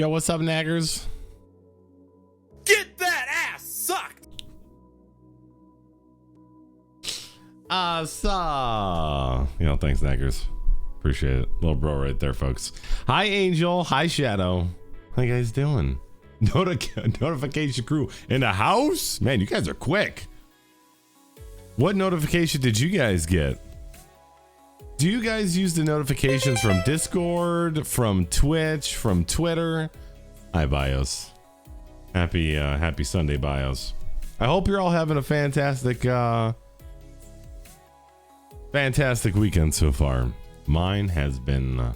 Yo, what's up, naggers? Get that ass sucked! Thanks, naggers. Appreciate it. Little bro right there, folks. Hi, Angel. Hi, Shadow. How you guys doing? Notification crew in the house? Man, you guys are quick. What notification did you guys get? Do you guys use the notifications from Discord, from Twitch, from Twitter? Hi, Bios. Happy Sunday, Bios. I hope you're all having a fantastic weekend so far. Mine has been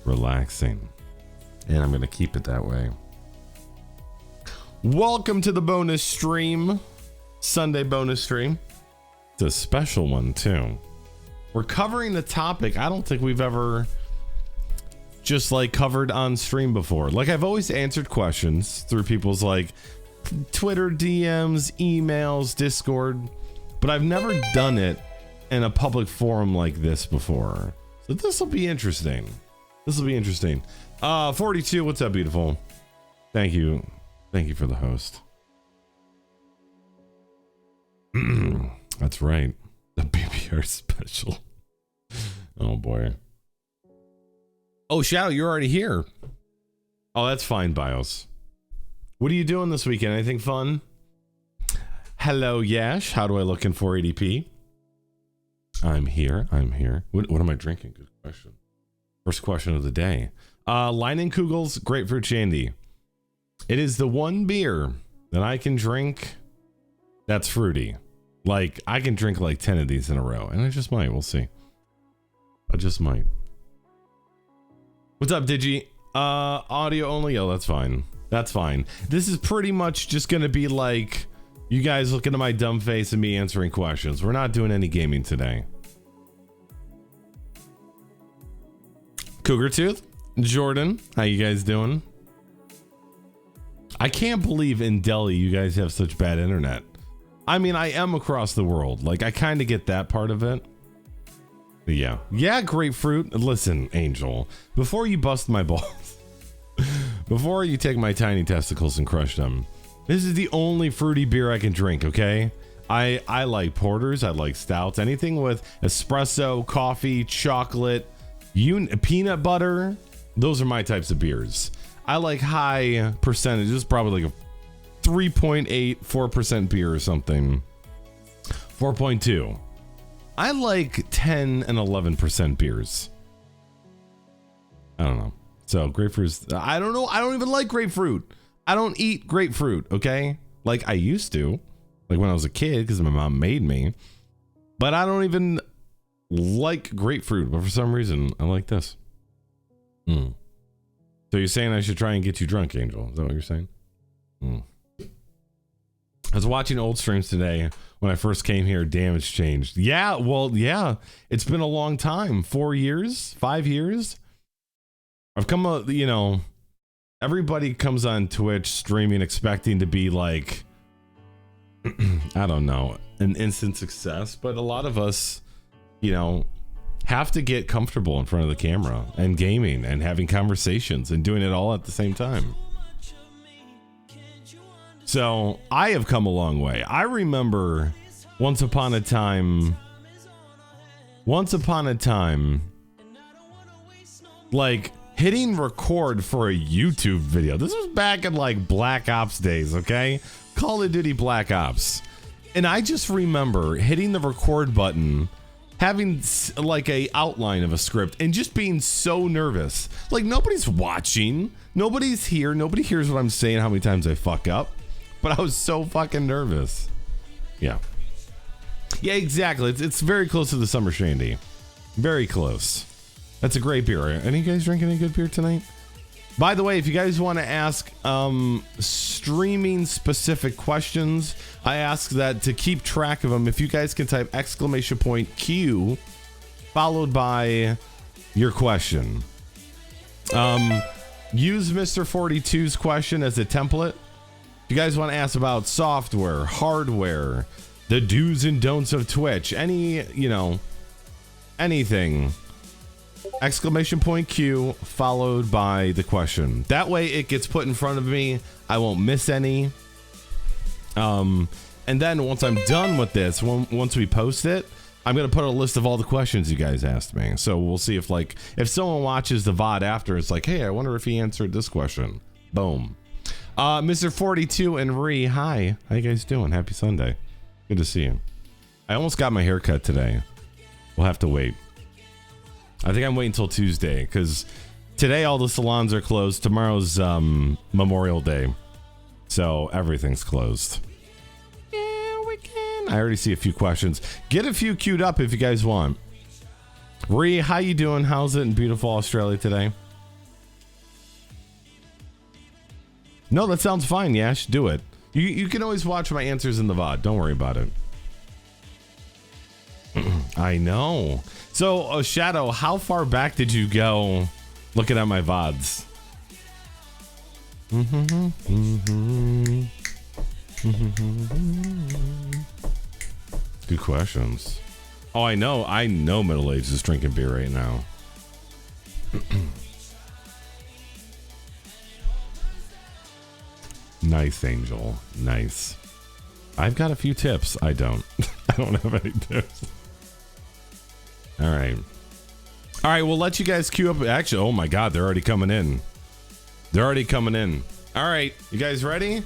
relaxing, and I'm gonna keep it that way. Welcome to the bonus stream, Sunday bonus stream. It's a special one too. We're covering the topic I don't think we've ever just like covered on stream before. Like, I've always answered questions through people's like Twitter DMs, emails, Discord, but I've never done it in a public forum like this before. So this will be interesting. 42, what's up, beautiful? Thank you for the host. That's right, the BBR special. Oh boy. Oh, Shadow, you're already here. Oh, that's fine, Bios. What are you doing this weekend? Anything fun? Hello, Yash. How do I look in 480p? I'm here. What am I drinking? Good question. First question of the day. Leinenkugel's Grapefruit Shandy. It is the one beer that I can drink that's fruity. Like, I can drink like 10 of these in a row, and I just might. We'll see. I just might. What's up, Digi? Audio only? Oh, that's fine. That's fine. This is pretty much just gonna be like you guys looking at my dumb face and me answering questions. We're not doing any gaming today. Cougar Tooth, Jordan, how you guys doing? I can't believe in Delhi you guys have such bad internet. I mean, I am across the world. Like, I kind of get that part of it. Yeah, grapefruit. Listen, Angel, before you bust my balls, before you take my tiny testicles and crush them, this is the only fruity beer I can drink, okay? I like porters, I like stouts, anything with espresso, coffee, chocolate, peanut butter. Those are my types of beers. I like high percentages, probably like a 3.8, 4% beer or something. 4.2. I like 10 and 11% beers. I don't know. So grapefruit's, I don't know. I don't even like grapefruit. I don't eat grapefruit, okay? Like I used to, like when I was a kid because my mom made me. But I don't even like grapefruit, but for some reason I like this. So you're saying I should try and get you drunk, Angel? Is that what you're saying? I was watching old streams today when I first came here. Damage changed. Yeah, well, yeah. It's been a long time. 4 years? 5 years? I've come up, you know, everybody comes on Twitch streaming expecting to be like, I don't know, an instant success. But a lot of us, you know, have to get comfortable in front of the camera and gaming and having conversations and doing it all at the same time. So I have come a long way. I remember once upon a time, like hitting record for a YouTube video. This was back in like Black Ops days, okay? Call of Duty Black Ops. And I just remember hitting the record button, having like a outline of a script and just being so nervous. Like nobody's watching, nobody's here, nobody hears what I'm saying, how many times I fuck up. But I was so fucking nervous. Yeah, exactly. It's very close to the Summer Shandy. Very close. That's a great beer. Any of you guys drinking any good beer tonight? By the way, if you guys want to ask streaming specific questions, I ask that to keep track of them. If you guys can type !Q followed by your question. Use Mr. 42's question as a template. If you guys want to ask about software, hardware, the do's and don'ts of Twitch, any, you know, anything, Exclamation point Q followed by the question. That way it gets put in front of me. I won't miss any. And then once I'm done with this, once we post it, I'm going to put a list of all the questions you guys asked me. So we'll see if someone watches the VOD after, it's like, hey, I wonder if he answered this question. Boom. Mr. 42 and Ree, hi. How you guys doing? Happy Sunday. Good to see you. I almost got my hair cut today. We'll have to wait. I think I'm waiting until Tuesday because today all the salons are closed. Tomorrow's Memorial Day. So everything's closed. Yeah, we can. I already see a few questions. Get a few queued up if you guys want. Ree, how you doing? How's it in beautiful Australia today? No, that sounds fine, Yash. Do it. You can always watch my answers in the VOD. Don't worry about it. I know. So, Shadow, how far back did you go looking at my VODs? Good questions. Oh, I know. I know Middle Age is drinking beer right now. Nice, Angel. Nice. I've got a few tips. I don't. I don't have any tips. All right. All right, we'll let you guys queue up. Actually, oh my God, they're already coming in. They're already coming in. All right, you guys ready?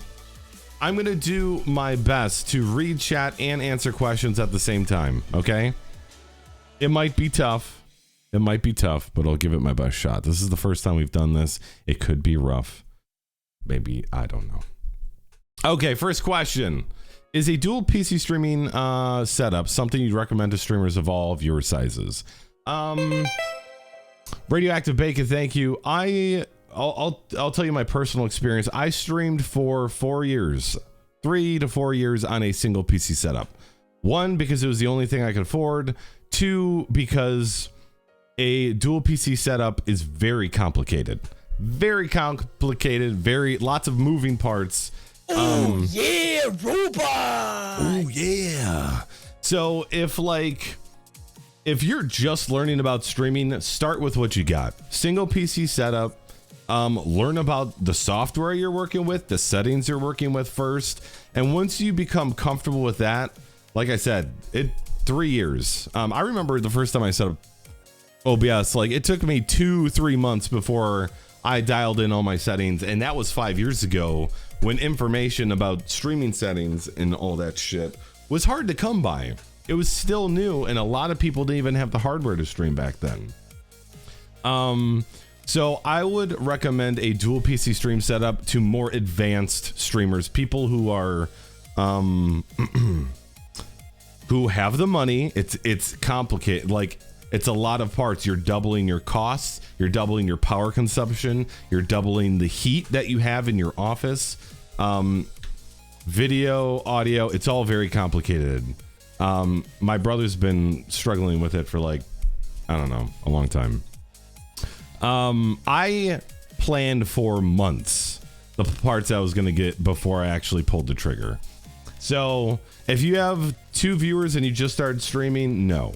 I'm going to do my best to read chat and answer questions at the same time, okay? It might be tough. It might be tough, but I'll give it my best shot. This is the first time we've done this. It could be rough. Maybe, I don't know. Okay, first question. Is a dual PC streaming setup something you'd recommend to streamers of all viewer sizes? Radioactive Bacon, thank you. I'll tell you my personal experience. I streamed for 4 years, 3 to 4 years on a single PC setup. 1, because it was the only thing I could afford. 2, because a dual PC setup is very complicated. Very complicated, lots of moving parts. Oh yeah, robot. Oh yeah. So if you're just learning about streaming, start with what you got. Single PC setup. Learn about the software you're working with, the settings you're working with first. And once you become comfortable with that, like I said, 3 years. I remember the first time I set up OBS, it took me 2-3 months before I dialed in all my settings, and that was 5 years ago when information about streaming settings and all that shit was hard to come by. It was still new, and a lot of people didn't even have the hardware to stream back then. So I would recommend a dual PC stream setup to more advanced streamers, people who are who have the money. It's complicated. It's a lot of parts. You're doubling your costs. You're doubling your power consumption. You're doubling the heat that you have in your office. Video, audio, it's all very complicated. My brother's been struggling with it for I don't know, a long time. I planned for months the parts I was going to get before I actually pulled the trigger. So if you have 2 viewers and you just started streaming, no.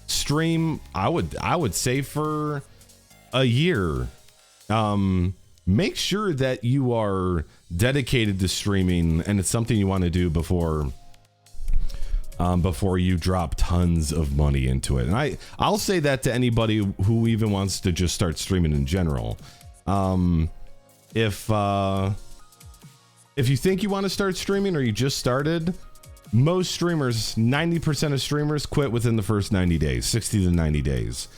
Stream, I would say for a year. Make sure that you are dedicated to streaming and it's something you want to do before you drop tons of money into it. And I'll say that to anybody who even wants to just start streaming in general. If you think you want to start streaming or you just started, most streamers, 90% of streamers quit within the first 90 days, 60 to 90 days.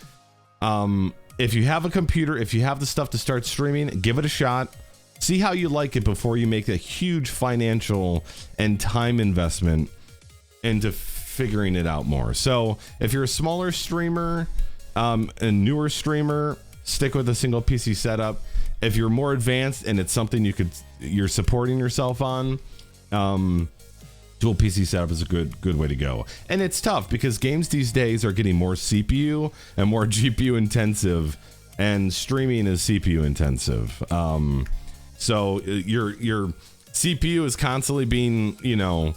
If you have a computer, if you have the stuff to start streaming, give it a shot. See how you like it before you make a huge financial and time investment into figuring it out more. So if you're a smaller streamer, a newer streamer, stick with a single PC setup. If you're more advanced and it's something you're supporting yourself on, dual PC setup is a good way to go. And it's tough because games these days are getting more CPU and more GPU intensive, and streaming is CPU intensive. So your CPU is constantly being,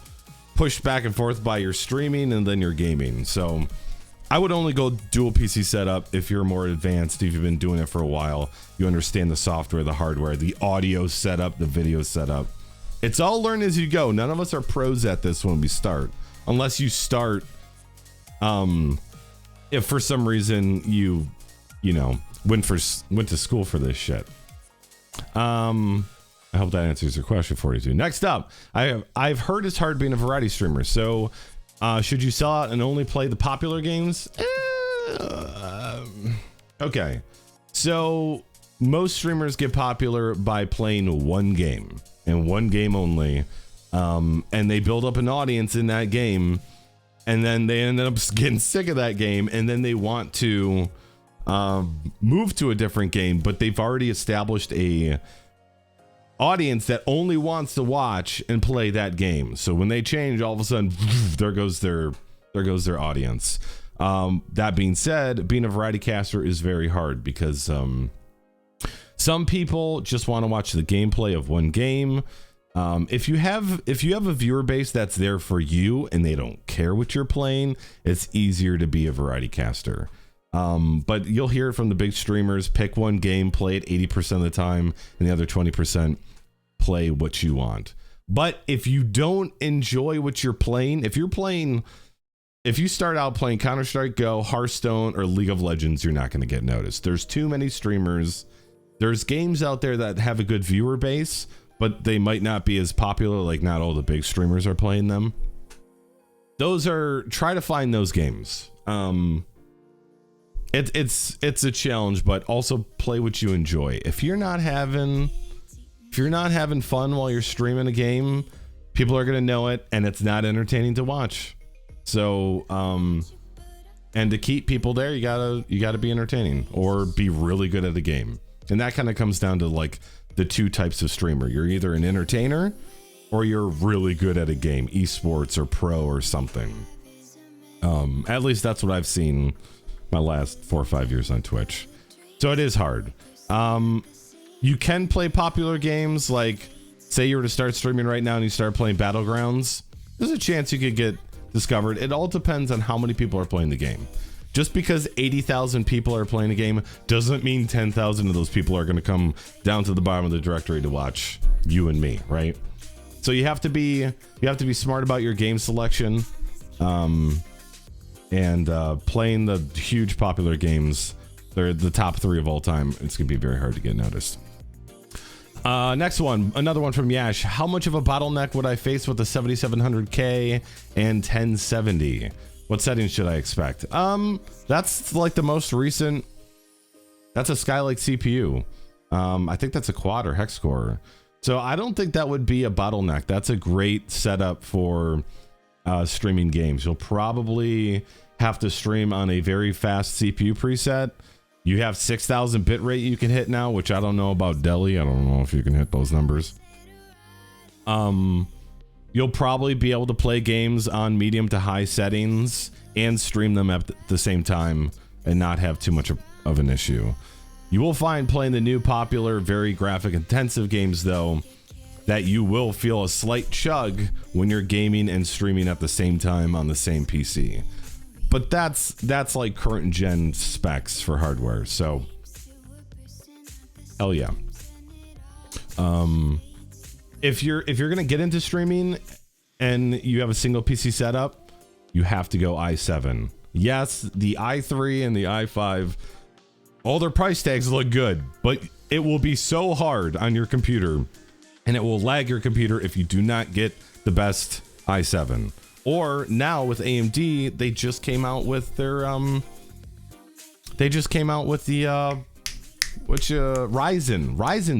pushed back and forth by your streaming and then your gaming. So I would only go dual PC setup if you're more advanced, if you've been doing it for a while. You understand the software, the hardware, the audio setup, the video setup. It's all learn as you go. None of us are pros at this when we start. Unless you start, if for some reason you know, went to school for this shit. I hope that answers your question, 42. Next up, I've heard it's hard being a variety streamer. So, should you sell out and only play the popular games? Okay. So most streamers get popular by playing one game and one game only. And they build up an audience in that game, and then they end up getting sick of that game, and then they want to move to a different game, but they've already established a audience that only wants to watch and play that game. So when they change, all of a sudden, there goes their audience. That being said, being a variety caster is very hard because some people just want to watch the gameplay of one game. If you have a viewer base that's there for you and they don't care what you're playing, it's easier to be a variety caster. But you'll hear it from the big streamers: pick one game, play it 80% of the time, and the other 20% play what you want. But if you don't enjoy what you're playing, if you start out playing Counter-Strike Go, Hearthstone, or League of Legends, you're not going to get noticed. There's too many streamers. There's games out there that have a good viewer base, but they might not be as popular. Like, not all the big streamers are playing them. Try to find those games. It's a challenge, but also play what you enjoy. If you're not having fun while you're streaming a game, people are going to know it, and it's not entertaining to watch. So, and to keep people there, you gotta be entertaining or be really good at the game. And that kind of comes down to like the two types of streamer. You're either an entertainer or you're really good at a game, esports or pro or something. At least that's what I've seen my last 4 or 5 years on Twitch. So it is hard. You can play popular games, like say you were to start streaming right now and you start playing Battlegrounds. There's a chance you could get discovered. It all depends on how many people are playing the game. Just because 80,000 people are playing the game doesn't mean 10,000 of those people are going to come down to the bottom of the directory to watch you and me, right? So you have to be smart about your game selection, and playing the huge popular games. They're the top 3 of all time. It's gonna be very hard to get noticed. Next one, another one from Yash. How much of a bottleneck would I face with the 7700K and 1070? What settings should I expect? That's like the most recent. That's a Skylake CPU. I think that's a quad or hex core. So I don't think that would be a bottleneck. That's a great setup for streaming games. You'll probably have to stream on a very fast CPU preset. You have 6,000 bitrate you can hit now, which I don't know about Delhi. I don't know if you can hit those numbers. You'll probably be able to play games on medium to high settings and stream them at the same time and not have too much of an issue. You will find playing the new popular, very graphic intensive games though, that you will feel a slight chug when you're gaming and streaming at the same time on the same PC. But that's like current gen specs for hardware. So hell yeah. If you're gonna get into streaming and you have a single PC setup, you have to go i7. Yes, the i3 and the i5, all their price tags look good, but it will be so hard on your computer and it will lag your computer if you do not get the best i7. Or now with AMD, they just came out with their Ryzen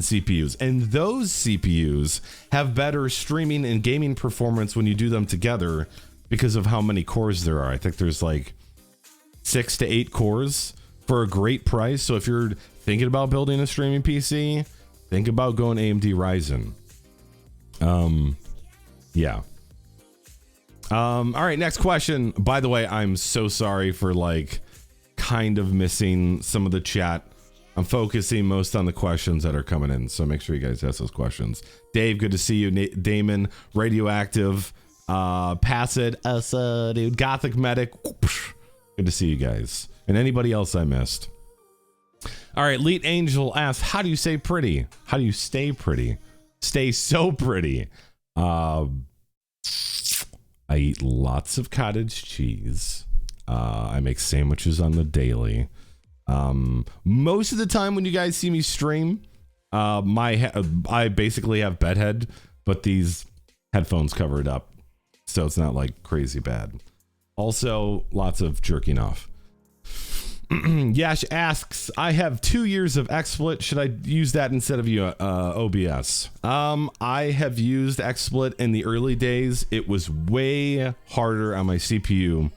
CPUs, and those CPUs have better streaming and gaming performance when you do them together because of how many cores there are. I think there's like 6 to 8 cores for a great price. So if you're thinking about building a streaming PC, think about going AMD Ryzen. Yeah. All right, next question. By the way, I'm so sorry for like kind of missing some of the chat. I'm focusing most on the questions that are coming in, so make sure you guys ask those questions. Dave, good to see you. Damon, Radioactive, Passid, dude, Gothic Medic, Good to see you guys. And anybody else I missed. All right, Leet Angel asks, how do you stay pretty? How do you stay pretty? Stay so pretty. I eat lots of cottage cheese. I make sandwiches on the daily. Most of the time when you guys see me stream, I basically have bedhead, but these headphones cover it up, so it's not like crazy bad. Also, lots of jerking off. Yash asks, I have 2 years of XSplit. Should I use that instead of OBS? I have used XSplit in the early days. It was way harder on my CPU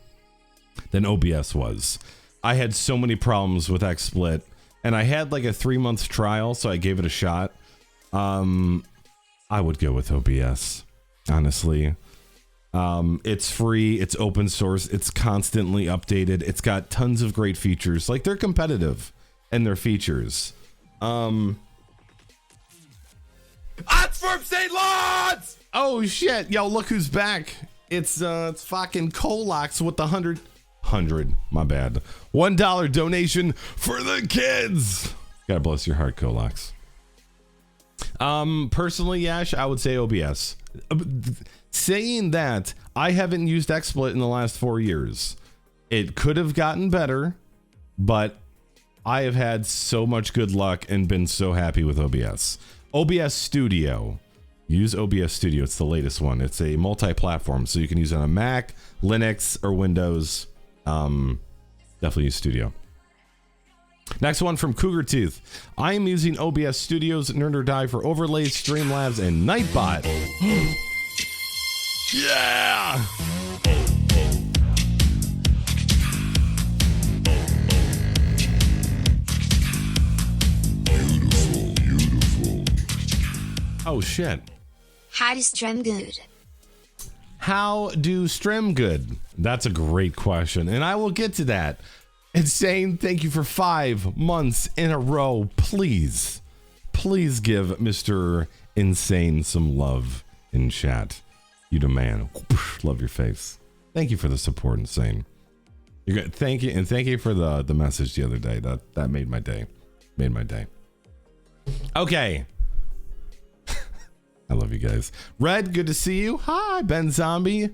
than OBS was. I had so many problems with XSplit, and I had like a 3-month trial, so I gave it a shot. I would go with OBS, honestly. It's free, it's open source, it's constantly updated, it's got tons of great features. Like, they're competitive in their features. Odds from St. Lawrence! Oh shit, yo, look who's back. It's fucking Colox with the 100, my bad. $1 donation for the kids. God bless your heart, Colox. Personally, Yash, I would say OBS. Saying that, I haven't used XSplit in the last 4 years. It could have gotten better, but I have had so much good luck and been so happy with OBS. OBS Studio. Use OBS Studio. It's the latest one. It's a multi-platform, so you can use it on a Mac, Linux, or Windows. Definitely use Studio. Next one from Cougar Tooth. I am using OBS Studios, Nerd or Die for overlays, Streamlabs, and Nightbot. Yeah! Beautiful. Oh shit. How to stream good? How do stream good? That's a great question, and I will get to that. Insane, thank you for 5 months in a row. Please give Mr. Insane some love in chat. You the man. Love your face. Thank you for the support, Insane. You're good. Thank you, and thank you for the message the other day. That made my day. Made my day. Okay. I love you guys. Red, good to see you. Hi, Ben Zombie.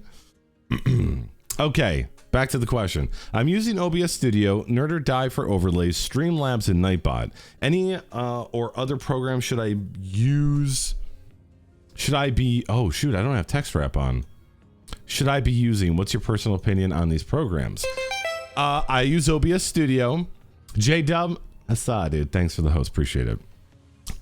Okay, back to the question. I'm using OBS Studio, Nerd or Die for overlays, Streamlabs, and Nightbot. Any or other programs should I use? Should I be... Oh, shoot, I don't have text wrap on. Should I be using? What's your personal opinion on these programs? I use OBS Studio. J-Dub, Assad, dude, thanks for the host. Appreciate it.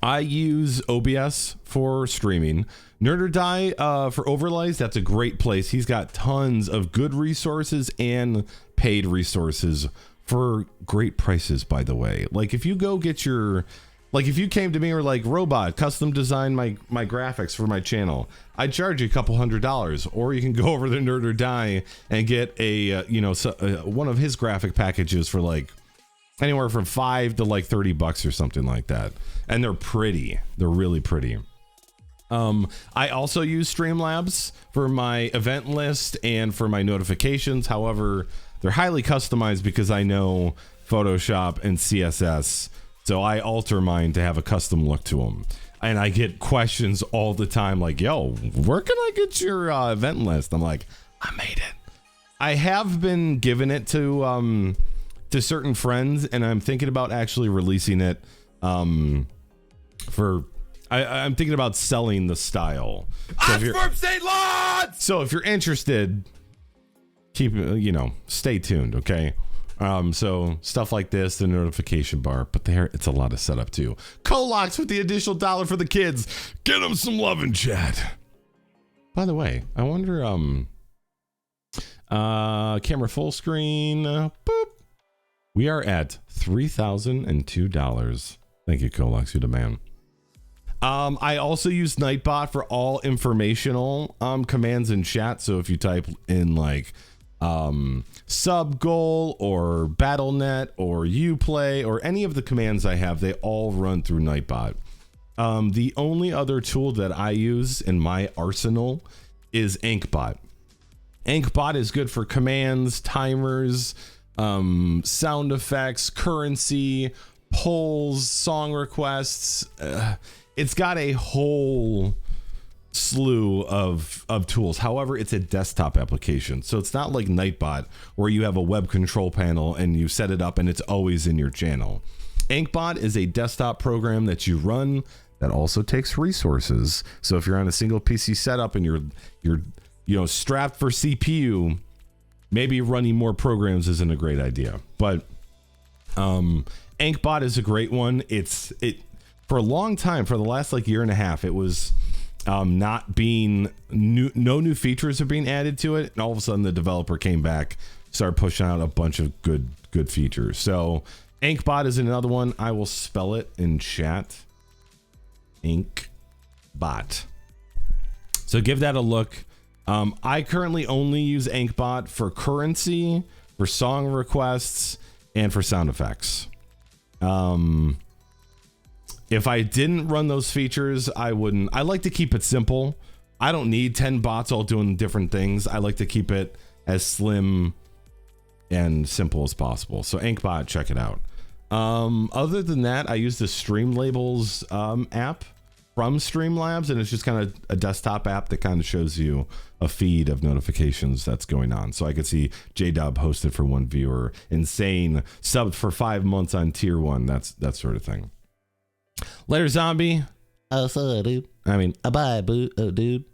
I use OBS for streaming. Nerd or Die for overlays, that's a great place. He's got tons of good resources and paid resources for great prices, by the way. Like, if you go get your... Like, if you came to me and were like, Robot, custom design my graphics for my channel, I'd charge you a couple $100. Or you can go over to Nerd or Die and get a, one of his graphic packages for like anywhere from $5 to like $30 or something like that. And they're pretty. They're really pretty. I also use Streamlabs for my event list and for my notifications. However, they're highly customized because I know Photoshop and CSS. So I alter mine to have a custom look to them. And I get questions all the time like, yo, where can I get your event list? I'm like, I made it. I have been giving it to certain friends, and I'm thinking about actually releasing it for... I'm thinking about selling the style. So if you're interested, keep, stay tuned, okay? So stuff like this, the notification bar, but there it's a lot of setup too. Colox with the additional $1 for the kids. Get them some love in chat. By the way, I wonder, camera full screen, boop. We are at $3,002. Thank you, Colox, you're the man. I also use Nightbot for all informational commands in chat. So if you type in like sub goal or BattleNet or Uplay or any of the commands I have, they all run through Nightbot. The only other tool that I use in my arsenal is InkBot. InkBot is good for commands, timers, sound effects, currency, polls, song requests. It's got a whole slew of tools. However, it's a desktop application, so it's not like Nightbot where you have a web control panel and you set it up and it's always in your channel. Inkbot is a desktop program that you run that also takes resources. So if you're on a single PC setup and you're strapped for CPU, maybe running more programs isn't a great idea. But Inkbot is a great one. It for a long time, for the last like year and a half, it was not being no new features are being added to it, and all of a sudden the developer came back, started pushing out a bunch of good features. So Inkbot is another one. I will spell it in chat. Inkbot. So give that a look. I currently only use Inkbot for currency, for song requests, and for sound effects. If I didn't run those features, I wouldn't. I like to keep it simple. I don't need 10 bots all doing different things. I like to keep it as slim and simple as possible. So Inkbot, check it out. Other than that, I use the Streamlabels app from Streamlabs, and it's just kind of a desktop app that kind of shows you a feed of notifications that's going on. So I could see JDub hosted for one viewer, Insane subbed for 5 months on tier 1, that sort of thing. Later, Zombie. Oh, so dude. I mean, bye, boo. Oh, dude.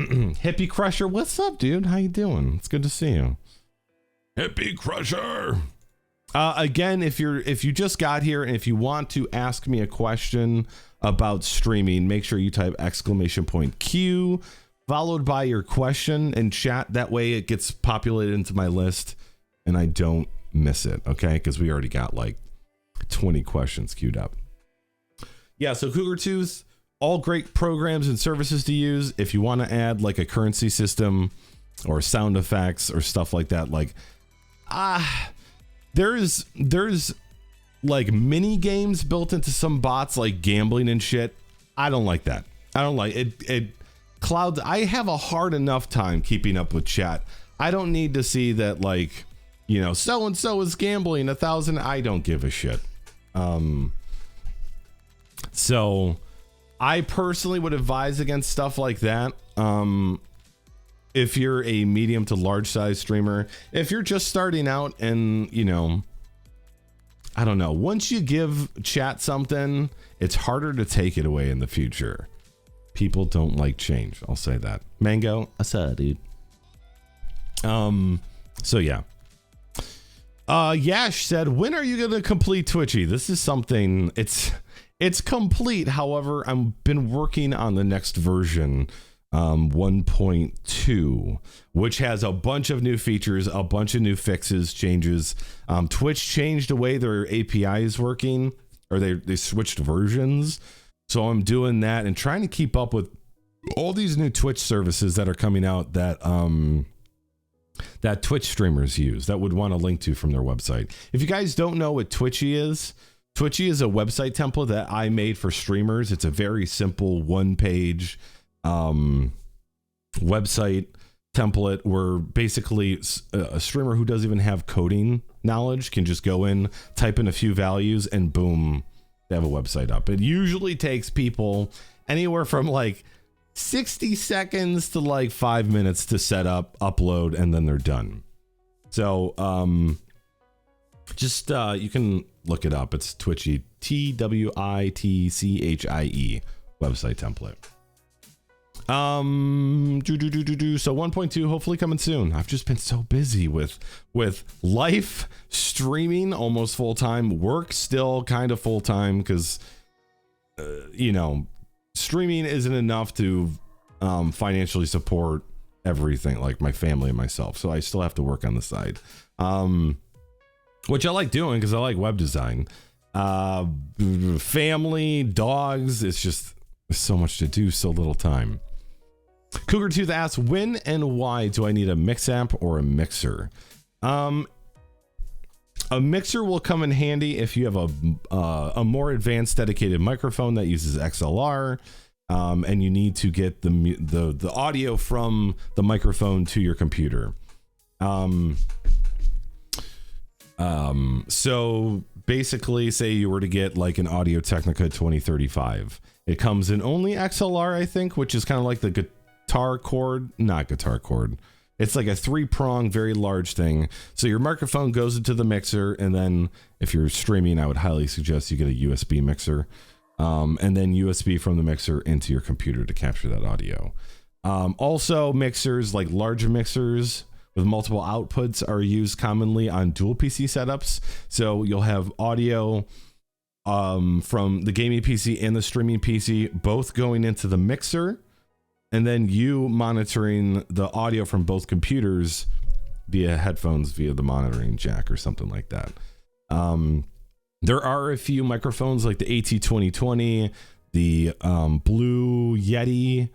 Hippie Crusher, what's up, dude? How you doing? It's good to see you. Hippie Crusher. Again, if you just got here and if you want to ask me a question about streaming, make sure you type !Q followed by your question in chat. That way it gets populated into my list and I don't miss it. Okay, because we already got like 20 questions queued up. Yeah, so Cougar Tooth, all great programs and services to use if you want to add like a currency system or sound effects or stuff like that. Like, there's like mini games built into some bots, like gambling and shit. I don't like that. I don't like it. Cloud. I have a hard enough time keeping up with chat. I don't need to see that, like, you know, so and so is gambling 1,000. I don't give a shit. So I personally would advise against stuff like that. If you're a medium to large size streamer, if you're just starting out and, you know, I don't know, once you give chat something, it's harder to take it away in the future. People don't like change. I'll say that. Mango, I saw it, dude. So yeah. Yash said, when are you going to complete Twitchy? This is something, it's complete. However, I've been working on the next version, 1.2, which has a bunch of new features, a bunch of new fixes, changes. Twitch changed the way their API is working, or they switched versions. So I'm doing that and trying to keep up with all these new Twitch services that are coming out that that Twitch streamers use, that would want to link to from their website. If you guys don't know what Twitchy is a website template that I made for streamers. It's a very simple one-page website template where basically a streamer who doesn't even have coding knowledge can just go in, type in a few values, and boom, they have a website up. It usually takes people anywhere from like 60 seconds to like 5 minutes to set up, upload, and then they're done. So just you can look it up. It's Twitchy, TWITCHIE website template. So 1.2 hopefully coming soon. I've just been so busy with life, streaming almost full time, work still kind of full time because you know, streaming isn't enough to financially support everything, like my family and myself. So I still have to work on the side, which I like doing because I like web design. Family, dogs, it's just there's so much to do, so little time. Cougar Tooth asks, when and why do I need a mix amp or a mixer? A mixer will come in handy if you have a more advanced dedicated microphone that uses XLR, and you need to get the audio from the microphone to your computer. So basically, say you were to get like an Audio Technica 2035, it comes in only XLR, I think, which is kind of like the guitar cord, not guitar cord. It's like a 3-prong, very large thing. So your microphone goes into the mixer, and then if you're streaming, I would highly suggest you get a USB mixer, and then USB from the mixer into your computer to capture that audio. Also, mixers, like larger mixers with multiple outputs, are used commonly on dual PC setups. So you'll have audio from the gaming PC and the streaming PC both going into the mixer, and then you monitoring the audio from both computers via headphones, via the monitoring jack or something like that. There are a few microphones like the AT2020, the Blue Yeti,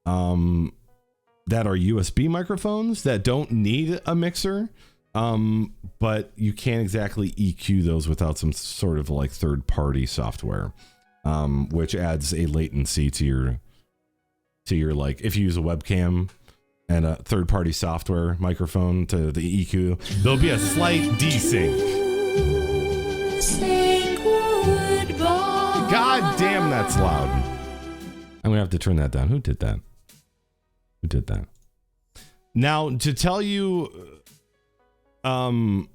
that are USB microphones that don't need a mixer, but you can't exactly EQ those without some sort of like third-party software, which adds a latency to your like, if you use a webcam and a third-party software microphone to the EQ, there'll be a slight desync. God damn, that's loud. I'm gonna have to turn that down. Who did that? Now, to tell you, you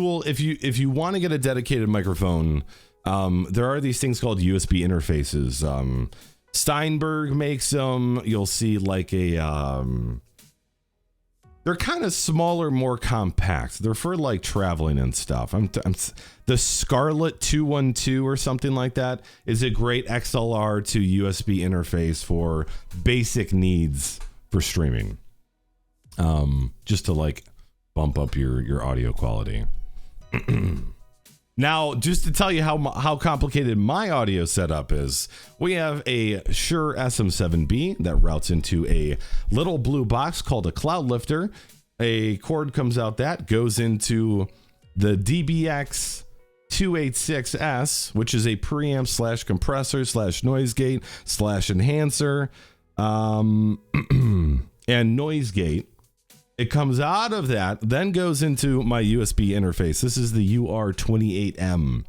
will, if you want to get a dedicated microphone, there are these things called USB interfaces. Steinberg makes them. You'll see like a they're kind of smaller, more compact. They're for like traveling and stuff. The Scarlett 212 or something like that is a great XLR to USB interface for basic needs for streaming. Just to like bump up your audio quality. Now, just to tell you how complicated my audio setup is, we have a Shure SM7B that routes into a little blue box called a cloud lifter. A cord comes out that goes into the DBX 286S, which is a preamp slash compressor slash noise gate slash enhancer, and noise gate. It comes out of that, then goes into my USB interface. This is the UR28M.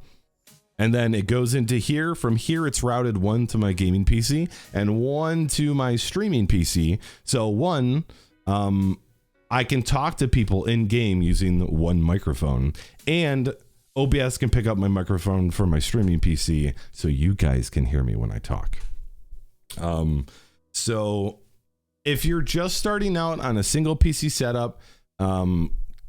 And then it goes into here. From here, it's routed one to my gaming PC and one to my streaming PC. So one, I can talk to people in game using one microphone, and OBS can pick up my microphone for my streaming PC so you guys can hear me when I talk. So if you're just starting out on a single PC setup,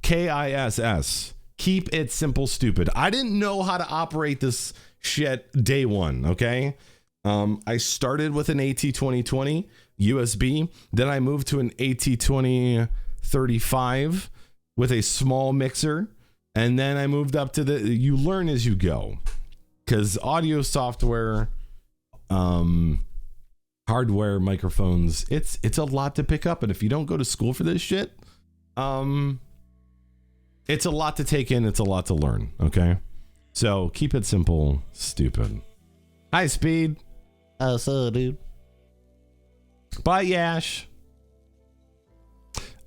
KISS, keep it simple, stupid. I didn't know how to operate this shit day one, okay? I started with an AT2020 USB, then I moved to an AT2035 with a small mixer, and then I moved up to you learn as you go, because audio software, hardware, microphones, it's a lot to pick up, and if you don't go to school for this shit, it's a lot to take in, it's a lot to learn, okay? So keep it simple, stupid. Hi, Speed. Oh, so, dude. Bye, Yash.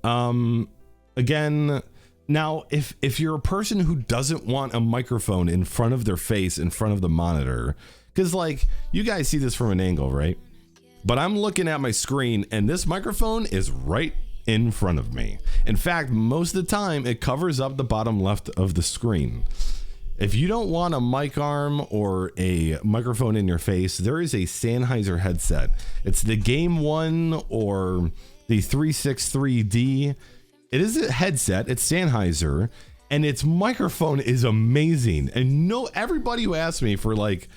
Again, now, if you're a person who doesn't want a microphone in front of their face, in front of the monitor, because, like, you guys see this from an angle, right? But I'm looking at my screen, and this microphone is right in front of me. In fact, most of the time, it covers up the bottom left of the screen. If you don't want a mic arm or a microphone in your face, there is a Sennheiser headset. It's the Game 1 or the 363D. It is a headset. It's Sennheiser, and its microphone is amazing. And everybody who asks me for like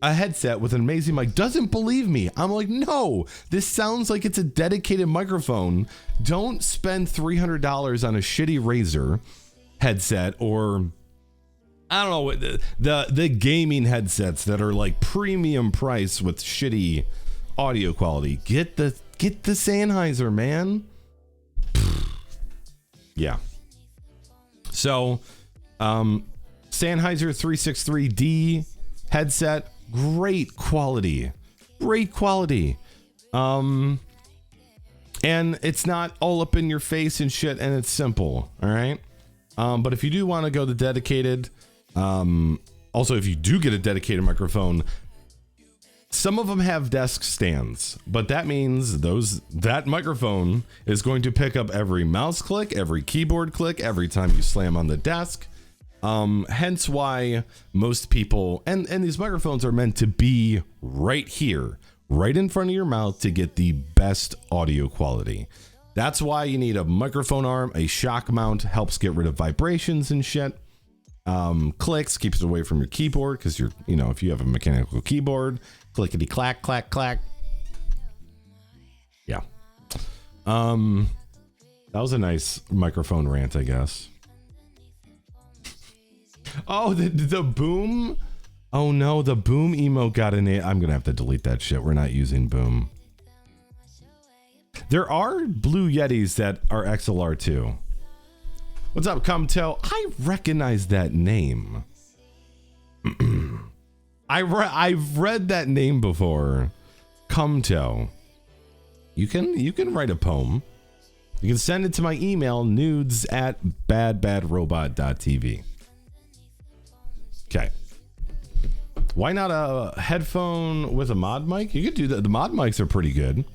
a headset with an amazing mic doesn't believe me. I'm like, no, this sounds like it's a dedicated microphone. Don't spend $300 on a shitty Razer headset, or I don't know, the gaming headsets that are like premium price with shitty audio quality. Get the Sennheiser, man. Yeah. So, Sennheiser 363D headset, great quality. And it's not all up in your face and shit, and it's simple, all right? But if you do want to go the dedicated, also if you do get a dedicated microphone, some of them have desk stands, but that means that microphone is going to pick up every mouse click, every keyboard click, every time you slam on the desk. Hence why most people, and these microphones are meant to be right here, right in front of your mouth to get the best audio quality. That's why you need a microphone arm. A shock mount helps get rid of vibrations and shit. Clicks, keeps it away from your keyboard, because if you have a mechanical keyboard, clickety clack, clack, clack. Yeah. That was a nice microphone rant, I guess. Oh, the boom. Oh no, the boom emote got in it. I'm gonna have to delete that shit. We're not using boom. There are Blue Yetis that are XLR too. What's up, Comto? I recognize that name. I've read that name before. Comto. You can write a poem. You can send it to my email, nudes@badbadrobot.tv. Okay. Why not a headphone with a mod mic? You could do that. The mod mics are pretty good.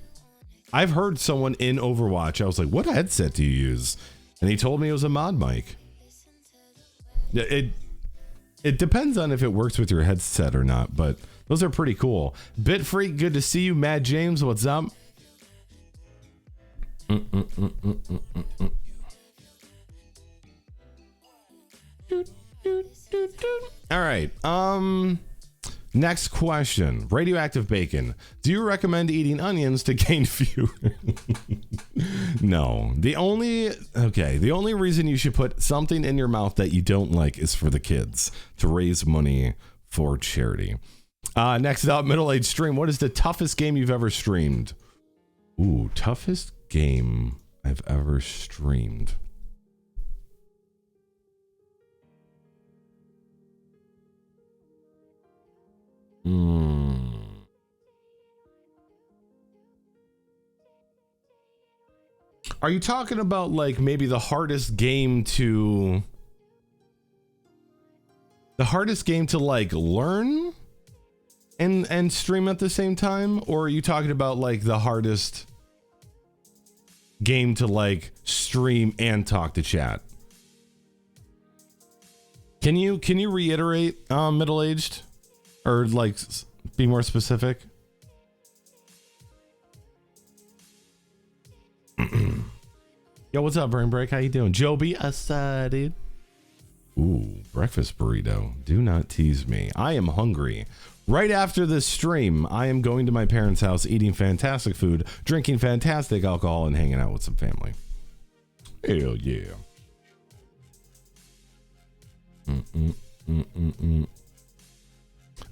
I've heard someone in Overwatch. I was like, what headset do you use? And he told me it was a mod mic. It depends on if it works with your headset or not, but those are pretty cool. Bitfreak, good to see you. Mad James, what's up? All right. Next question. Radioactive bacon. Do you recommend eating onions to gain view? No. The only reason you should put something in your mouth that you don't like is for the kids, to raise money for charity. Next up, middle-aged stream. What is the toughest game you've ever streamed? Ooh, toughest game I've ever streamed. Are you talking about like maybe the hardest game to like learn and stream at the same time? Or are you talking about like the hardest game to like stream and talk to chat? Can you reiterate, middle-aged? Or like be more specific? Yo, what's up, Brain Break? How you doing? Joby, dude. Ooh, breakfast burrito. Do not tease me. I am hungry. Right after this stream, I am going to my parents' house, eating fantastic food, drinking fantastic alcohol, and hanging out with some family. Hell yeah.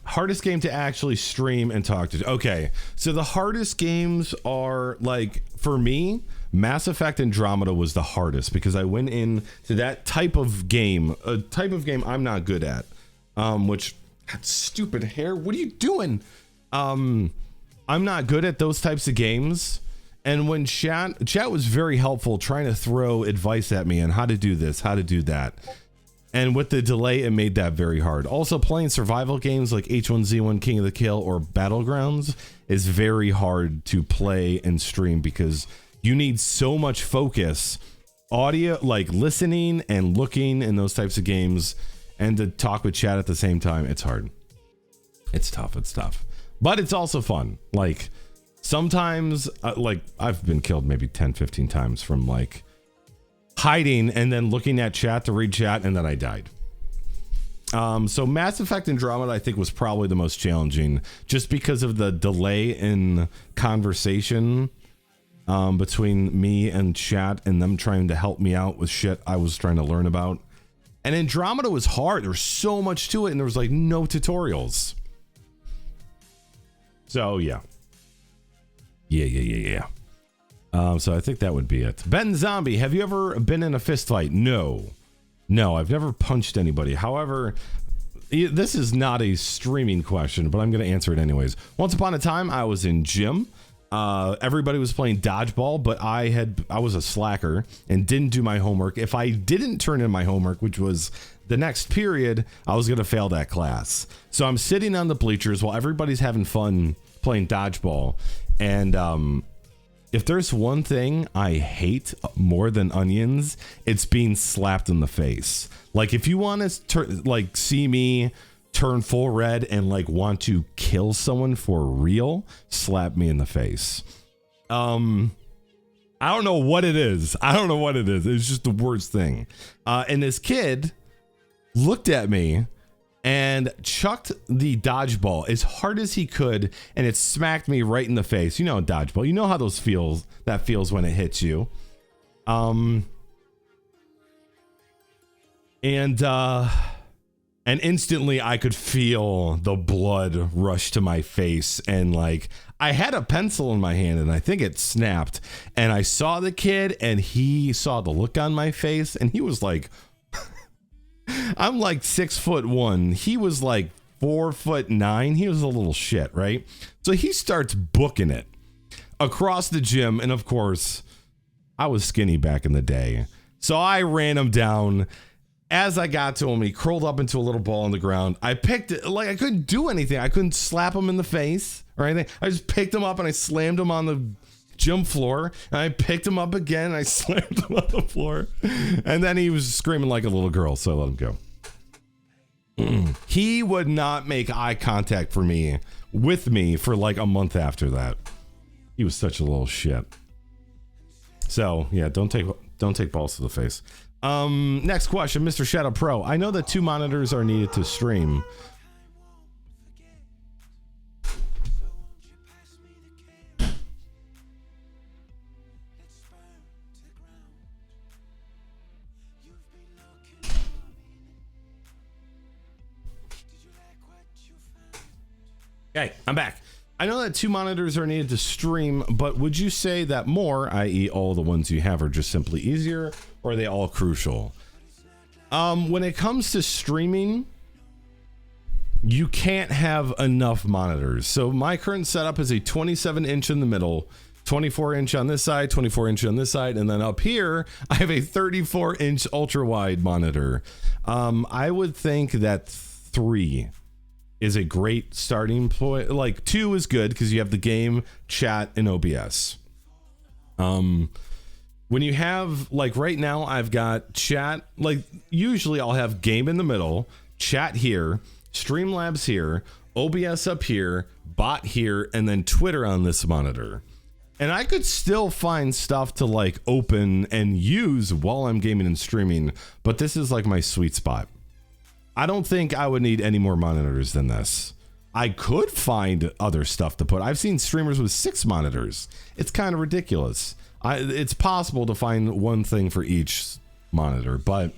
Hardest game to actually stream and talk to. Okay, so the hardest games are, like, for me, Mass Effect Andromeda was the hardest because I went in to that type of game, a type of game I'm not good at, which had stupid hair. What are you doing? I'm not good at those types of games. And when chat was very helpful trying to throw advice at me on how to do this, how to do that. And with the delay, it made that very hard. Also, playing survival games like H1Z1, King of the Kill, or Battlegrounds is very hard to play and stream because you need so much focus, audio, like listening and looking in those types of games, and to talk with chat at the same time. It's hard. It's tough. It's tough. But it's also fun. Like, sometimes, like, I've been killed maybe 10, 15 times from, like, hiding and then looking at chat to read chat, and then I died. So Mass Effect Andromeda, I think, was probably the most challenging just because of the delay in conversation between me and chat and them trying to help me out with shit I was trying to learn about. And Andromeda was hard. There was so much to it, and there was like no tutorials. So yeah. So I think that would be it. Ben Zombie, have you ever been in a fist fight? No, I've never punched anybody. However, this is not a streaming question, but I'm going to answer it anyways. Once upon a time, I was in gym. Everybody was playing dodgeball, but I was a slacker and didn't do my homework. If I didn't turn in my homework, which was the next period, I was going to fail that class. So I'm sitting on the bleachers while everybody's having fun playing dodgeball. And if there's one thing I hate more than onions, it's being slapped in the face. Like, if you want to see me turn full red and like want to kill someone for real, slap me in the face. I don't know what it is. It's just the worst thing. And this kid looked at me and chucked the dodgeball as hard as he could, and it smacked me right in the face. You know, dodgeball, you know how that feels when it hits you. And instantly I could feel the blood rush to my face, and like I had a pencil in my hand and I think it snapped, and I saw the kid and he saw the look on my face, and he was like, I'm like 6'1". He was like 4'9". He was a little shit, right? So he starts booking it across the gym. And of course, I was skinny back in the day. So I ran him down. As I got to him, he curled up into a little ball on the ground. I picked it, like I couldn't do anything. I couldn't slap him in the face or anything. I just picked him up and I slammed him on the gym floor. And I picked him up again and I slammed him on the floor. And then he was screaming like a little girl, so I let him go. He would not make eye contact with me for like a month after that. He was such a little shit. So yeah, don't take balls to the face. Next question, Mr. Shadow Pro. I know that 2 monitors are needed to stream. Okay, I'm back. I know that 2 monitors are needed to stream, but would you say that more, i.e. all the ones you have, are just simply easier, or are they all crucial? When it comes to streaming, you can't have enough monitors. So my current setup is a 27-inch in the middle, 24-inch on this side, 24-inch on this side, and then up here, I have a 34-inch ultra-wide monitor. I would think that 3 is a great starting point. Like 2 is good because you have the game, chat, and OBS. When you have, like right now, I've got chat, like usually I'll have game in the middle, chat here, Streamlabs here, OBS up here, bot here, and then Twitter on this monitor. And I could still find stuff to like open and use while I'm gaming and streaming, but this is like my sweet spot. I don't think I would need any more monitors than this. I could find other stuff to put. I've seen streamers with 6 monitors. It's kind of ridiculous. It's possible to find one thing for each monitor, but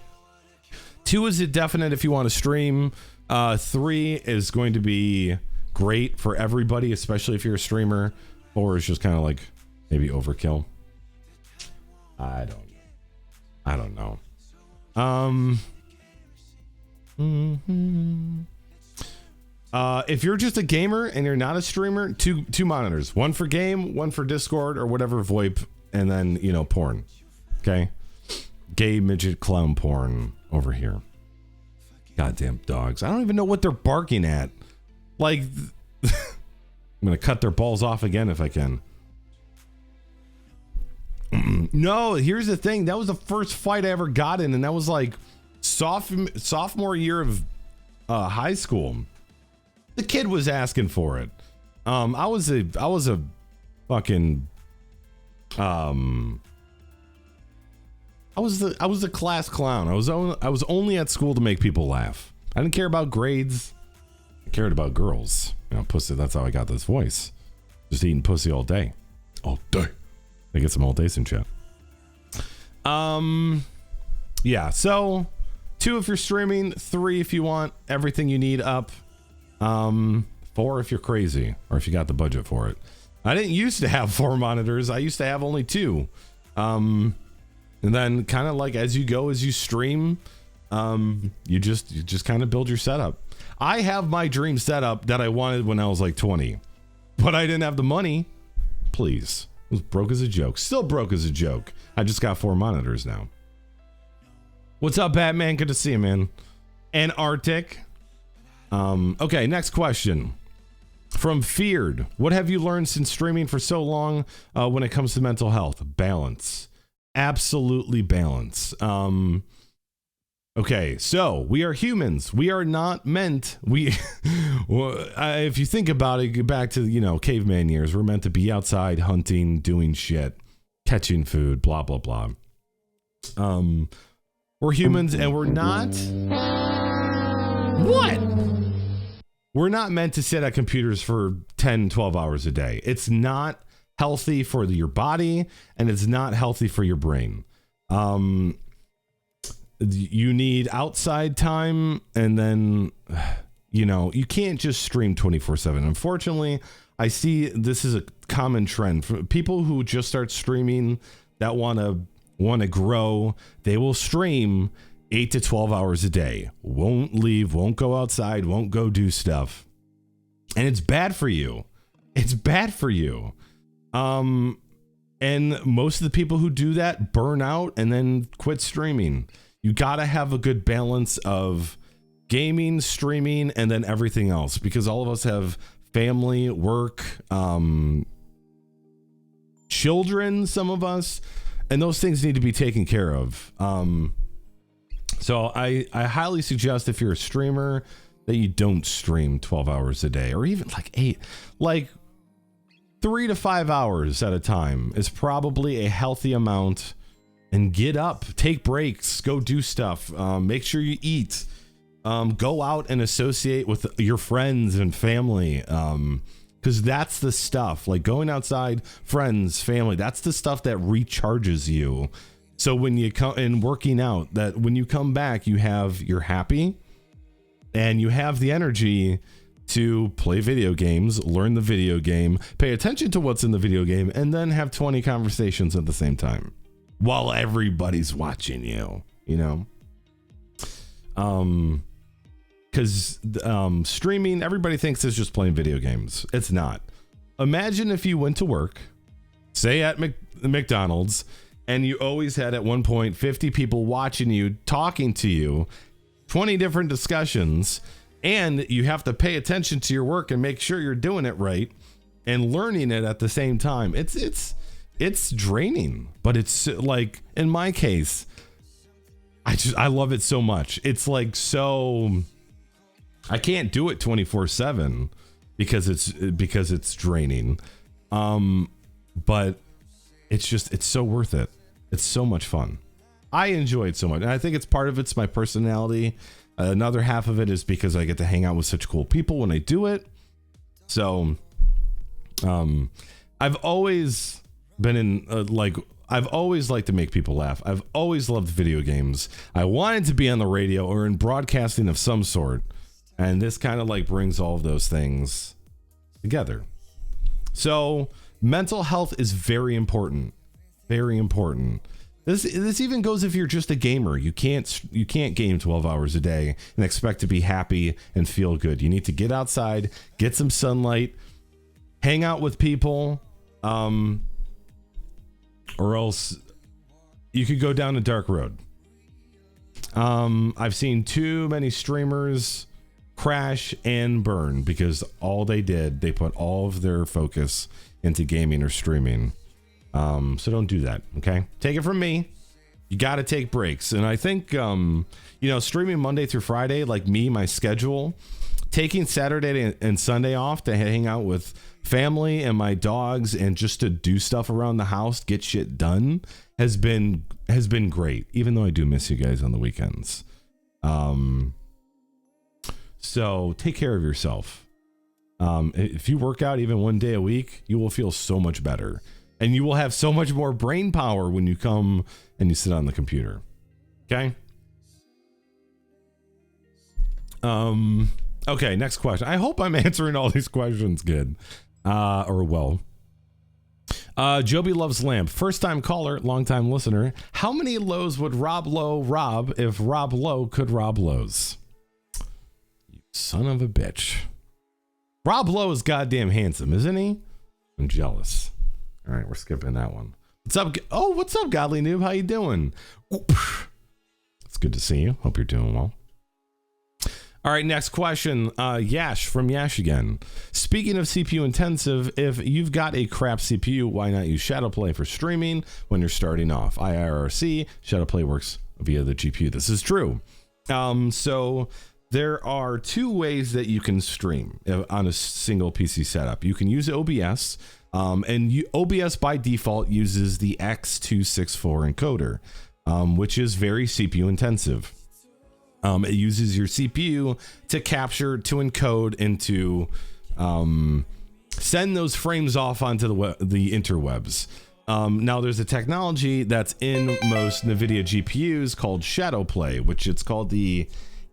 2 is a definite if you want to stream. 3 is going to be great for everybody, especially if you're a streamer. 4 is just kind of like maybe overkill. I don't know. If you're just a gamer and you're not a streamer, two monitors, one for game, one for Discord or whatever VoIP, and then, you know, porn. Okay, gay midget clown porn over here. Goddamn dogs! I don't even know what they're barking at. Like, I'm gonna cut their balls off again if I can. No, here's the thing. That was the first fight I ever got in, and that was like sophomore year of high school. The kid was asking for it. I was a fucking I was the class clown. I was only at school to make people laugh. I didn't care about grades. I cared about girls. You know, pussy. That's how I got this voice. Just eating pussy all day. All day. I get some all days in chat. Yeah, so 2 if you're streaming, 3 if you want everything you need up, 4 if you're crazy or if you got the budget for it. I didn't used to have 4 monitors. I used to have only 2. And then kind of like as you go, as you stream, you just kind of build your setup. I have my dream setup that I wanted when I was like 20, but I didn't have the money Please. It was broke as a joke. Still broke as a joke. I just got 4 monitors now. What's up, Batman? Good to see you, man. Antarctic. Okay, next question. From Feared. What have you learned since streaming for so long when it comes to mental health? Balance. Absolutely balance. Okay, so we are humans. We are not meant. If you think about it, get back to, caveman years. We're meant to be outside hunting, doing shit, catching food, blah, blah, blah. We're humans and we're not. What? We're not meant to sit at computers for 10, 12 hours a day. It's not healthy for your body and it's not healthy for your brain. You need outside time, and then, you can't just stream 24/7. Unfortunately, I see this is a common trend for people who just start streaming that want to grow. They will stream 8 to 12 hours a day, won't leave, won't go outside, won't go do stuff. And it's bad for you. It's bad for you. And most of the people who do that burn out and then quit streaming. You got to have a good balance of gaming, streaming, and then everything else, because all of us have family, work, children, some of us, and those things need to be taken care of. So I highly suggest, if you're a streamer, that you don't stream 12 hours a day, or even like 8, like 3 to 5 hours at a time is probably a healthy amount. And get up, take breaks, go do stuff, make sure you eat, go out and associate with your friends and family, because that's the stuff, like going outside, friends, family, that's the stuff that recharges you. So when you come and working out, that when you come back, you're happy and you have the energy to play video games, learn the video game, pay attention to what's in the video game, and then have 20 conversations at the same time. While everybody's watching you, because streaming, everybody thinks it's just playing video games. It's not. Imagine if you went to work, say at McDonald's, and you always had at one point 50 people watching you, talking to you, 20 different discussions, and you have to pay attention to your work and make sure you're doing it right and learning it at the same time. It's draining, but it's like, in my case, I love it so much. It's like, so I can't do it 24/7 because it's draining. But it's so worth it. It's so much fun. I enjoy it so much. And I think it's my personality. Another half of it is because I get to hang out with such cool people when I do it. So, I've always been in I've always liked to make people laugh. I've always loved video games. I wanted to be on the radio or in broadcasting of some sort, and this kind of brings all of those things together. So mental health is very important. Very important. This even goes if you're just a gamer. You can't game 12 hours a day and expect to be happy and feel good. You need to get outside, get some sunlight, hang out with people, or else you could go down a dark road. I've seen too many streamers crash and burn because they put all of their focus into gaming or streaming. So don't do that. Okay. Take it from me. You got to take breaks. And I think, streaming Monday through Friday, like me, my schedule, taking Saturday and Sunday off to hang out with family and my dogs and just to do stuff around the house, get shit done, has been great, even though I do miss you guys on the weekends. So take care of yourself. If you work out even one day a week, you will feel so much better, and you will have so much more brain power when you come and you sit on the computer. Okay. Okay, next question. I hope I'm answering all these questions good. Or well. Joby Loves Lamp. First time caller, long time listener. How many lows would Rob Lowe rob if Rob Lowe could rob lows? You son of a bitch. Rob Lowe is goddamn handsome, isn't he? I'm jealous. All right, we're skipping that one. What's up? Oh, what's up, Godly Noob? How you doing? It's good to see you. Hope you're doing well. All right, next question. Yash from Yash again. Speaking of CPU intensive, if you've got a crap CPU, why not use Shadowplay for streaming when you're starting off? IRC, Shadowplay works via the GPU. This is true. So there are two ways that you can stream on a single PC setup. You can use OBS, and OBS by default uses the X264 encoder, which is very CPU intensive. It uses your CPU to capture, to encode, and to send those frames off onto the interwebs. Now, there's a technology that's in most NVIDIA GPUs called Shadowplay, which it's called the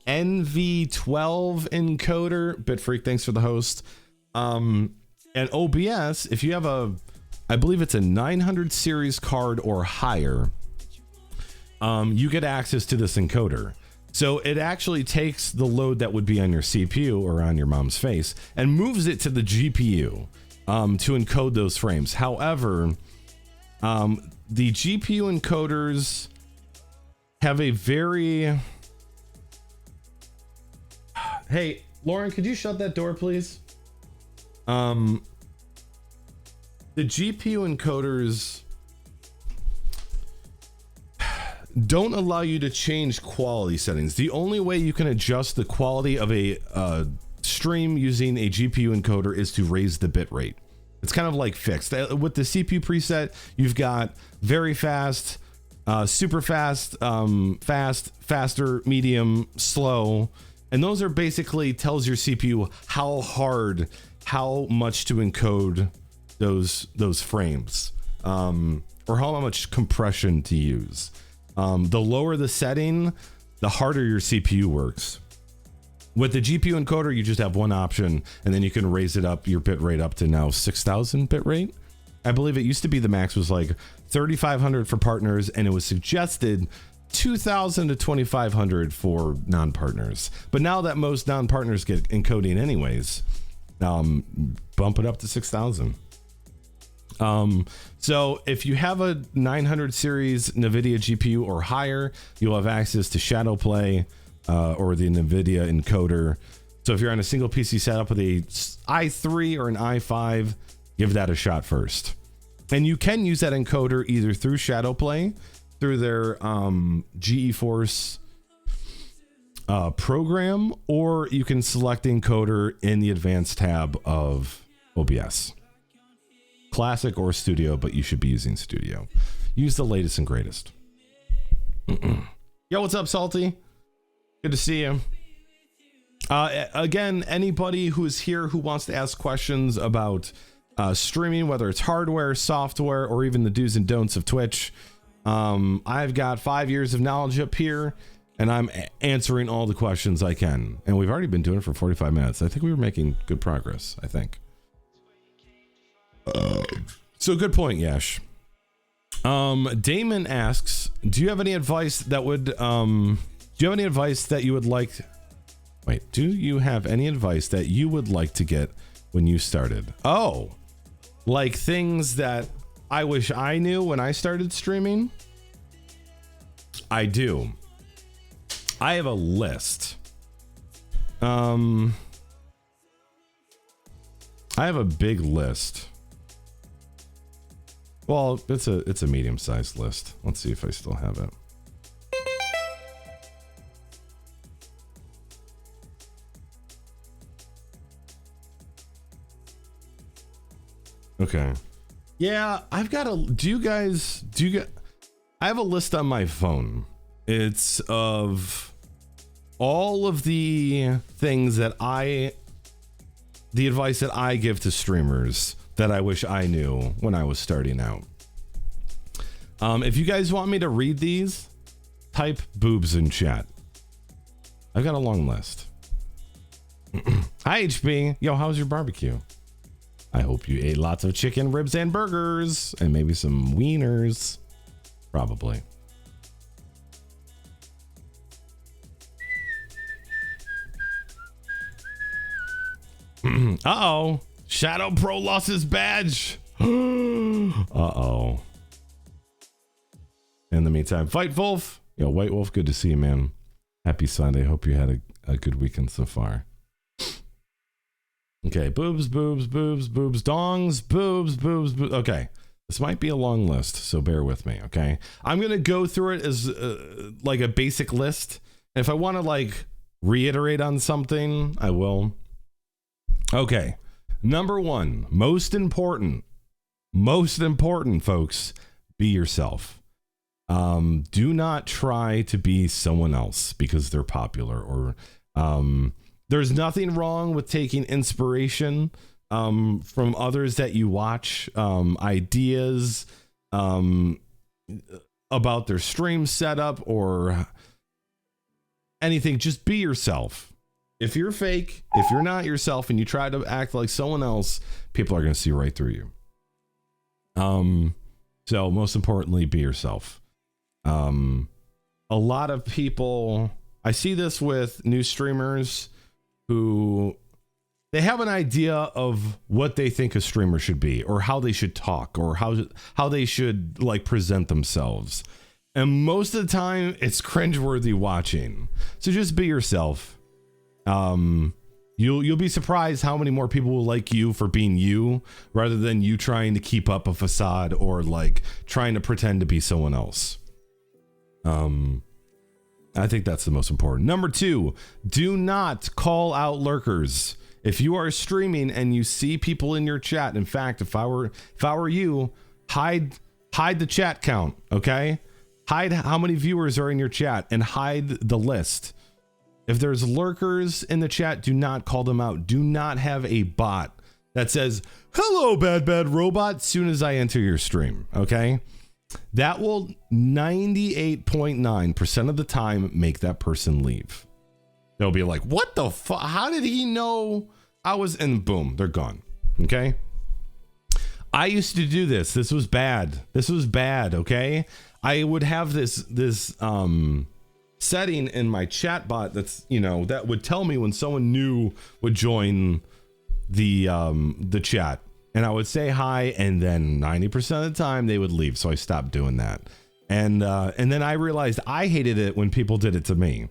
NV12 encoder. Bitfreak, thanks for the host. And OBS, if you have I believe it's a 900 series card or higher, you get access to this encoder. So it actually takes the load that would be on your CPU or on your mom's face and moves it to the GPU to encode those frames. However, the GPU encoders have a very... Hey, Lauren, could you shut that door, please? The GPU encoders don't allow you to change quality settings. The only way you can adjust the quality of a stream using a GPU encoder is to raise the bit rate. It's kind of like fixed. With the CPU preset, you've got very fast, super fast, faster, medium, slow. And those are basically tells your CPU how much to encode those frames, or how much compression to use. The lower the setting, the harder your CPU works. With the GPU encoder, you just have one option, and then you can raise it up, your bit rate up to now 6,000 bit rate. I believe it used to be the max was like 3,500 for partners, and it was suggested 2,000 to 2,500 for non-partners. But now that most non-partners get encoding anyways, bump it up to 6,000. So if you have a 900 series NVIDIA GPU or higher, you'll have access to Shadowplay, or the NVIDIA encoder. So if you're on a single PC setup with a i3 or an i5, give that a shot first. And you can use that encoder either through Shadowplay, through their GeForce program, or you can select encoder in the advanced tab of OBS. Classic or Studio, but you should be using Studio. Use the latest and greatest. Yo, what's up, Salty? Good to see you. Again, anybody who is here who wants to ask questions about streaming, whether it's hardware, software, or even the do's and don'ts of Twitch, I've got 5 years of knowledge up here, and I'm answering all the questions I can. And we've already been doing it for 45 minutes. I think we were making good progress, I think. So good point, Yash. Damon asks, do you have any advice that would... Do you have any advice that you would like... Wait, do you have any advice that you would like to get when you started? Oh, like things that I wish I knew when I started streaming? I do. I have a list. I have a big list. Well, it's a medium-sized list. Let's see if I still have it. Okay. Yeah, I've got a... I have a list on my phone. It's of all of the things that the advice that I give to streamers that I wish I knew when I was starting out. If you guys want me to read these, type boobs in chat. I've got a long list. Hi, HB. Yo, how's your barbecue? I hope you ate lots of chicken, ribs, and burgers, and maybe some wieners. Probably. Uh-oh. Shadow Pro lost his badge. Uh-oh. In the meantime, Fight Wolf. Yo, White Wolf, good to see you, man. Happy Sunday. Hope you had a good weekend so far. Okay, boobs, boobs, boobs, boobs, dongs, boobs, boobs, boobs. Okay, this might be a long list, so bear with me, okay? I'm going to go through it as like a basic list. And if I want to like reiterate on something, I will. Okay, number one, most important, folks, be yourself. Do not try to be someone else because they're popular, or there's nothing wrong with taking inspiration from others that you watch, ideas about their stream setup or anything. Just be yourself. If you're fake, if you're not yourself and you try to act like someone else, people are going to see right through you. So most importantly, be yourself. A lot of people, I see this with new streamers who they have an idea of what they think a streamer should be, or how they should talk, or how they should like present themselves. And most of the time it's cringeworthy watching. So just be yourself. You'll be surprised how many more people will like you for being you, rather than you trying to keep up a facade or like trying to pretend to be someone else. I think that's the most important. Number two, do not call out lurkers. If you are streaming and you see people in your chat, in fact, if I were you, hide the chat count, okay? Hide how many viewers are in your chat and hide the list. If there's lurkers in the chat, do not call them out. Do not have a bot that says, "Hello, BadBadRobot," soon as I enter your stream, okay? That will 98.9% of the time make that person leave. They'll be like, "What the fuck? How did he know I was?" And boom, they're gone. Okay. I used to do this. This was bad. Okay. I would have this setting in my chat bot that's, that would tell me when someone new would join the chat. And I would say hi, and then 90% of the time they would leave. So I stopped doing that. And then I realized I hated it when people did it to me.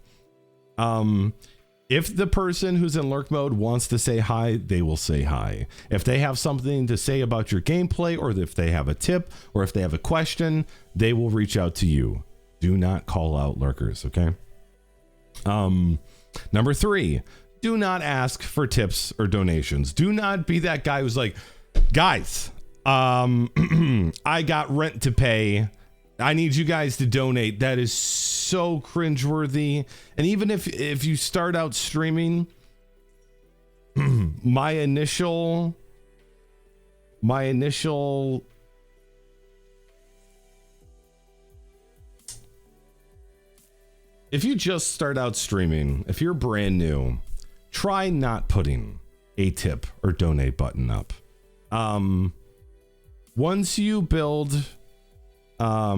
If the person who's in lurk mode wants to say hi, they will say hi. If they have something to say about your gameplay, or if they have a tip, or if they have a question, they will reach out to you. Do not call out lurkers, okay? Number three, do not ask for tips or donations. Do not be that guy who's like, "Guys, I got rent to pay. I need you guys to donate." That is so cringeworthy. And even if you start out streaming, my initial if you just start out streaming, if you're brand new, try not putting a tip or donate button up. Once you build a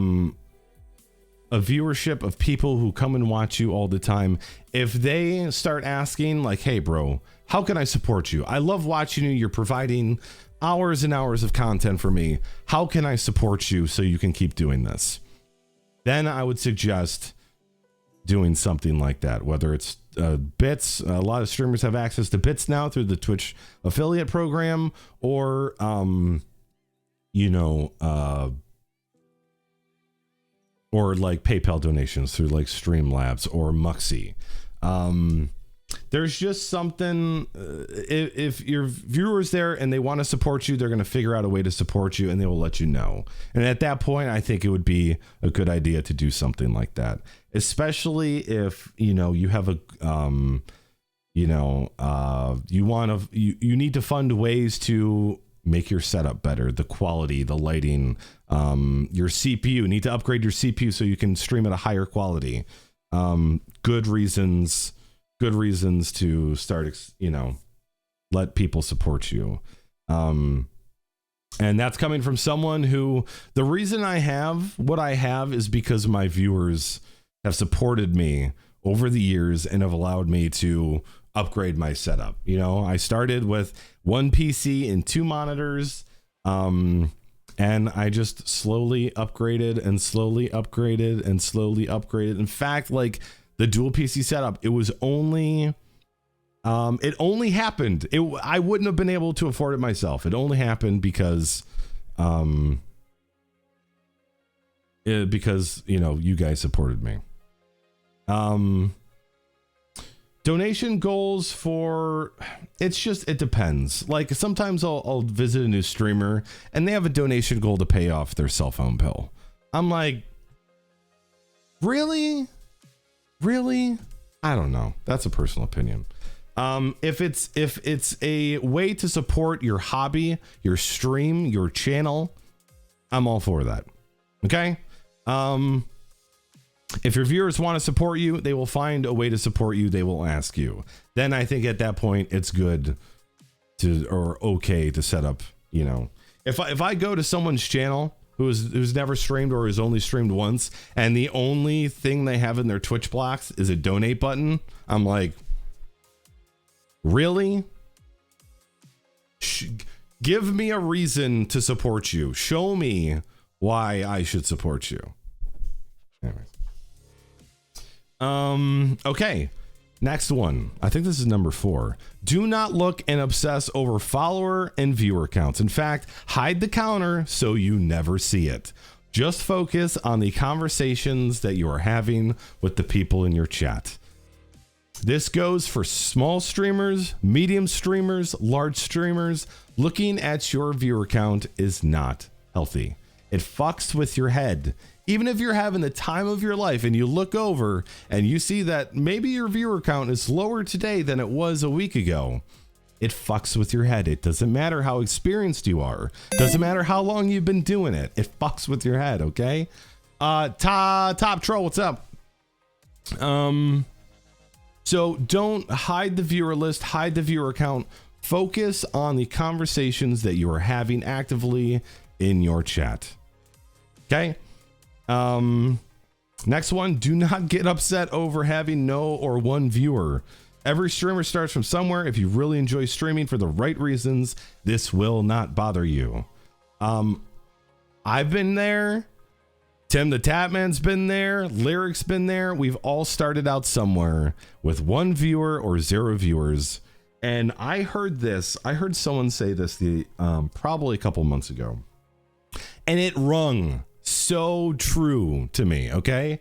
viewership of people who come and watch you all the time, if they start asking like, "Hey bro, how can I support you? I love watching you. You're providing hours and hours of content for me. How can I support you so you can keep doing this?" Then I would suggest doing something like that, whether it's bits. A lot of streamers have access to bits now through the Twitch affiliate program, or or like PayPal donations through like Streamlabs or Muxy. There's just something, if your viewers there and they want to support you, they're going to figure out a way to support you, and they will let you know. And at that point, I think it would be a good idea to do something like that, especially if, you have a, you need to fund ways to make your setup better, the quality, the lighting, your CPU. You need to upgrade your CPU so you can stream at a higher quality. Good reasons to start, let people support you. And that's coming from someone who, the reason I have what I have is because my viewers have supported me over the years and have allowed me to upgrade my setup. I started with one PC and two monitors. And I just slowly upgraded and slowly upgraded and slowly upgraded. In fact, like the dual PC setup, it was only, it only happened. I wouldn't have been able to afford it myself. It only happened because, because, you know, you guys supported me. Donation goals for, it's just, it depends. Like sometimes I'll visit a new streamer and they have a donation goal to pay off their cell phone bill. I'm like, really? I don't know. That's a personal opinion. If it's a way to support your hobby, your stream, your channel, I'm all for that. Okay. If your viewers want to support you, they will find a way to support you. They will ask you. Then I think at that point it's good to, or okay to set up, you know, if I go to someone's channel who's never streamed or has only streamed once, and the only thing they have in their Twitch blocks is a donate button, I'm like, really? Give me a reason to support you. Show me why I should support you. Anyways. Okay. Next one. I think this is number 4. Do not look and obsess over follower and viewer counts. In fact, hide the counter so you never see it. Just focus on the conversations that you are having with the people in your chat. This goes for small streamers, medium streamers, large streamers. Looking at your viewer count is not healthy. It fucks with your head. Even if you're having the time of your life and you look over and you see that maybe your viewer count is lower today than it was a week ago, it fucks with your head. It doesn't matter how experienced you are. Doesn't matter how long you've been doing it. It fucks with your head, okay? Top Troll, what's up? So don't hide the viewer list, hide the viewer count. Focus on the conversations that you are having actively in your chat. Okay? Next one, do not get upset over having no or one viewer. Every streamer starts from somewhere. If you really enjoy streaming for the right reasons, this will not bother you. I've been there. Tim the Tapman's been there. Lyric's been there. We've all started out somewhere with one viewer or 0 viewers. And I heard someone say this probably a couple months ago. And it rung so true to me, okay?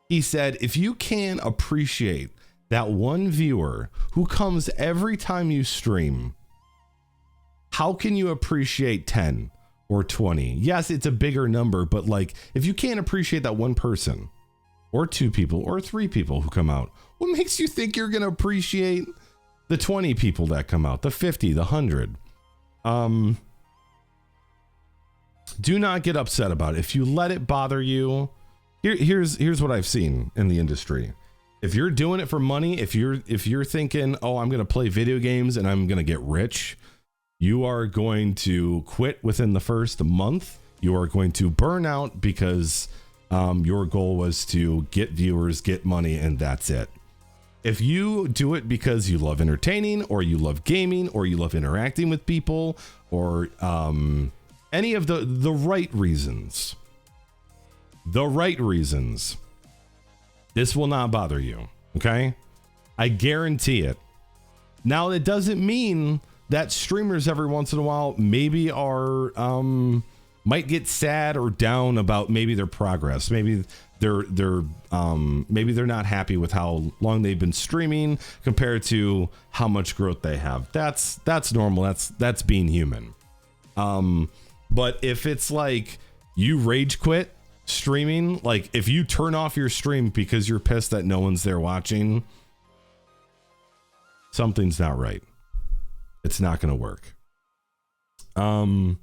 He said, if you can't appreciate that one viewer who comes every time you stream, how can you appreciate 10 or 20? Yes, it's a bigger number, but like, if you can't appreciate that one person or 2 people or 3 people who come out, what makes you think you're going to appreciate the 20 people that come out, the 50, the 100? Do not get upset about it. If you let it bother you, here's what I've seen in the industry. If you're doing it for money, if you're thinking, oh, I'm going to play video games and I'm going to get rich, you are going to quit within the first month. You are going to burn out because your goal was to get viewers, get money, and that's it. If you do it because you love entertaining, or you love gaming, or you love interacting with people, or any of the right reasons, this will not bother you. Okay? I guarantee it. Now, it doesn't mean that streamers every once in a while maybe are might get sad or down about maybe their progress. Maybe they're not happy with how long they've been streaming compared to how much growth they have. That's normal. That's being human. But if it's like you rage quit streaming, like if you turn off your stream because you're pissed that no one's there watching, something's not right. It's not going to work. So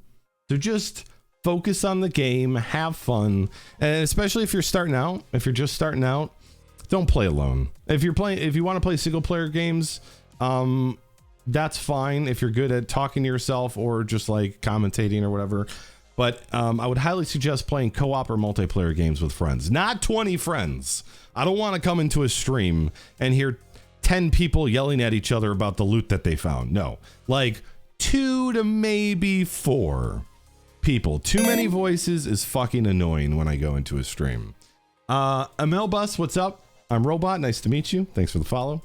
just focus on the game, have fun, and especially if you're starting out, if you're just starting out, don't play alone. If you want to play single player games, that's fine if you're good at talking to yourself or just like commentating or whatever. But I would highly suggest playing co-op or multiplayer games with friends, not 20 friends. I don't want to come into a stream and hear 10 people yelling at each other about the loot that they found. No, like 2 to maybe 4. people. Too many voices is fucking annoying when I go into a stream. Amel Bus, what's up? I'm Robot. Nice to meet you. Thanks for the follow.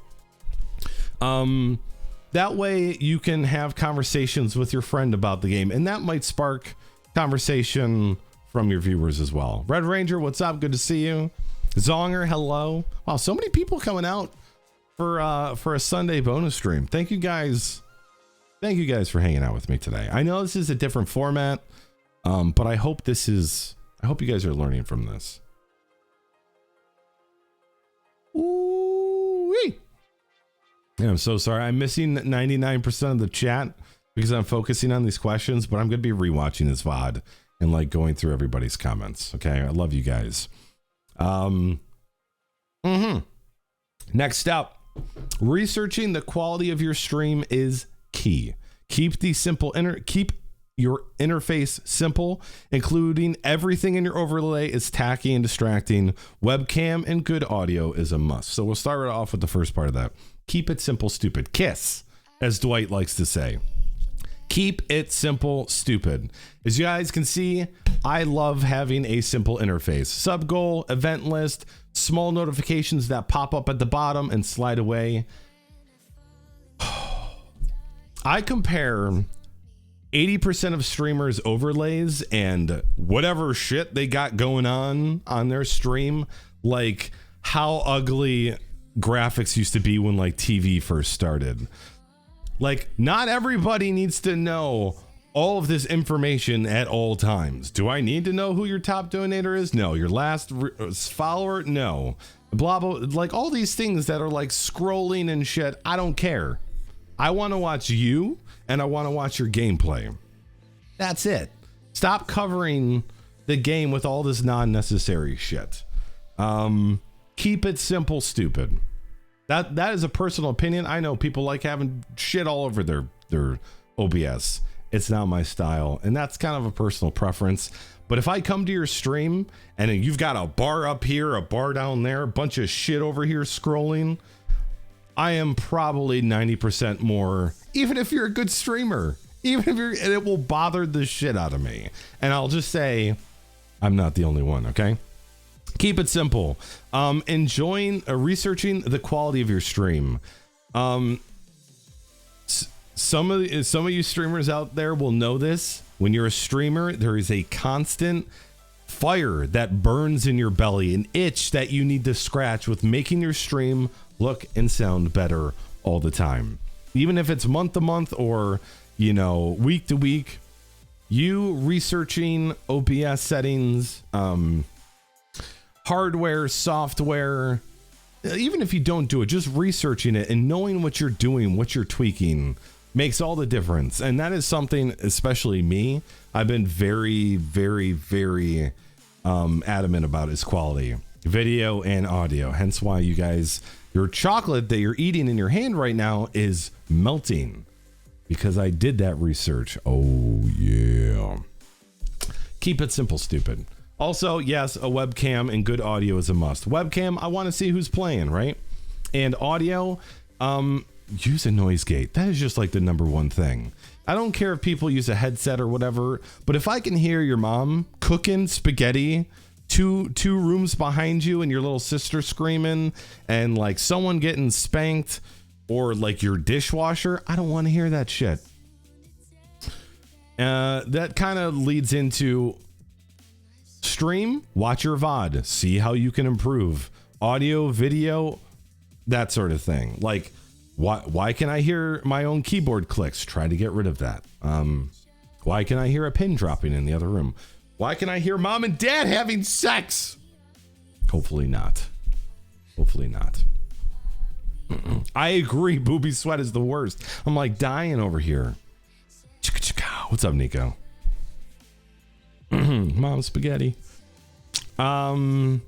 That way you can have conversations with your friend about the game, and that might spark conversation from your viewers as well. Red Ranger, what's up? Good to see you. Zonger, hello. Wow, so many people coming out for a Sunday bonus stream. Thank you guys. Thank you guys for hanging out with me today. I know this is a different format, but I hope you guys are learning from this. Ooh-wee. Yeah, I'm so sorry. I'm missing 99% of the chat because I'm focusing on these questions, but I'm going to be rewatching this VOD and like going through everybody's comments. Okay. I love you guys. Next up, researching the quality of your stream is key. Keep your interface simple, including everything in your overlay is tacky and distracting. Webcam and good audio is a must. So we'll start right off with the first part of that. Keep it simple, stupid. KISS, as Dwight likes to say. Keep it simple, stupid. As you guys can see, I love having a simple interface. Sub goal, event list, small notifications that pop up at the bottom and slide away. I compare 80% of streamers' overlays and whatever shit they got going on their stream, like how ugly graphics used to be when like TV first started. Like, not everybody needs to know all of this information at all times. Do I need to know who your top donator is? No. Your last follower? No. Blah, blah, like all these things that are like scrolling and shit. I don't care. I want to watch you and I want to watch your gameplay. That's it. Stop covering the game with all this non-necessary shit. Keep it simple, stupid. That is a personal opinion. I know people like having shit all over their OBS. It's not my style, and that's kind of a personal preference. But if I come to your stream and you've got a bar up here, a bar down there, a bunch of shit over here scrolling, I am probably 90% more, even if you're a good streamer, and it will bother the shit out of me. And I'll just say, I'm not the only one, okay? Keep it simple. Researching the quality of your stream. Some of you streamers out there will know this. When you're a streamer, there is a constant fire that burns in your belly, an itch that you need to scratch with making your stream look and sound better all the time. Even if it's month to month or, week to week, you researching OBS settings, hardware, software, even if you don't do it, just researching it and knowing what you're doing, what you're tweaking makes all the difference. And that is something, especially me, I've been very, very, very adamant about is quality, video and audio. Hence why you guys, your chocolate that you're eating in your hand right now is melting because I did that research. Oh yeah. Keep it simple, stupid. Also, yes, a webcam and good audio is a must. Webcam, I want to see who's playing, right? And audio, use a noise gate. That is just like the number one thing. I don't care if people use a headset or whatever, but if I can hear your mom cooking spaghetti, two rooms behind you and your little sister screaming and like someone getting spanked or like your dishwasher, I don't want to hear that shit. That kind of leads into stream, watch your VOD, see how you can improve audio, video, that sort of thing. Like, why can I hear my own keyboard clicks? Try to get rid of that. Why can I hear a pin dropping in the other room? Why can I hear mom and dad having sex? Hopefully not. Hopefully not. I agree. Booby sweat is the worst. I'm like dying over here. What's up, Nico? Mom spaghetti. Okay,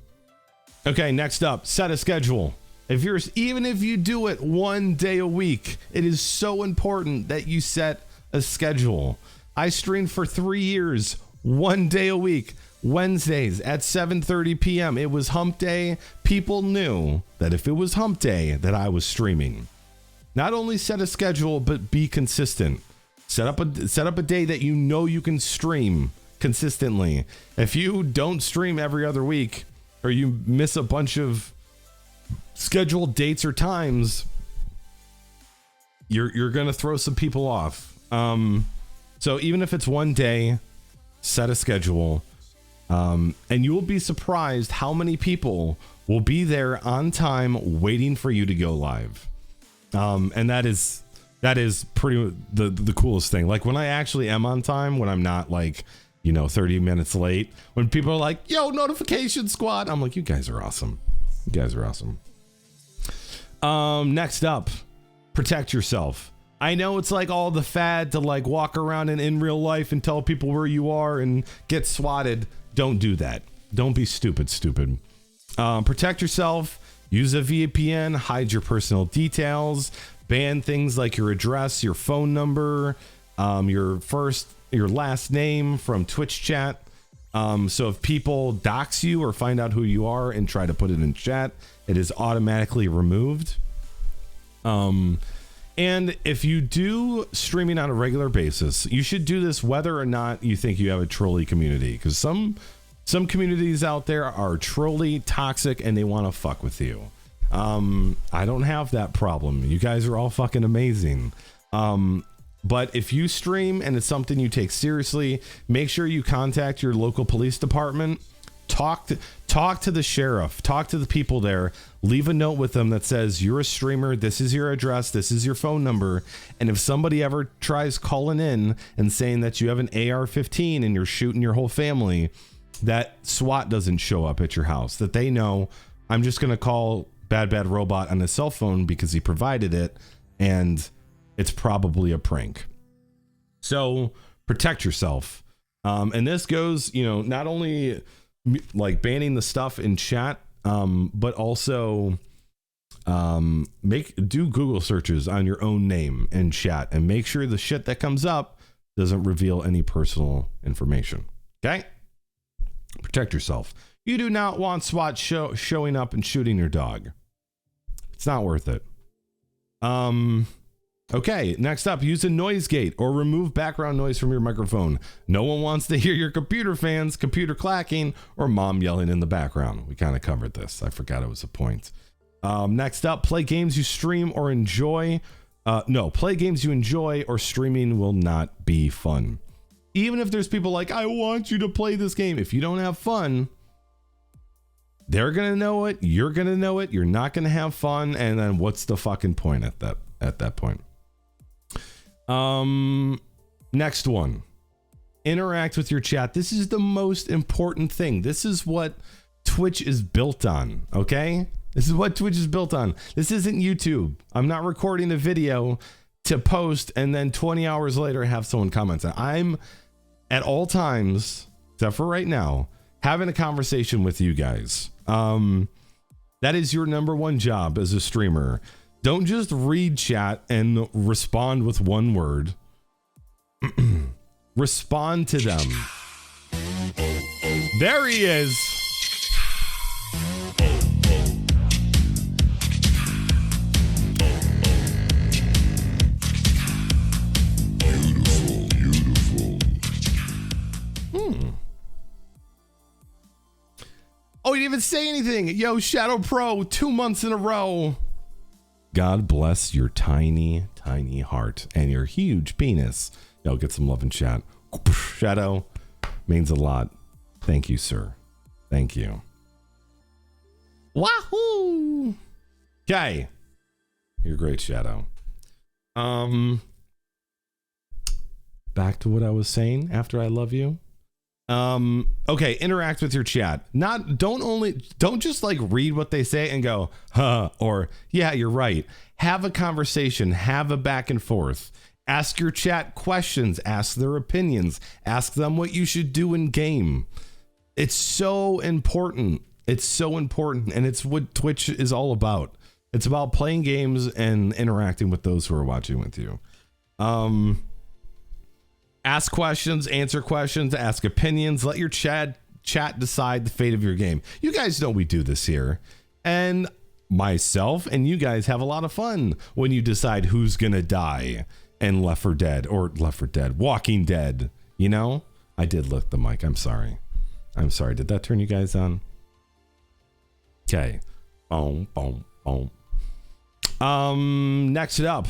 next up, set a schedule. Even if you do it one day a week, it is so important that you set a schedule. I streamed for 3 years, 1 day a week, Wednesdays at 7:30 p.m. It was hump day. People knew that if it was hump day that I was streaming. Not only set a schedule, but be consistent. Set up a day that you know you can stream consistently. If you don't stream every other week, or you miss a bunch of scheduled dates or times, you're gonna throw some people off. So even if it's one day, set a schedule, and you will be surprised how many people will be there on time waiting for you to go live. And that is pretty the coolest thing. Like when I actually am on time, when I'm not like, 30 minutes late, when people are like, yo, notification squad, I'm like, you guys are awesome. You guys are awesome. Next up, protect yourself. I know it's like all the fad to like walk around in real life and tell people where you are and get swatted. Don't do that. Don't be stupid. Protect yourself. Use a VPN. Hide your personal details. Ban things like your address, your phone number, your last name from Twitch chat. So if people dox you or find out who you are and try to put it in chat, it is automatically removed. And if you do streaming on a regular basis, you should do this whether or not you think you have a trolley community, because some communities out there are trolley toxic and they want to fuck with you. I don't have that problem. You guys are all fucking amazing. But if you stream and it's something you take seriously, make sure you contact your local police department. Talk to the sheriff, talk to the people there, leave a note with them that says you're a streamer, this is your address, this is your phone number. And if somebody ever tries calling in and saying that you have an AR-15 and you're shooting your whole family, that SWAT doesn't show up at your house, that they know I'm just going to call BadBadRobot on his cell phone because he provided it and it's probably a prank. So protect yourself. And this goes, not only like banning the stuff in chat, but also do Google searches on your own name in chat and make sure the shit that comes up doesn't reveal any personal information. Okay? Protect yourself. You do not want SWAT showing up and shooting your dog. It's not worth it. Okay, next up, use a noise gate or remove background noise from your microphone. No one wants to hear your computer fans, computer clacking, or mom yelling in the background. We kind of covered this. I forgot it was a point. Next up, play games you stream or enjoy. Play games you enjoy or streaming will not be fun. Even if there's people like, I want you to play this game. If you don't have fun, they're going to know it. You're going to know it. You're not going to have fun. And then what's the fucking point at that point? Next one, interact with your chat. This is the most important thing. This is what Twitch is built on. Okay. This is what Twitch is built on. This isn't YouTube. I'm not recording a video to post and then 20 hours later have someone comment. I'm at all times, except for right now, having a conversation with you guys. That is your number one job as a streamer. Don't just read chat and respond with one word. Respond to them. There he is. Beautiful. Oh, you didn't even say anything. Yo, Shadow Pro, 2 months in a row. God bless your tiny, tiny heart and your huge penis. Yo, get some love in chat. Shadow means a lot. Thank you, sir. Thank you. Wahoo! Okay. You're great, Shadow. Back to what I was saying after I love you. Okay, interact with your chat. Don't just like read what they say and go, huh, or yeah, you're right. Have a conversation, have a back and forth. Ask your chat questions, ask their opinions, ask them what you should do in game. It's so important. It's so important, and it's what Twitch is all about. It's about playing games and interacting with those who are watching with you. Ask questions, answer questions, ask opinions. Let your chat decide the fate of your game. You guys know we do this here. And myself and you guys have a lot of fun when you decide who's going to die in Walking Dead. You know? I did lift the mic. I'm sorry. Did that turn you guys on? Okay. Boom, boom, boom. Next up.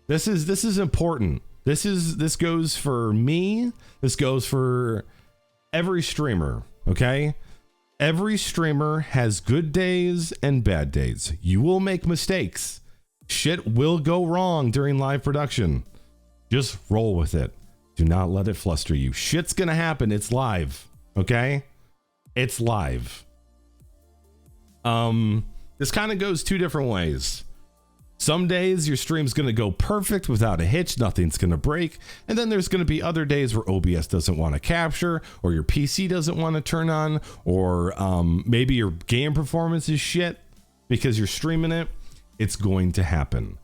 This is important. This goes for me. This goes for every streamer, okay? Every streamer has good days and bad days. You will make mistakes. Shit will go wrong during live production. Just roll with it. Do not let it fluster you. Shit's gonna happen. It's live, okay? It's live. This kind of goes two different ways. Some days your stream's going to go perfect without a hitch, nothing's going to break. And then there's going to be other days where OBS doesn't want to capture, or your PC doesn't want to turn on, or maybe your game performance is shit because you're streaming it. It's going to happen.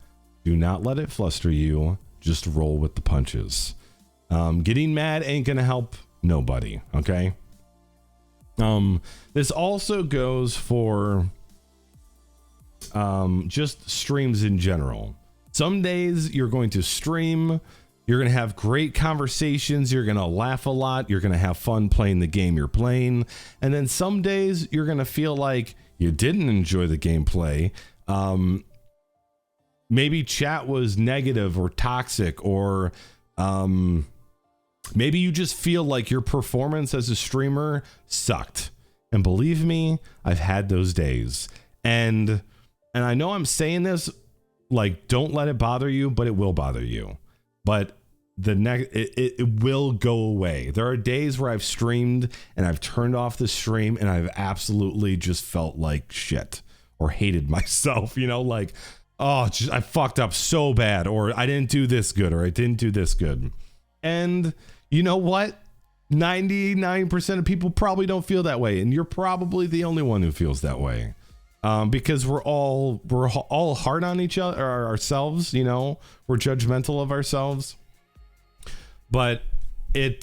Do not let it fluster you. Just roll with the punches. Getting mad ain't going to help nobody, okay? This also goes for just streams in general. Some days you're going to stream, you're going to have great conversations, you're going to laugh a lot, you're going to have fun playing the game you're playing, and then some days you're going to feel like you didn't enjoy the gameplay. Maybe chat was negative or toxic, or maybe you just feel like your performance as a streamer sucked. And believe me, I've had those days. And I know I'm saying this like, don't let it bother you, but it will bother you. But it will go away. There are days where I've streamed and I've turned off the stream and I've absolutely just felt like shit or hated myself, you know, like, oh, I fucked up so bad, or I didn't do this good, or I didn't do this good. And you know what? 99% of people probably don't feel that way. And you're probably the only one who feels that way. Because we're all hard on each other, or ourselves, you know, we're judgmental of ourselves. But it,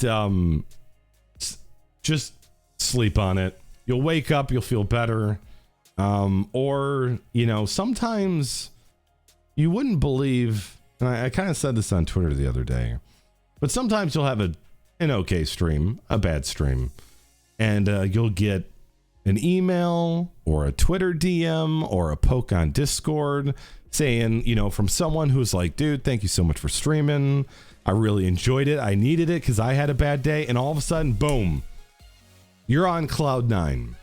just sleep on it. You'll wake up, you'll feel better. Or, you know, sometimes you wouldn't believe, and I kind of said this on Twitter the other day, but sometimes you'll have an okay stream, a bad stream, and you'll get an email or a Twitter DM or a poke on Discord saying, you know, from someone who's like, dude, thank you so much for streaming. I really enjoyed it. I needed it because I had a bad day. And all of a sudden, boom, you're on cloud nine.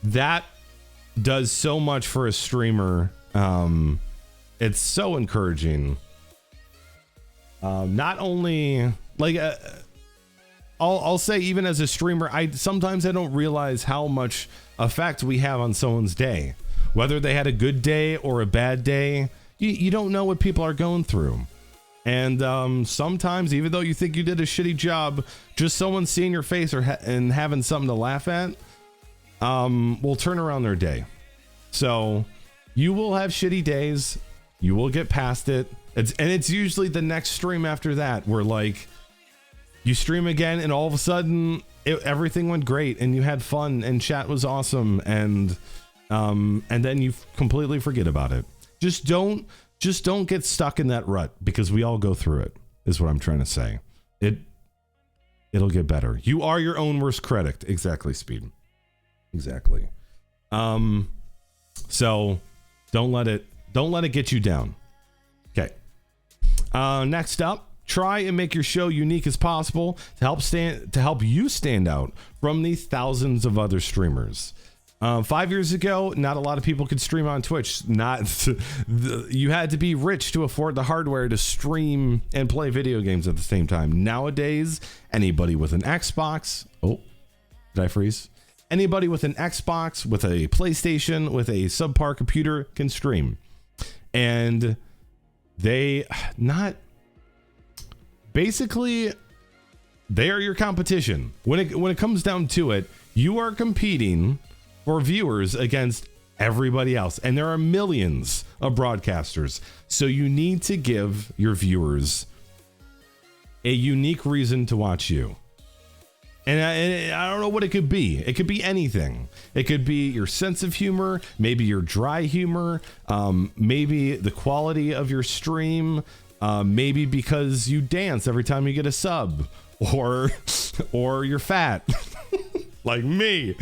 That does so much for a streamer. It's so encouraging. Not only like, I'll say, even as a streamer, sometimes I don't realize how much effect we have on someone's day, whether they had a good day or a bad day. You don't know what people are going through. And sometimes, even though you think you did a shitty job, just someone seeing your face and having something to laugh at will turn around their day. So you will have shitty days. You will get past it. It's usually the next stream after that where, like, you stream again and all of a sudden everything went great and you had fun and chat was awesome, and then you completely forget about it. Just don't get stuck in that rut, because we all go through it, is what I'm trying to say. It'll get better. You are your own worst critic. Exactly, Speed. Exactly. So don't let it get you down. Okay. Next up, try and make your show unique as possible to help you stand out from the thousands of other streamers. 5 years ago, not a lot of people could stream on Twitch. You had to be rich to afford the hardware to stream and play video games at the same time. Nowadays, anybody with an Xbox, oh, did I freeze? Anybody with an Xbox, with a PlayStation, with a subpar computer can stream. And basically, they are your competition. When it comes down to it, you are competing for viewers against everybody else. And there are millions of broadcasters. So you need to give your viewers a unique reason to watch you. And I don't know what it could be. It could be anything. It could be your sense of humor, maybe your dry humor, maybe the quality of your stream, Maybe because you dance every time you get a sub, or you're fat like me,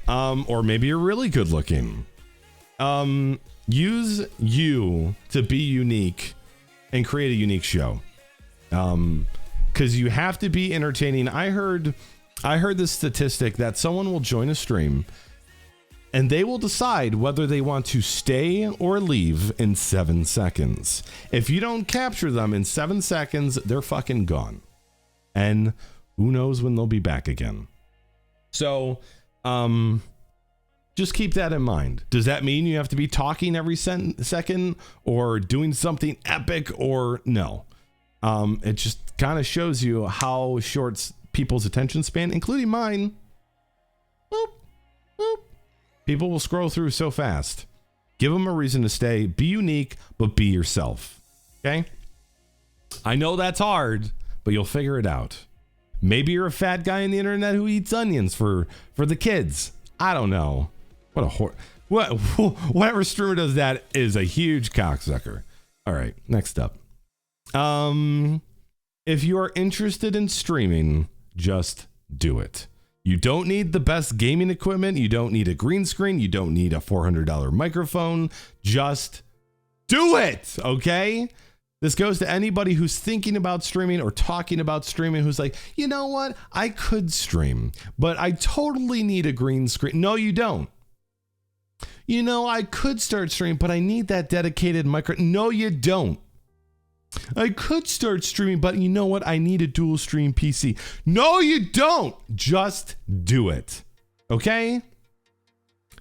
or maybe you're really good looking. Use you to be unique and create a unique show. Because you have to be entertaining. I heard this statistic that someone will join a stream and they will decide whether they want to stay or leave in 7 seconds. If you don't capture them in 7 seconds, they're fucking gone. And who knows when they'll be back again. So, just keep that in mind. Does that mean you have to be talking every second or doing something epic, or no? It just kind of shows you how short people's attention span, including mine. Boop, boop. People will scroll through so fast. Give them a reason to stay. Be unique, but be yourself. Okay? I know that's hard, but you'll figure it out. Maybe you're a fat guy on the internet who eats onions for the kids. I don't know. Whatever streamer does that is a huge cocksucker. All right, next up. If you are interested in streaming, just do it. You don't need the best gaming equipment. You don't need a green screen. You don't need a $400 microphone. Just do it, okay? This goes to anybody who's thinking about streaming or talking about streaming, who's like, you know what? I could stream, but I totally need a green screen. No, you don't. You know, I could start streaming, but I need that dedicated micro. No, you don't. I could start streaming, but you know what? I need a dual stream PC. No, you don't. Just do it. Okay?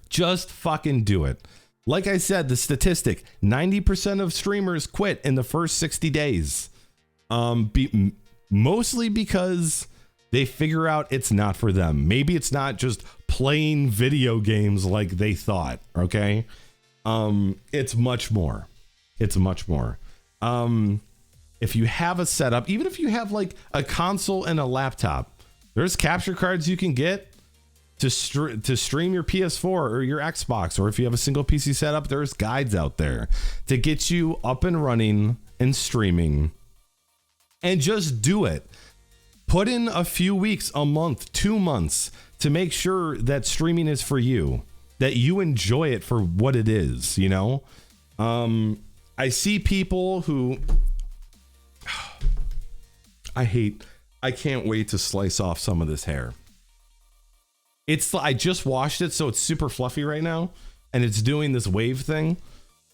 Just fucking do it. Like I said, the statistic, 90% of streamers quit in the first 60 days. Mostly because they figure out it's not for them. Maybe it's not just playing video games like they thought, okay? It's much more. It's much more. If you have a setup, even if you have like a console and a laptop, there's capture cards you can get to stream your PS4 or your Xbox, or if you have a single PC setup, there's guides out there to get you up and running and streaming. And just do it. Put in a few weeks, a month, 2 months to make sure that streaming is for you, that you enjoy it for what it is, you know? I see people who I can't wait to slice off some of this hair. I just washed it, so it's super fluffy right now, and it's doing this wave thing.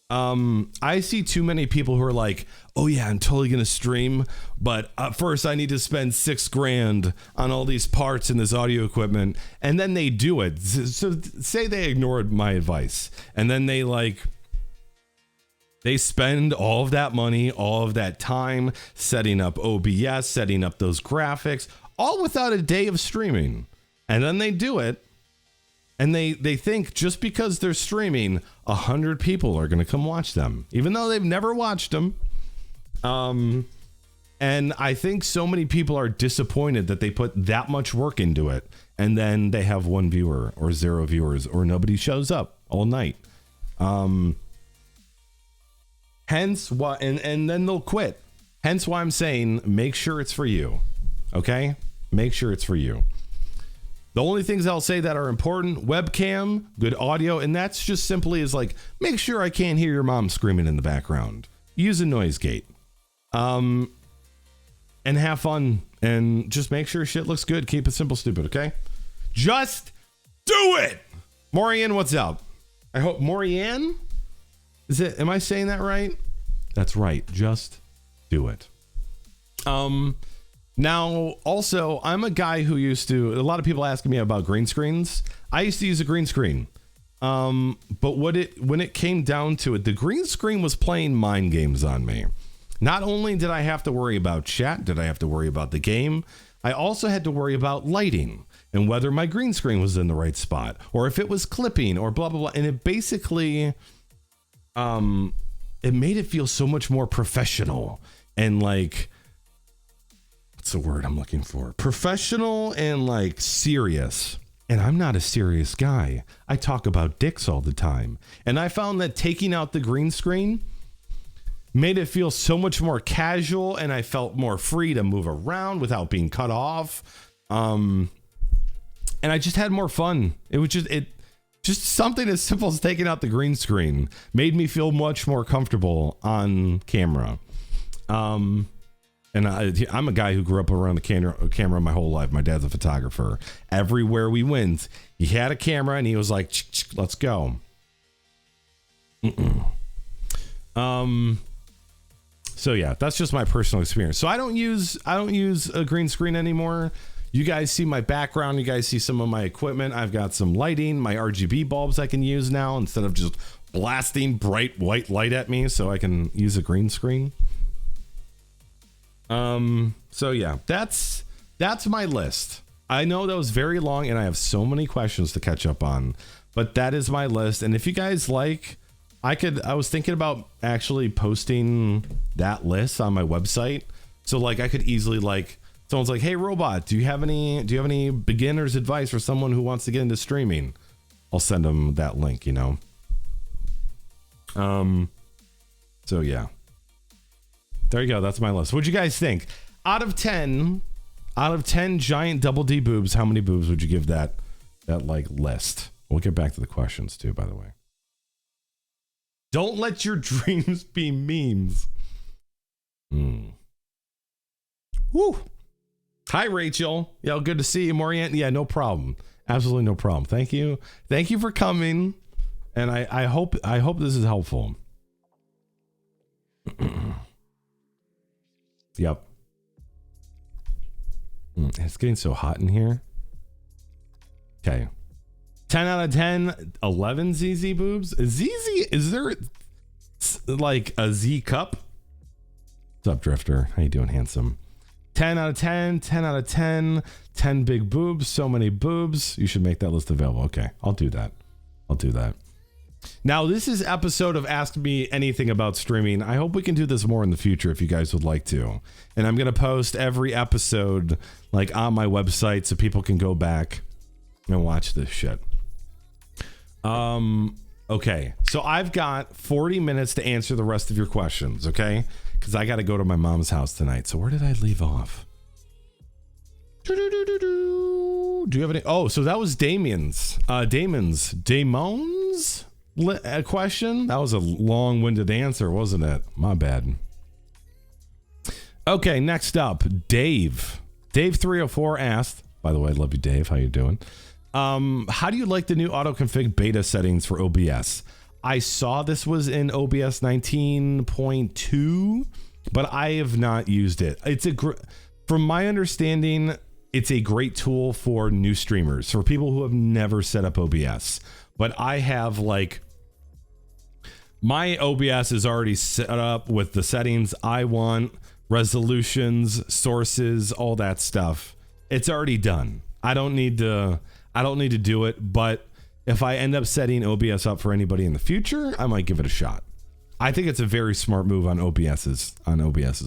I see too many people who are like, oh yeah, I'm totally gonna stream, but first I need to spend $6,000 on all these parts and this audio equipment, and then they do it. So say they ignored my advice, and then they spend all of that money, all of that time setting up OBS, setting up those graphics, all without a day of streaming. And then they do it, and they think just because they're streaming, 100 people are going to come watch them, even though they've never watched them. And I think so many people are disappointed that they put that much work into it, and then they have 1 viewer or 0 viewers, or nobody shows up all night. Hence why, and then they'll quit. Hence why I'm saying, make sure it's for you. Okay? Make sure it's for you. The only things I'll say that are important: webcam, good audio, and that's just simply is like, make sure I can't hear your mom screaming in the background. Use a noise gate. And have fun, and just make sure shit looks good. Keep it simple, stupid, okay? Just do it! Morian, what's up? I hope Morian? Am I saying that right? That's right. Just do it. Now, also, I'm a guy who a lot of people asking me about green screens. I used to use a green screen. But when it came down to it, the green screen was playing mind games on me. Not only did I have to worry about chat, did I have to worry about the game, I also had to worry about lighting and whether my green screen was in the right spot, or if it was clipping, or blah, blah, blah. And it basically, it made it feel so much more professional and like, what's the word I'm looking for? Professional and like serious. And I'm not a serious guy. I talk about dicks all the time. And I found that taking out the green screen made it feel so much more casual, and I felt more free to move around without being cut off. And I just had more fun. It was just something as simple as taking out the green screen made me feel much more comfortable on camera. And I'm a guy who grew up around the camera my whole life. My dad's a photographer. Everywhere we went, he had a camera and he was like, let's go. So yeah, that's just my personal experience. So I don't use a green screen anymore. You guys see my background. You guys see some of my equipment. I've got some lighting, my RGB bulbs I can use now instead of just blasting bright white light at me, so I can use a green screen. So yeah, that's my list. I know that was very long and I have so many questions to catch up on, but that is my list. And if you guys like, I was thinking about actually posting that list on my website. So like I could easily, like, someone's like, hey robot, do you have any beginner's advice for someone who wants to get into streaming? I'll send them that link, you know? So yeah, there you go. That's my list. What'd you guys think? Out of 10 giant double D boobs, how many boobs would you give that like list? We'll get back to the questions too, by the way. Don't let your dreams be memes. Woo. Hi, Rachel. Yeah, good to see you, Moriant. Yeah, no problem. Absolutely no problem. Thank you. Thank you for coming. And I hope this is helpful. Yep. It's getting so hot in here. Okay. 10 out of 10, 11 ZZ boobs. Is there like a Z cup? What's up, Drifter? How you doing, handsome? 10 out of 10, 10 out of 10, 10 big boobs, so many boobs. You should make that list available. Okay, I'll do that. Now, this is episode of Ask Me Anything About Streaming. I hope we can do this more in the future if you guys would like to. And I'm going to post every episode like on my website so people can go back and watch this shit. Okay, so I've got 40 minutes to answer the rest of your questions, okay? Because I got to go to my mom's house tonight. So where did I leave off? Do you have any? Oh, so that was Damon's question. That was a long-winded answer, wasn't it? My bad. Okay, next up, Dave 304 asked, by the way, I love you, Dave. How you doing? How do you like the new auto-config beta settings for OBS? I saw this was in OBS 19.2, but I have not used it. From my understanding, it's a great tool for new streamers, for people who have never set up OBS. But I have, like, my OBS is already set up with the settings I want, resolutions, sources, all that stuff. It's already done. I don't need to do it, but if I end up setting OBS up for anybody in the future, I might give it a shot. I think it's a very smart move on OBS's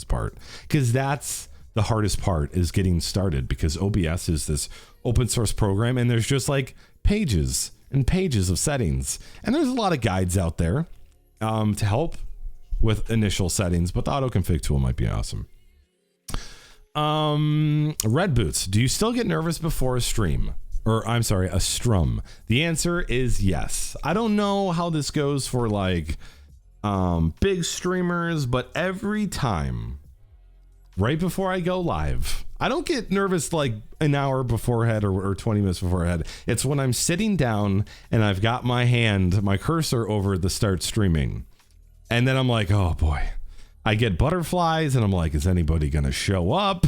part, because that's the hardest part, is getting started, because OBS is this open source program and there's just like pages and pages of settings, and there's a lot of guides out there to help with initial settings, but the autoconfig tool might be awesome. Red Boots, do you still get nervous before a stream? Or I'm sorry, a strum? The answer is yes. I don't know how this goes for like big streamers, but every time right before I go live, I don't get nervous like an hour beforehand or 20 minutes beforehand. It's when I'm sitting down and I've got my cursor over the start streaming. And then I'm like, oh boy, I get butterflies and I'm like, is anybody going to show up?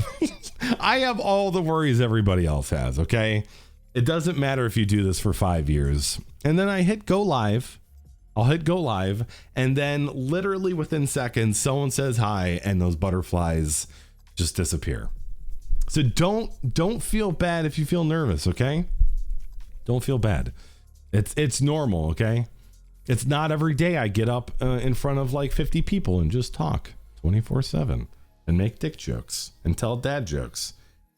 I have all the worries everybody else has. Okay. It doesn't matter if you do this for 5 years. And then I hit go live. I'll hit go live. And then literally within seconds, someone says hi and those butterflies just disappear. So don't feel bad if you feel nervous. Okay. Don't feel bad. It's normal. Okay. It's not every day I get up in front of like 50 people and just talk 24/7 and make dick jokes and tell dad jokes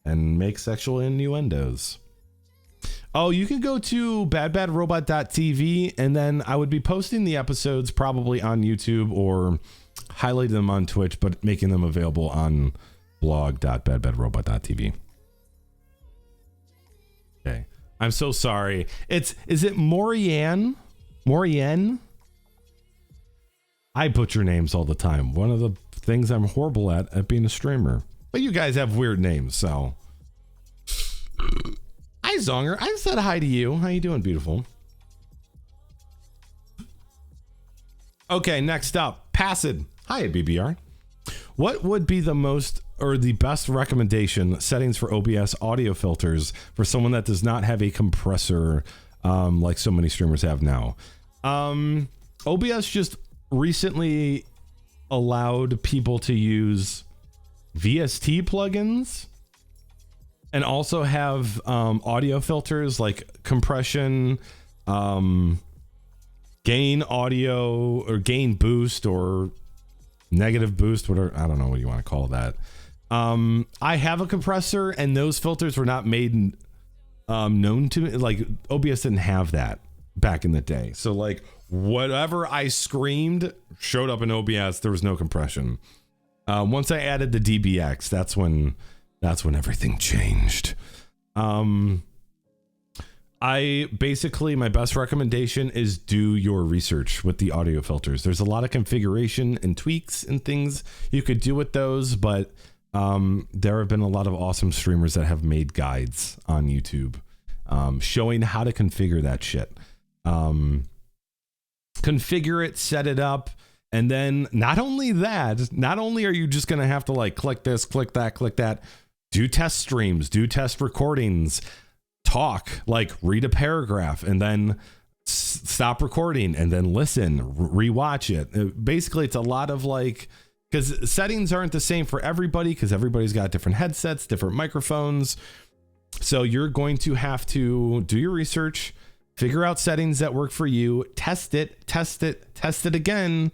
and make sexual innuendos. Oh, you can go to badbadrobot.tv, and then I would be posting the episodes probably on YouTube or highlighting them on Twitch, but making them available on blog.badbadrobot.tv. Okay. I'm so sorry. Is it Morianne? Morianne? I butcher names all the time. One of the things I'm horrible at being a streamer. But you guys have weird names, so. Hi, Zonger. I said hi to you. How you doing, beautiful? Okay, next up, Pacid. Hi, BBR. What would be the most or the best recommendation settings for OBS audio filters for someone that does not have a compressor like so many streamers have now? OBS just recently allowed people to use VST plugins and also have audio filters like compression, gain audio or gain boost or negative boost, whatever. I don't know what you want to call that. I have a compressor and those filters were not made known to me. Like OBS didn't have that back in the day. So like whatever I screamed showed up in OBS. There was no compression. Once I added the DBX, that's when everything changed. I basically, my best recommendation is do your research with the audio filters. There's a lot of configuration and tweaks and things you could do with those, but there have been a lot of awesome streamers that have made guides on YouTube showing how to configure that shit. Configure it, set it up, and then not only are you just going to have to like click this, click that, do test streams, do test recordings, talk, like read a paragraph and then stop recording and then listen, rewatch it. Basically, it's a lot of like, because settings aren't the same for everybody because everybody's got different headsets, different microphones. So you're going to have to do your research, figure out settings that work for you, test it again,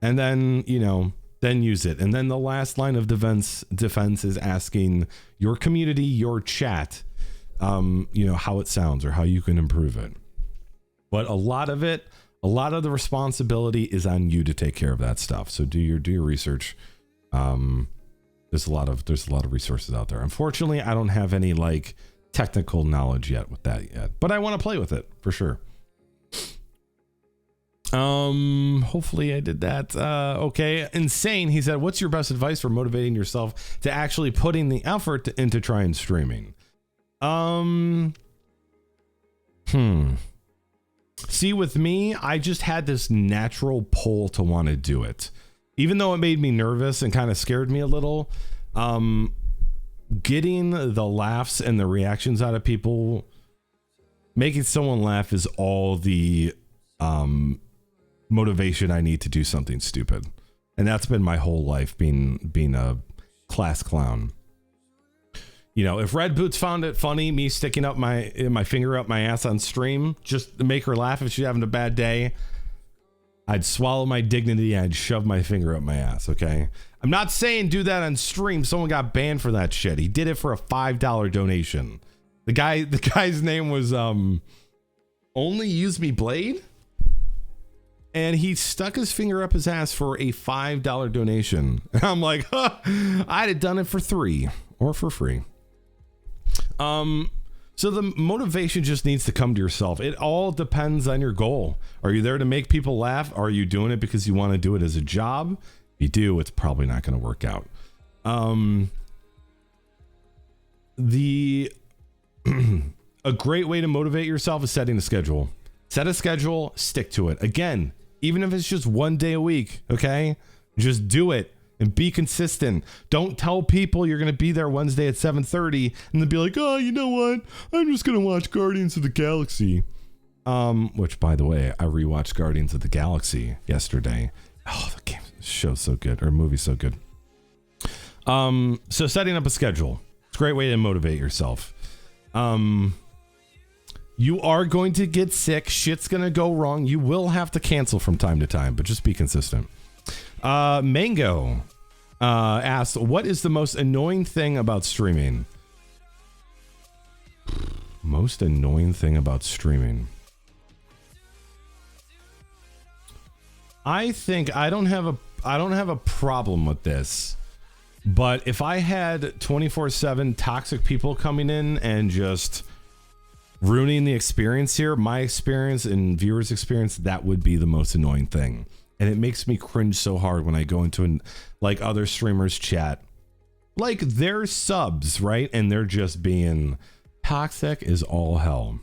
and then, then use it. And then the last line of defense is asking your community, your chat, how it sounds or how you can improve it. But a lot of the responsibility is on you to take care of that stuff. So do your research. There's a lot of resources out there. Unfortunately, I don't have any like technical knowledge yet with that yet, but I want to play with it for sure. Hopefully I did that. Okay. Insane. He said, what's your best advice for motivating yourself to actually putting the effort into trying streaming? See, with me, I just had this natural pull to want to do it. Even though it made me nervous and kind of scared me a little, getting the laughs and the reactions out of people, making someone laugh is all the motivation I need to do something stupid. And that's been my whole life, being a class clown. If Red Boots found it funny, me sticking up my finger up my ass on stream just to make her laugh if she's having a bad day, I'd swallow my dignity and I'd shove my finger up my ass, okay? I'm not saying do that on stream. Someone got banned for that shit. He did it for a $5 donation. The guy's name was Only Use Me Blade, and he stuck his finger up his ass for a $5 donation. And I'm like, I'd have done it for $3 or for free. So the motivation just needs to come to yourself. It all depends on your goal. Are you there to make people laugh? Are you doing it because you want to do it as a job? If you do, it's probably not going to work out. A great way to motivate yourself is setting a schedule. Set a schedule, stick to it. Again, even if it's just one day a week, okay? Just do it. And be consistent. Don't tell people you're going to be there Wednesday at 7:30 and then be like, oh, you know what? I'm just going to watch Guardians of the Galaxy. Which, by the way, I rewatched Guardians of the Galaxy yesterday. Oh, the show's so good, or movie's so good. So setting up a schedule. It's a great way to motivate yourself. You are going to get sick. Shit's going to go wrong. You will have to cancel from time to time, but just be consistent. Mango asked, what is the most annoying thing about streaming? Most annoying thing about streaming. I think I don't have a problem with this. But if I had 24/7 toxic people coming in and just ruining the experience here, my experience and viewers' experience, that would be the most annoying thing. And it makes me cringe so hard when I go into like other streamers' chat, like their subs, right? And they're just being toxic as all hell.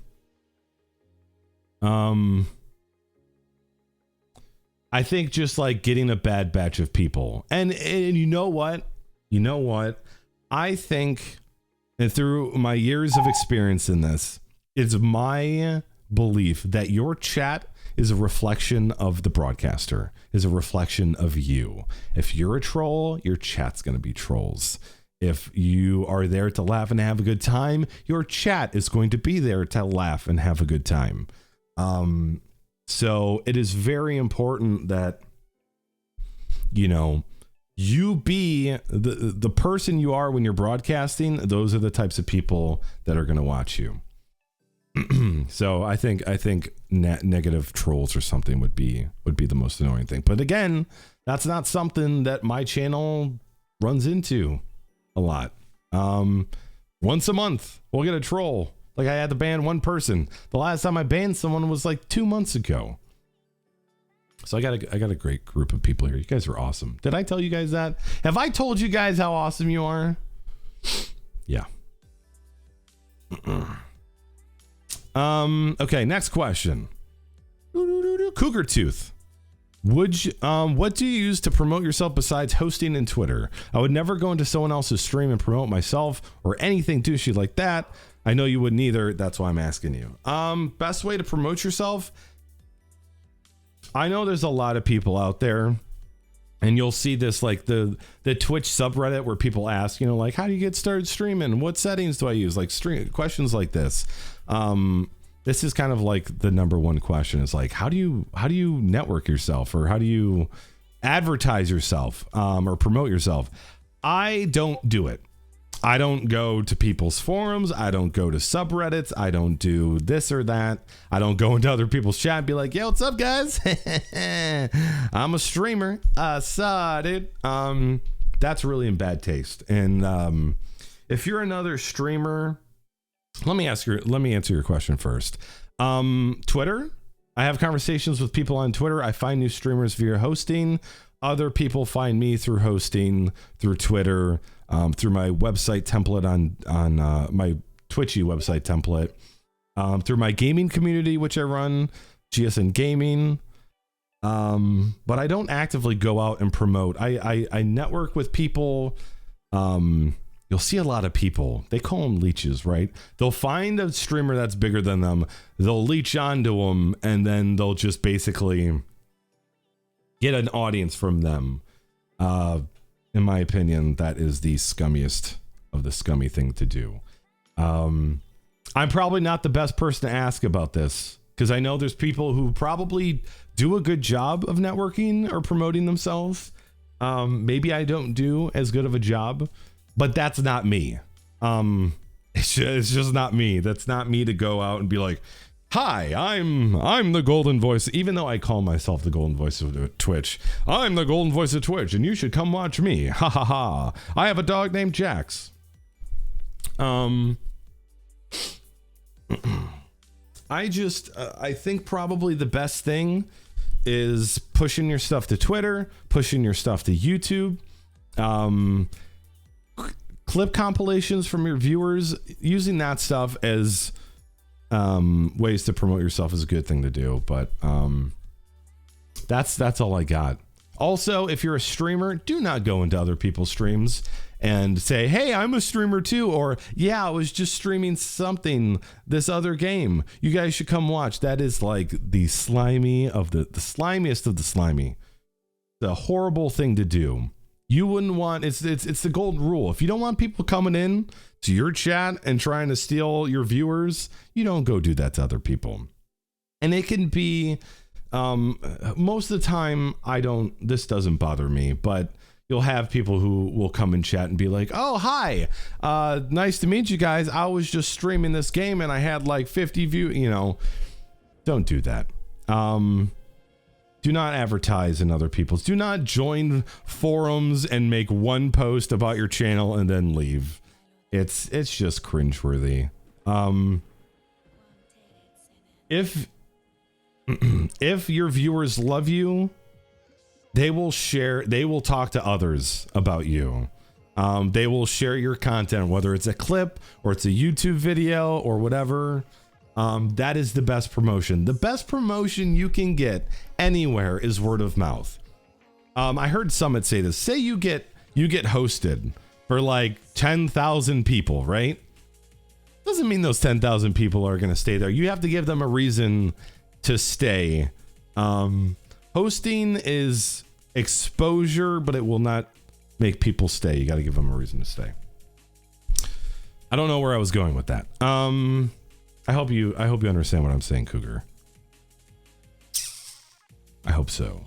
I think just like getting a bad batch of people, and you know what? I think, and through my years of experience in this, it's my belief that your chat is a reflection of the broadcaster, is a reflection of you. If you're a troll, your chat's going to be trolls. If you are there to laugh and have a good time, your chat is going to be there to laugh and have a good time. So it is very important that, you know, you be the person you are when you're broadcasting. Those are the types of people that are going to watch you. So I think negative trolls or something would be the most annoying thing. But again, that's not something that my channel runs into a lot. Once a month we'll get a troll. Like I had to ban one person. The last time I banned someone was like 2 months ago. So I got a great group of people here. You guys are awesome. Did I tell you guys that? Have I told you guys how awesome you are? Yeah. Okay, next question. Cougar Tooth. What do you use to promote yourself besides hosting and Twitter? I would never go into someone else's stream and promote myself or anything douchey like that. I know you wouldn't either. That's why I'm asking you. Best way to promote yourself. I know there's a lot of people out there, and you'll see this like the Twitch subreddit where people ask, you know, like, how do you get started streaming? What settings do I use? Like questions like this. This is kind of like the number one question is like, how do you network yourself, or how do you advertise yourself, or promote yourself? I don't do it. I don't go to people's forums. I don't go to subreddits. I don't do this or that. I don't go into other people's chat and be like, yo, what's up, guys? I'm a streamer. Saw, dude. That's really in bad taste. And if you're another streamer, let me answer your question first. Twitter. I have conversations with people on Twitter. I find new streamers via hosting. Other people find me through hosting, through Twitter, through my website template on my Twitchy website template, through my gaming community, which I run, GSN Gaming. But I don't actively go out and promote. I network with people. You'll see a lot of people, they call them leeches, right? They'll find a streamer that's bigger than them. They'll leech onto them, and then they'll just basically get an audience from them. In my opinion, that is the scummiest of the scummy thing to do. I'm probably not the best person to ask about this, because I know there's people who probably do a good job of networking or promoting themselves. Maybe I don't do as good of a job, but that's not me. It's just not me. That's not me to go out and be like, hi, I'm the golden voice, even though I call myself the golden voice of Twitch. I'm the golden voice of Twitch, and you should come watch me. Ha ha ha. I have a dog named Jax. I think probably the best thing is pushing your stuff to Twitter, pushing your stuff to YouTube. Clip compilations from your viewers, using that stuff as ways to promote yourself is a good thing to do, but that's all I got. Also, if you're a streamer, do not go into other people's streams and say, hey, I'm a streamer too, or yeah, I was just streaming something, this other game, you guys should come watch. That is like the slimy of the slimiest of the slimy. The horrible thing to do. You wouldn't want, it's the golden rule. If you don't want people coming in to your chat and trying to steal your viewers, you don't go do that to other people. And it can be, most of the time, this doesn't bother me, but you'll have people who will come in chat and be like, oh, hi, nice to meet you guys. I was just streaming this game and I had like 50 views, don't do that. Do not advertise in other people's. Do not join forums and make one post about your channel and then leave. It's just cringeworthy. If your viewers love you, they will talk to others about you. They will share your content, whether it's a clip or it's a YouTube video or whatever. That is the best promotion. The best promotion you can get anywhere is word of mouth. I heard Summit say this. Say you get hosted for like 10,000 people, right? Doesn't mean those 10,000 people are going to stay there. You have to give them a reason to stay. Hosting is exposure, but it will not make people stay. You got to give them a reason to stay. I don't know where I was going with that. I hope you understand what I'm saying, Cougar. I hope so.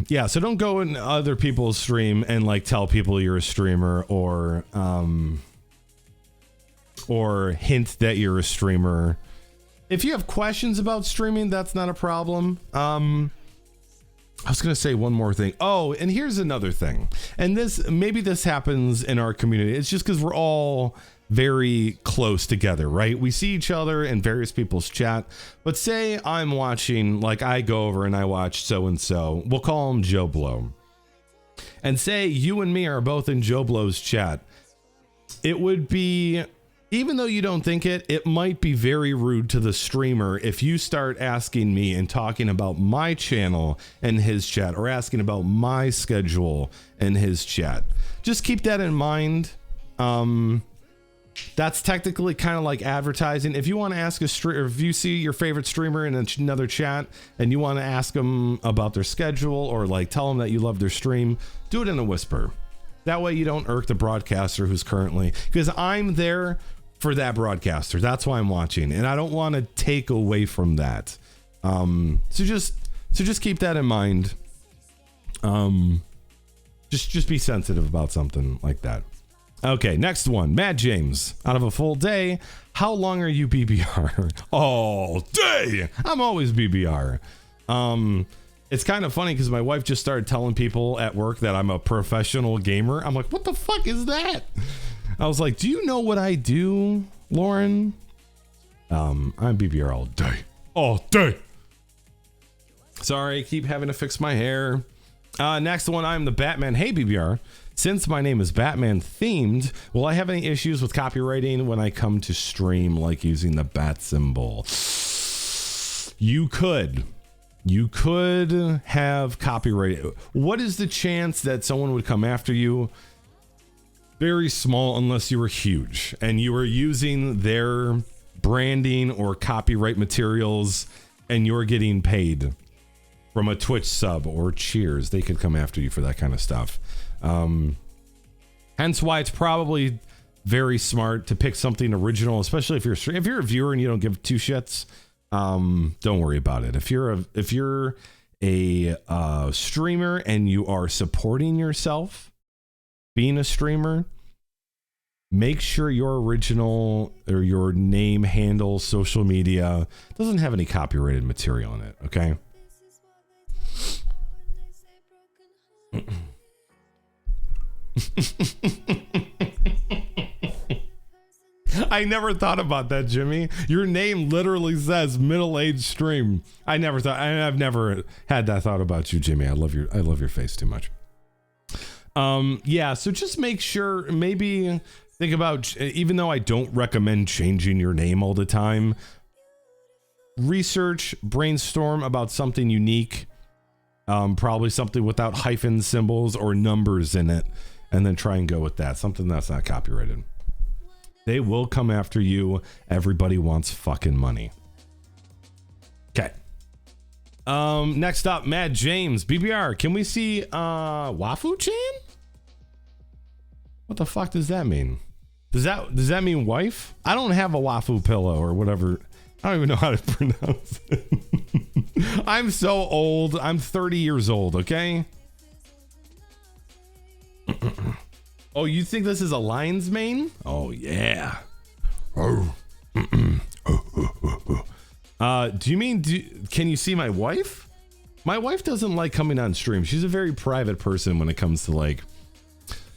Yeah, so don't go in other people's stream and like tell people you're a streamer or hint that you're a streamer. If you have questions about streaming, that's not a problem. I was going to say one more thing. Oh, and here's another thing. And maybe this happens in our community. It's just because we're all very close together, right? We see each other in various people's chat. But say I'm watching, like I go over and I watch so-and-so. We'll call him Joe Blow. And say you and me are both in Joe Blow's chat. It would be, even though you don't think it, it might be very rude to the streamer if you start asking me and talking about my channel and his chat, or asking about my schedule and his chat. Just keep that in mind. That's technically kind of like advertising. If you want to ask or if you see your favorite streamer in another chat and you want to ask them about their schedule or like tell them that you love their stream, do it in a whisper. That way you don't irk the broadcaster who's currently, because I'm there for that broadcaster. That's why I'm watching, and I don't want to take away from that. So just keep that in mind. Just be sensitive about something like that. Okay, next one. Mad James. Out of a full day, how long are you BBR? All day. I'm always BBR. It's kind of funny because my wife just started telling people at work that I'm a professional gamer. I'm like, what the fuck is that? I was like, do you know what I do, Lauren? I'm BBR all day. All day. Sorry, keep having to fix my hair. Next one, I'm the Batman. Hey, BBR. Since my name is Batman themed, will I have any issues with copywriting when I come to stream, like using the bat symbol? You could have copyright. What is the chance that someone would come after you? Very small, unless you were huge and you were using their branding or copyright materials and you're getting paid from a Twitch sub or cheers. They could come after you for that kind of stuff. Hence why it's probably very smart to pick something original, especially if you're a viewer and you don't give two shits. Don't worry about it. If you're a streamer and you are supporting yourself being a streamer, make sure your original or your name, handle, social media doesn't have any copyrighted material in it. Okay. I never thought about that, Jimmy. Your name literally says middle-aged stream. I've never had that thought about you, Jimmy. I love your face too much. Yeah, so just make sure, maybe think about, even though I don't recommend changing your name all the time, research, brainstorm about something unique. Probably something without hyphen symbols or numbers in it, and then try and go with that. Something that's not copyrighted. They will come after you. Everybody wants fucking money. Okay. Next up, Mad James. BBR, can we see Wafu-chan? What the fuck does that mean? Does that mean wife? I don't have a Wafu pillow or whatever. I don't even know how to pronounce it. I'm so old. I'm 30 years old, okay? Oh, you think this is a lion's mane? Oh, yeah. Do you mean, can you see my wife? My wife doesn't like coming on stream. She's a very private person when it comes to like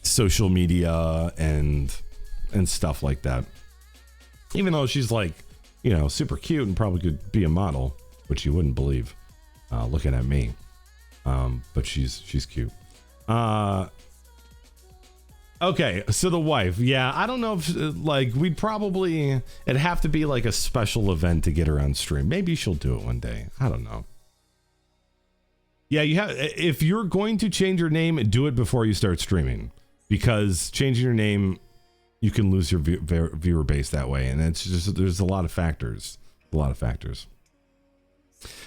social media and stuff like that. Even though she's like, you know, super cute and probably could be a model, which you wouldn't believe looking at me. But she's cute. Okay, so the wife. Yeah, I don't know if like it'd have to be like a special event to get her on stream. Maybe she'll do it one day. I don't know. Yeah, if you're going to change your name, do it before you start streaming, because changing your name, you can lose your viewer base that way, and it's just there's a lot of factors.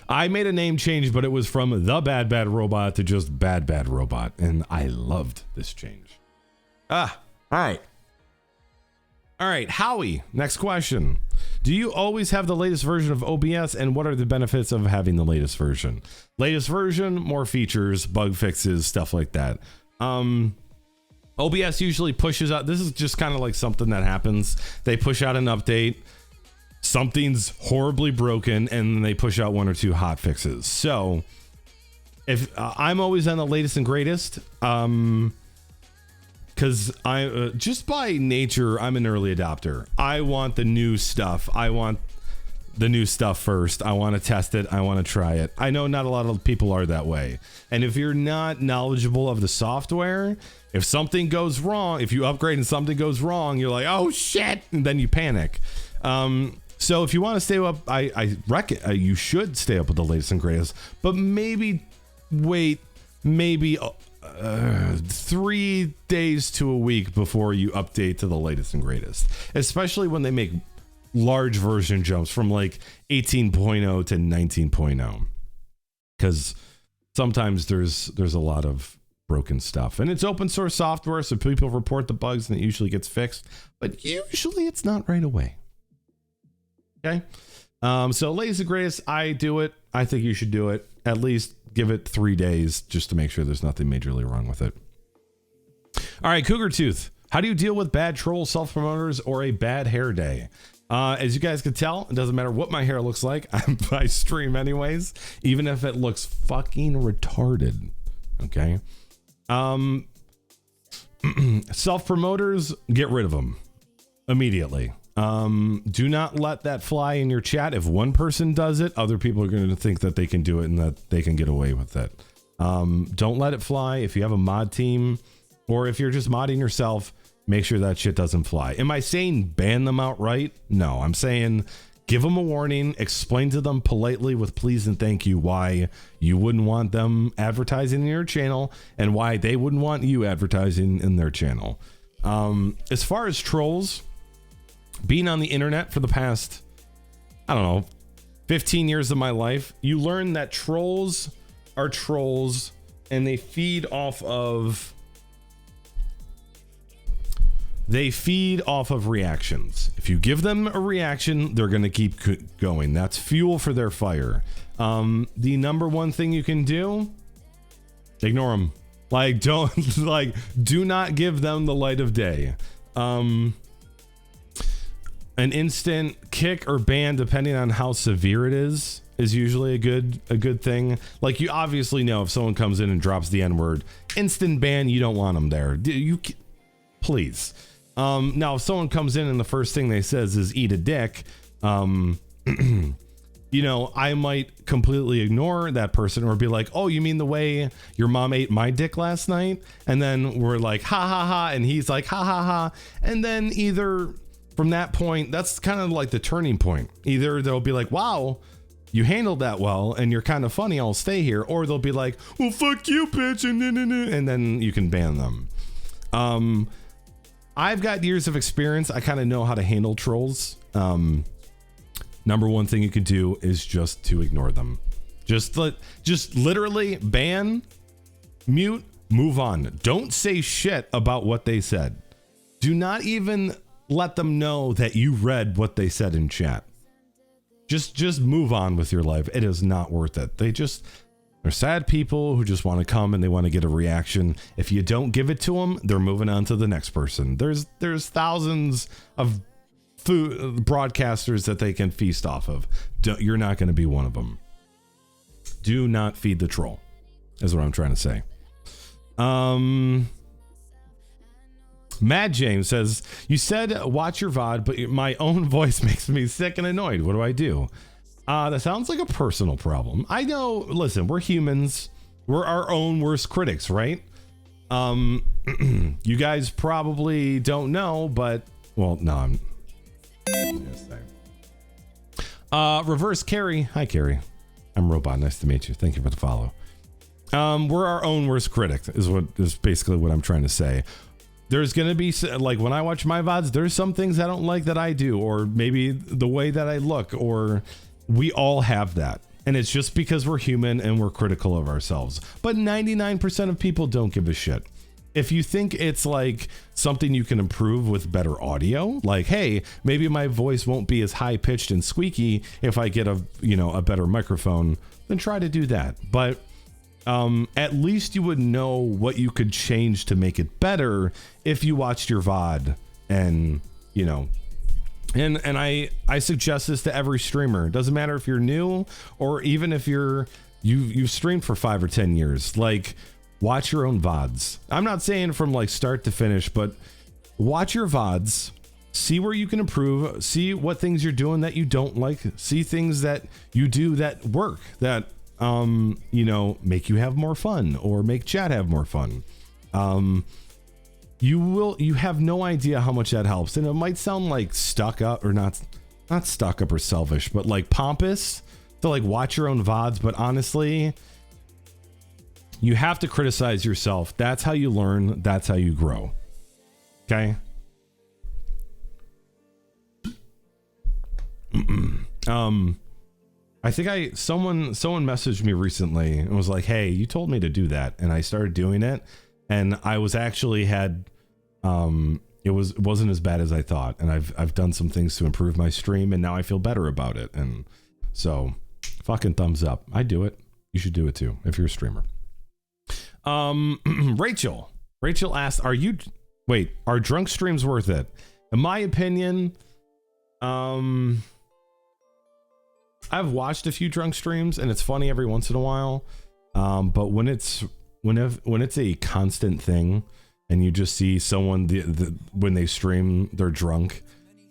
I made a name change, but it was from the BadBadRobot to just BadBadRobot, and I loved this change. All right, Howie, next question. Do you always have the latest version of OBS, and what are the benefits of having the latest version? Latest version, more features, bug fixes, stuff like that. OBS usually pushes out, this is just kind of like something that happens. They push out an update, something's horribly broken, and they push out one or two hot fixes. So if I'm always on the latest and greatest, because I just by nature, I'm an early adopter. I want the new stuff. I want the new stuff first. I want to test it. I want to try it. I know not a lot of people are that way. And if you're not knowledgeable of the software, if something goes wrong, if you upgrade and something goes wrong, you're like, oh shit, and then you panic. So if you want to stay up, I reckon you should stay up with the latest and greatest, but maybe wait, 3 days to a week before you update to the latest and greatest, especially when they make large version jumps from like 18.0 to 19.0, because sometimes there's a lot of broken stuff, and it's open source software, so people report the bugs and it usually gets fixed, but usually it's not right away. Okay, so latest and greatest, I do it. I think you should do it. At least give it 3 days just to make sure there's nothing majorly wrong with it. All right, Cougar Tooth. How do you deal with bad troll self-promoters or a bad hair day? As you guys can tell, it doesn't matter what my hair looks like. I stream anyways, even if it looks fucking retarded. Okay. Self-promoters, get rid of them immediately. Do not let that fly in your chat. If one person does it, other people are going to think that they can do it and that they can get away with it. Don't let it fly. If you have a mod team, or if you're just modding yourself, make sure that shit doesn't fly. Am I saying ban them outright? No, I'm saying give them a warning, explain to them politely with please and thank you why you wouldn't want them advertising in your channel and why they wouldn't want you advertising in their channel. As far as trolls, being on the internet for the past, I don't know, 15 years of my life, you learn that trolls are trolls and they feed off of reactions. If you give them a reaction, they're going to keep going. That's fuel for their fire. The number one thing you can do, ignore them. Like, do not give them the light of day. An instant kick or ban, depending on how severe it is usually a good thing. Like, you obviously know if someone comes in and drops the N-word, instant ban, you don't want them there. Please. Now, if someone comes in and the first thing they says is eat a dick, you know, I might completely ignore that person or be like, oh, you mean the way your mom ate my dick last night? And then we're like, ha ha ha, and he's like, ha ha ha. And then either from that point, that's kind of like the turning point. Either they'll be like, wow, you handled that well and you're kind of funny, I'll stay here. Or they'll be like, well, fuck you, bitch. And then you can ban them. I've got years of experience. I kind of know how to handle trolls. Number one thing you can do is just to ignore them. Just literally ban, mute, move on. Don't say shit about what they said. Do not even let them know that you read what they said in chat. Just move on with your life. It is not worth it. They're sad people who just want to come and they want to get a reaction. If you don't give it to them, they're moving on to the next person. There's thousands of food broadcasters that they can feast off of. You're not going to be one of them. Do not feed the troll, is what I'm trying to say. Mad James says, you said watch your VOD, but my own voice makes me sick and annoyed. What do I do? That sounds like a personal problem. I know, listen, we're humans. We're our own worst critics, right? You guys probably don't know, but, well, no, I'm Reverse Carrie. Hi, Carrie. I'm Robot. Nice to meet you. Thank you for the follow. We're our own worst critic is basically what I'm trying to say. There's going to be, like, when I watch my VODs, there's some things I don't like that I do, or maybe the way that I look, or we all have that. And it's just because we're human and we're critical of ourselves. But 99% of people don't give a shit. If you think it's like something you can improve with better audio, like, hey, maybe my voice won't be as high pitched and squeaky if I get a better microphone, then try to do that. But at least you would know what you could change to make it better if you watched your VOD. And, and I suggest this to every streamer. It doesn't matter if you're new or even if you've streamed for 5 or 10 years. Like, watch your own VODs. I'm not saying from like start to finish, but watch your VODs, see where you can improve, see what things you're doing that you don't like, see things that you do that work, that make you have more fun or make chat have more fun. You have no idea how much that helps. And it might sound like stuck up, or not stuck up or selfish, but like pompous to like watch your own VODs. But honestly, you have to criticize yourself. That's how you learn. That's how you grow. Okay. I think someone messaged me recently and was like, hey, you told me to do that. And I started doing it, and I was actually it wasn't as bad as I thought. And I've done some things to improve my stream, and now I feel better about it. And so fucking thumbs up. I do it. You should do it too if you're a streamer. Rachel asked, are drunk streams worth it? In my opinion, I've watched a few drunk streams and it's funny every once in a while. But when it's a constant thing and you just see someone when they stream, they're drunk,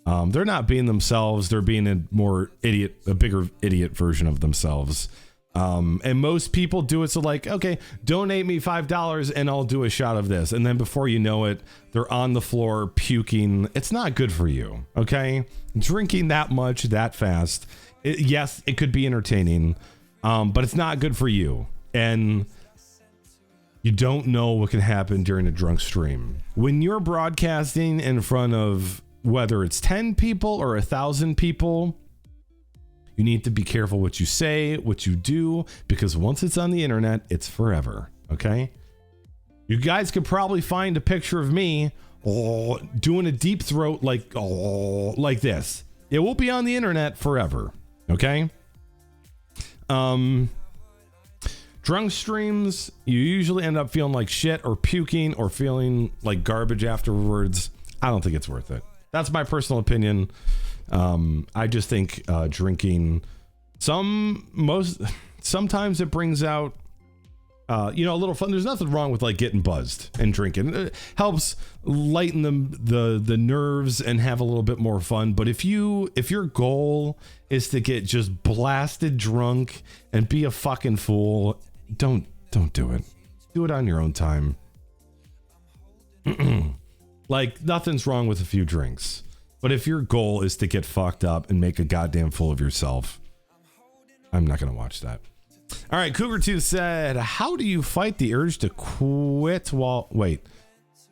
they're not being themselves. They're being a bigger idiot version of themselves. And most people do it. So like, okay, donate me $5 and I'll do a shot of this. And then before you know it, they're on the floor puking. It's not good for you. Okay. Drinking that much, that fast. Yes, it could be entertaining. But it's not good for you. And you don't know what can happen during a drunk stream. When you're broadcasting in front of, whether it's 10 people or 1,000 people, you need to be careful what you say, what you do, because once it's on the internet, it's forever. Okay. You guys could probably find a picture of me doing a deep throat like this. It will be on the internet forever. Okay. Drunk streams, you usually end up feeling like shit or puking or feeling like garbage afterwards. I don't think it's worth it. That's my personal opinion. I just think drinking sometimes it brings out a little fun. There's nothing wrong with like getting buzzed and drinking. It helps lighten the nerves and have a little bit more fun. But if your goal is to get just blasted drunk and be a fucking fool, don't do it. Do it on your own time. Like, nothing's wrong with a few drinks. But if your goal is to get fucked up and make a goddamn fool of yourself, I'm not going to watch that. All right, Cougar2 said, how do you fight the urge to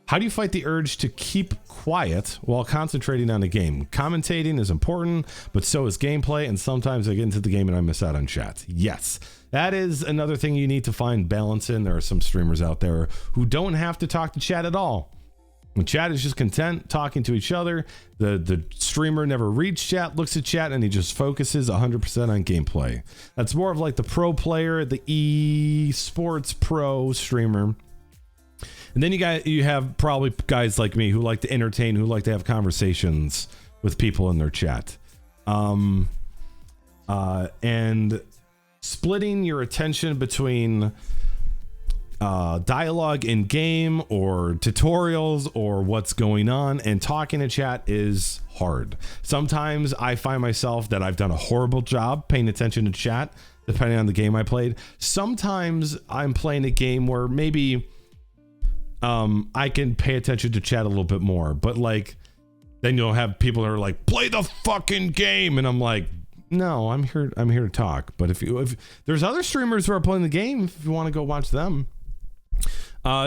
how do you fight the urge to keep quiet while concentrating on a game? Commentating is important, but so is gameplay, and sometimes I get into the game and I miss out on chat. Yes, that is another thing you need to find balance in. There are some streamers out there who don't have to talk to chat at all. When chat is just content talking to each other, the streamer never reads chat, looks at chat, and he just focuses 100% on gameplay. That's more of like the pro player, the esports pro streamer. And then you have probably guys like me who like to entertain, who like to have conversations with people in their chat. And splitting your attention between dialogue in game or tutorials or what's going on and talking to chat is hard. Sometimes I find myself that I've done a horrible job paying attention to chat, depending on the game I played. Sometimes I'm playing a game where maybe I can pay attention to chat a little bit more, but like then you'll have people that are like, play the fucking game, and I'm like, no, I'm here to talk. But if there's other streamers who are playing the game, if you want to go watch them,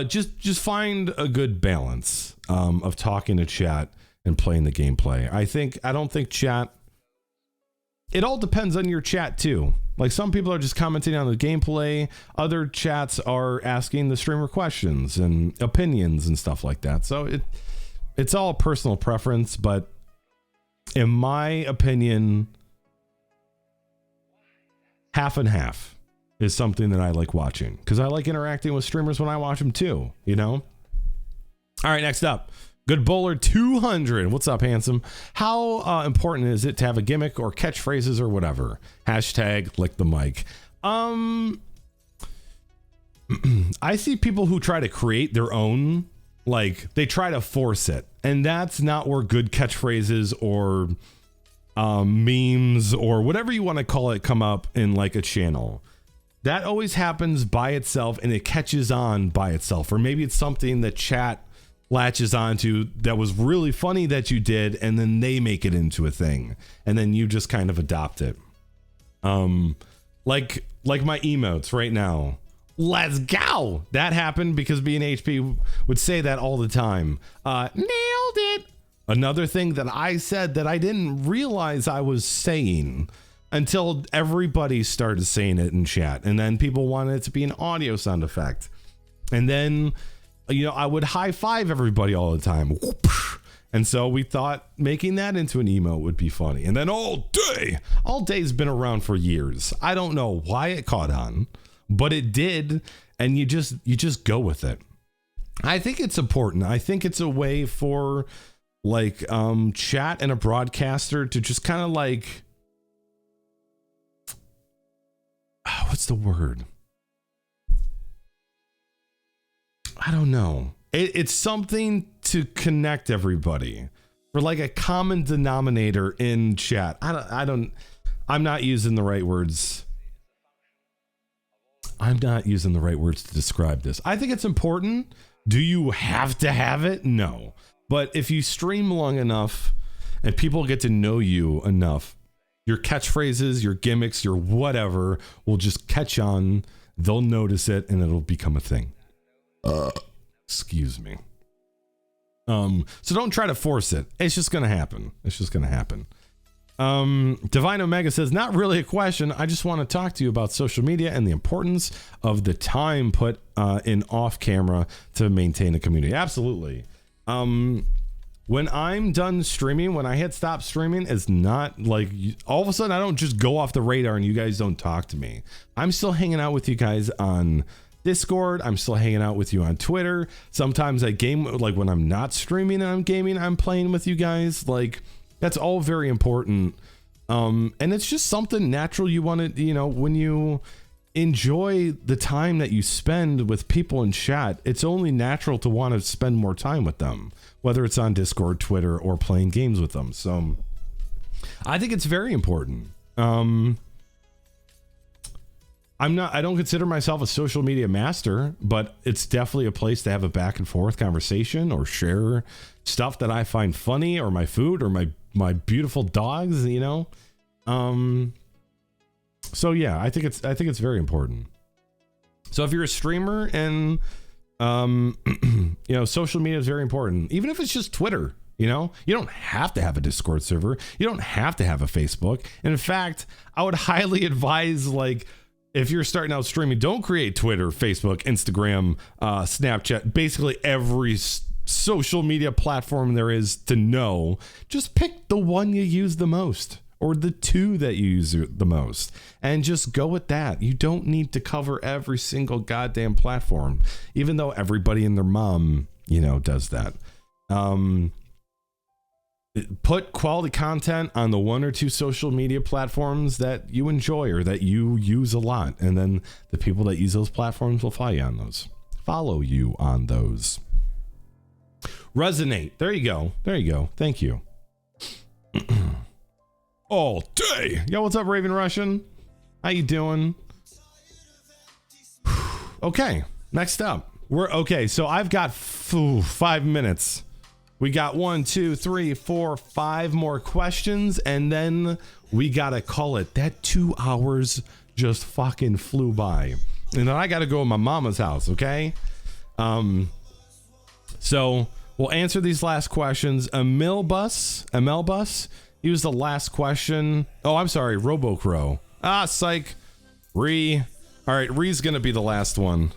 just find a good balance of talking to chat and playing the gameplay. I don't think chat, it all depends on your chat too. Like some people are just commenting on the gameplay, other chats are asking the streamer questions and opinions and stuff like that. So it's all personal preference, but in my opinion, half and half is something that I like watching because I like interacting with streamers when I watch them too, you know? All right, next up, Good Bowler 200. What's up, handsome? How important is it to have a gimmick or catchphrases or whatever? Hashtag lick the mic. I see people who try to create their own, like they try to force it, and that's not where good catchphrases or memes or whatever you want to call it come up in like a channel. That always happens by itself and it catches on by itself, or maybe it's something that chat latches onto that was really funny that you did, and then they make it into a thing and then you just kind of adopt it. Like my emotes right now, let's go, that happened because me and HP would say that all the time. Nailed it. Another thing that I said that I didn't realize I was saying until everybody started saying it in chat, and then people wanted it to be an audio sound effect, and then I would high five everybody all the time, and so we thought making that into an emote would be funny. And then all day's been around for years. I don't know why it caught on, but it did, and you just go with it. I think it's important. I think it's a way for like chat and a broadcaster to just kind of like, what's the word? I don't know. It's something to connect everybody, for like a common denominator in chat. I'm not using the right words. I'm not using the right words to describe this. I think it's important. Do you have to have it? No. But if you stream long enough and people get to know you enough, your catchphrases, your gimmicks, your whatever will just catch on. They'll notice it and it'll become a thing. Excuse me. So don't try to force it. It's just going to happen. Divine Omega says, not really a question. I just want to talk to you about social media and the importance of the time put in off camera to maintain a community. Absolutely. When I'm done streaming, when I hit stop streaming, it's not like all of a sudden I don't just go off the radar and you guys don't talk to me. I'm still hanging out with you guys on Discord. I'm still hanging out with you on Twitter. Sometimes I game, like when I'm not streaming and I'm gaming, I'm playing with you guys. Like that's all very important. And it's just something natural you want to, when you enjoy the time that you spend with people in chat, it's only natural to want to spend more time with them, whether it's on Discord, Twitter, or playing games with them. So I think it's very important. I don't consider myself a social media master, but it's definitely a place to have a back and forth conversation or share stuff that I find funny, or my food, or my beautiful dogs, So yeah, I think it's very important. So if you're a streamer and social media is very important, even if it's just Twitter. You don't have to have a Discord server. You don't have to have a Facebook. And in fact, I would highly advise, like, if you're starting out streaming, don't create Twitter, Facebook, Instagram, Snapchat, basically every social media platform there is to know. Just pick the one you use the most, or the two that you use the most, and just go with that. You don't need to cover every single goddamn platform, even though everybody and their mom, does that. put quality content on the 1 or 2 social media platforms that you enjoy or that you use a lot, and then the people that use those platforms will follow you on those. Resonate. There you go. Thank you. All day. Yo, what's up, Raven Russian? How you doing? Okay, next up. So I've got 5 minutes. We got 1, 2, 3, 4, 5 more questions, and then we gotta call it. That 2 hours just fucking flew by. And then I gotta go to my mama's house, okay? So we'll answer these last questions. ML-Bus, he was the last question. Oh, I'm sorry, RoboCrow. Psych. All right, Re's gonna be the last one.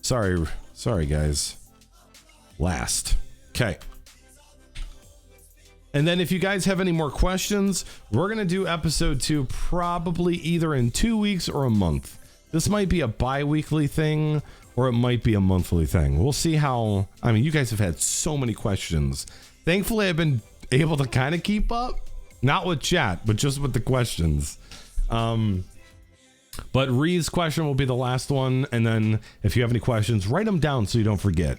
Sorry guys. Last. Okay. And then if you guys have any more questions, we're going to do episode 2 probably either in 2 weeks or a month. This might be a bi-weekly thing or it might be a monthly thing. We'll see how, you guys have had so many questions. Thankfully, I've been able to kind of keep up. Not with chat, but just with the questions. But Ree's question will be the last one. And then if you have any questions, write them down so you don't forget.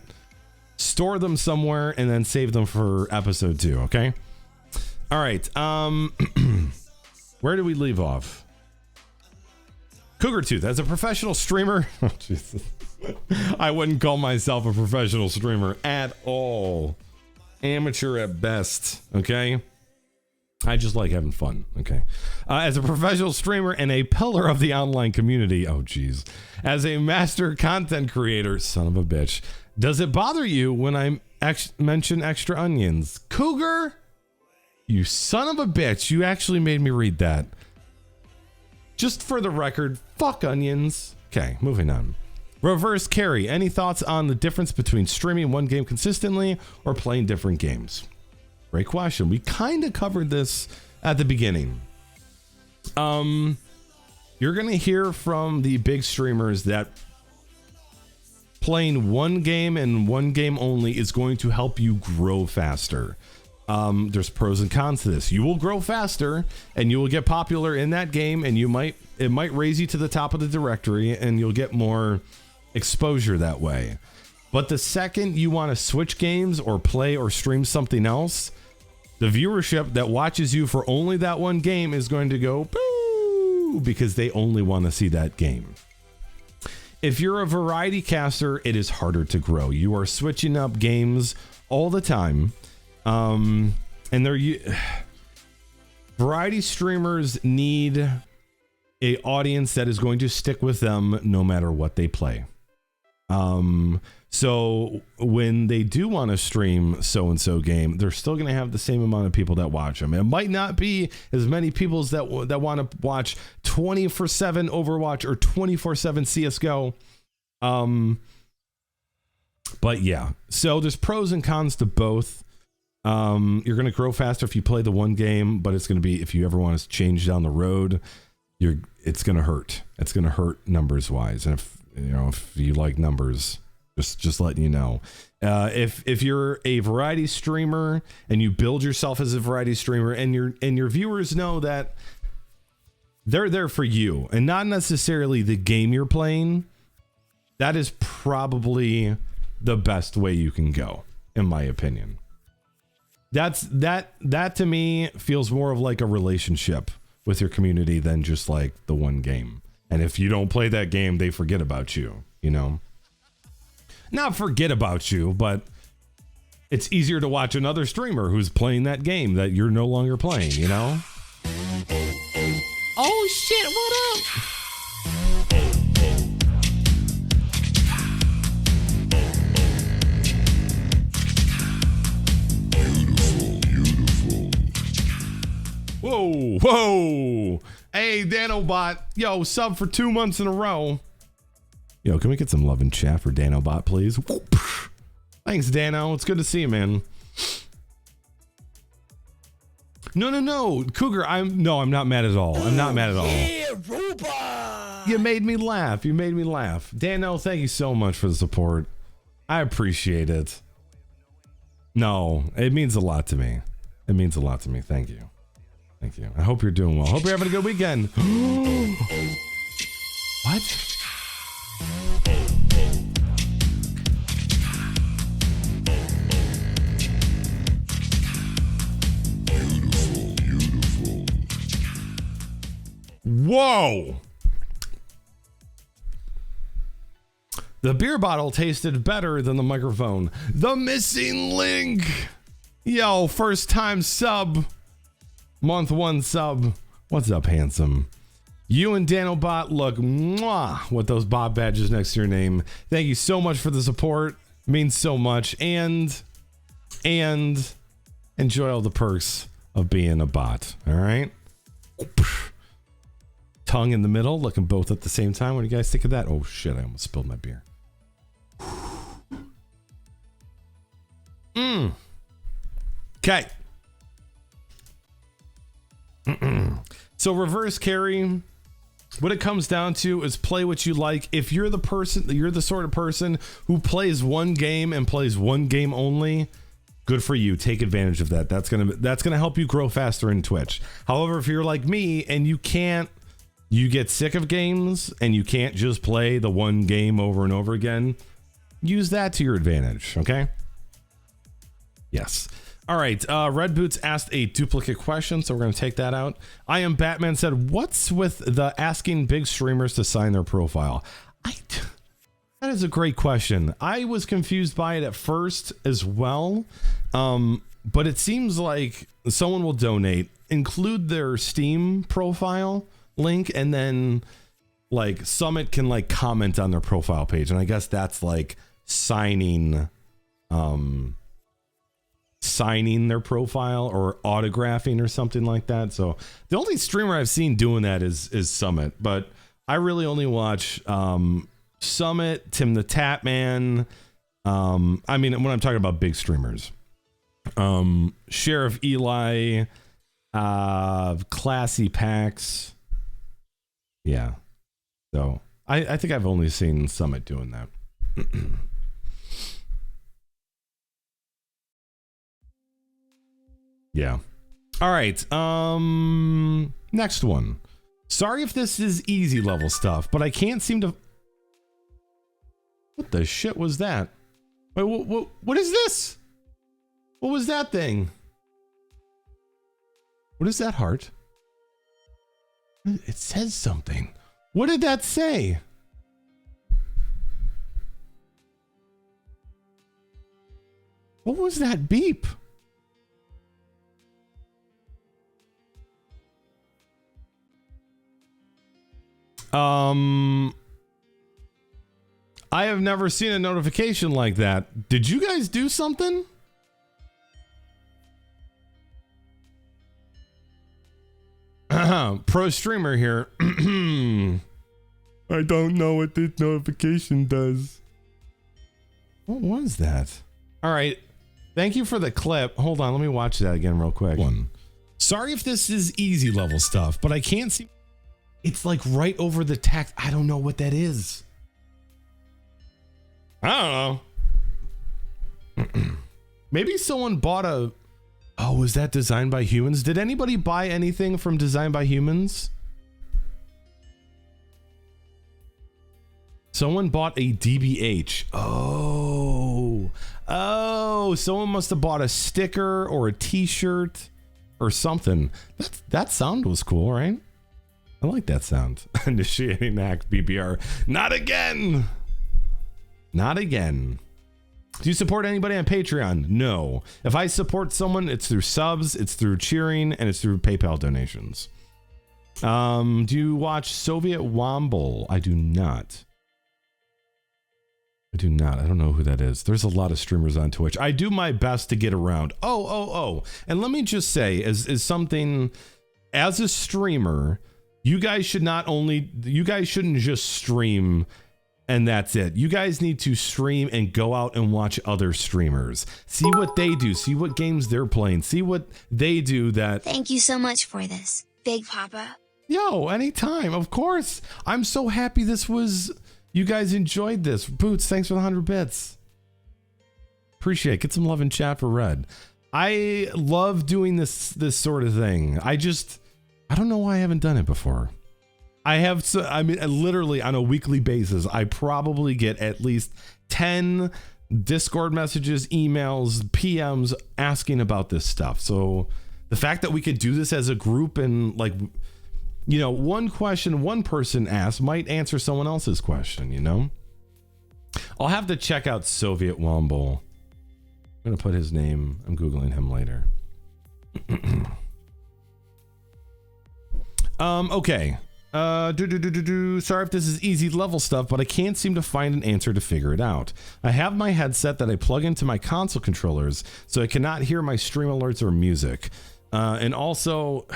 Store them somewhere and then save them for episode 2, okay? All right. Where do we leave off? Cougar Tooth, as a professional streamer, oh, Jesus. I wouldn't call myself a professional streamer at all. Amateur at best, okay? I just like having fun, okay? As a professional streamer and a pillar of the online community, oh, geez. As a master content creator, son of a bitch. Does it bother you when I mention extra onions? Cougar, you son of a bitch. You actually made me read that. Just for the record, fuck onions. Okay, moving on. Reverse Carry, any thoughts on the difference between streaming one game consistently or playing different games? Great question. We kind of covered this at the beginning. You're going to hear from the big streamers that playing one game and one game only is going to help you grow faster. There's pros and cons to this. You will grow faster and you will get popular in that game, and it might raise you to the top of the directory and you'll get more exposure that way. But the second you want to switch games or play or stream something else, the viewership that watches you for only that one game is going to go boo, because they only want to see that game. If you're a variety caster, it is harder to grow. You are switching up games all the time. And variety streamers need a audience that is going to stick with them no matter what they play. So when they do want to stream so-and-so game, they're still going to have the same amount of people that watch them. It might not be as many people that want to watch 24/7 Overwatch or 24/7 CSGO. But yeah, so there's pros and cons to both. You're going to grow faster if you play the one game, but it's going to be, if you ever want to change down the road, it's going to hurt. It's going to hurt numbers wise. And if you like numbers, just letting you know, if you're a variety streamer and you build yourself as a variety streamer, and your viewers know that they're there for you and not necessarily the game you're playing, that is probably the best way you can go, in my opinion. That to me feels more of like a relationship with your community than just like the one game. And if you don't play that game, they forget about you, Not forget about you, but it's easier to watch another streamer who's playing that game that you're no longer playing, Oh shit, what up? Whoa. Hey, DanoBot. Yo, sub for 2 months in a row. Yo, can we get some love in chat for DanoBot, please? Thanks, Dano. It's good to see you, man. No. Cougar, I'm not mad at all. I'm not mad at all. Yeah, robot. You made me laugh. Dano, thank you so much for the support. I appreciate it. No, it means a lot to me. It means a lot to me. Thank you. Thank you. I hope you're doing well. Hope you're having a good weekend. What? Whoa! The beer bottle tasted better than the microphone. The missing link! Yo, first time sub. Month 1 sub. What's up, handsome? You and Danobot look mwah with those Bob badges next to your name. Thank you so much for the support. Means so much. And enjoy all the perks of being a bot. All right? Tongue in the middle, looking both at the same time. What do you guys think of that? Oh shit, I almost spilled my beer. Okay. So reverse carry, what it comes down to is play what you like. If you're the person, you're the sort of person who plays one game and plays one game only, good for you. Take advantage of that. That's gonna help you grow faster in Twitch. However, if you're like me and you get sick of games and you can't just play the one game over and over again, use that to your advantage, okay? Yes. All right, Red Boots asked a duplicate question, so we're going to take that out. I Am Batman said, what's with the asking big streamers to sign their profile? That is a great question. I was confused by it at first as well, but it seems like someone will donate, include their Steam profile link, and then like Summit can like comment on their profile page, and I guess that's like signing their profile or autographing or something like that. So the only streamer I've seen doing that is Summit, but I really only watch Summit, Tim the Tatman. I mean, when I'm talking about big streamers, Sheriff Eli, Classy Pax. Yeah. So I think I've only seen Summit doing that. Yeah. All right. Next one. Sorry if this is easy level stuff, but I can't seem to. What the shit was that? Wait, what is this? What was that thing? What is that heart? It says something. What did that say? What was that beep? I have never seen a notification like that. Did you guys do something? Pro streamer here. I don't know what this notification does. What was that? All right. Thank you for the clip. Hold on. Let me watch that again real quick. Sorry if this is easy level stuff, but I can't see. It's like right over the text. I don't know what that is. I don't know. Maybe someone bought a... Oh, was that Designed by Humans? Did anybody buy anything from Designed by Humans? Someone bought a DBH. Oh, someone must have bought a sticker or a t-shirt or something. That sound was cool, right? I like that sound. Initiating act BBR. Not again. Not again. Do you support anybody on Patreon? No. If I support someone, it's through subs, it's through cheering, and it's through PayPal donations. Do you watch Soviet Womble? I do not. I don't know who that is. There's a lot of streamers on Twitch. I do my best to get around. Oh. And let me just say, as something, as a streamer, you guys shouldn't just stream and that's it. You guys need to stream and go out and watch other streamers. See what they do. See what games they're playing. See what they do that... Thank you so much for this, Big Papa. Yo, anytime, of course. I'm so happy this was... You guys enjoyed this. Boots, thanks for the 100 bits. Appreciate it. Get some love in chat for Red. I love doing this sort of thing. I don't know why I haven't done it before. Literally on a weekly basis, I probably get at least 10 Discord messages, emails, PMs asking about this stuff. So the fact that we could do this as a group and like, you know, one question one person asks might answer someone else's question, you know? I'll have to check out Soviet Womble. I'm going to put his name. I'm Googling him later. Okay. Sorry if this is easy level stuff, but I can't seem to find an answer to figure it out. I have my headset that I plug into my console controllers, so I cannot hear my stream alerts or music. And also,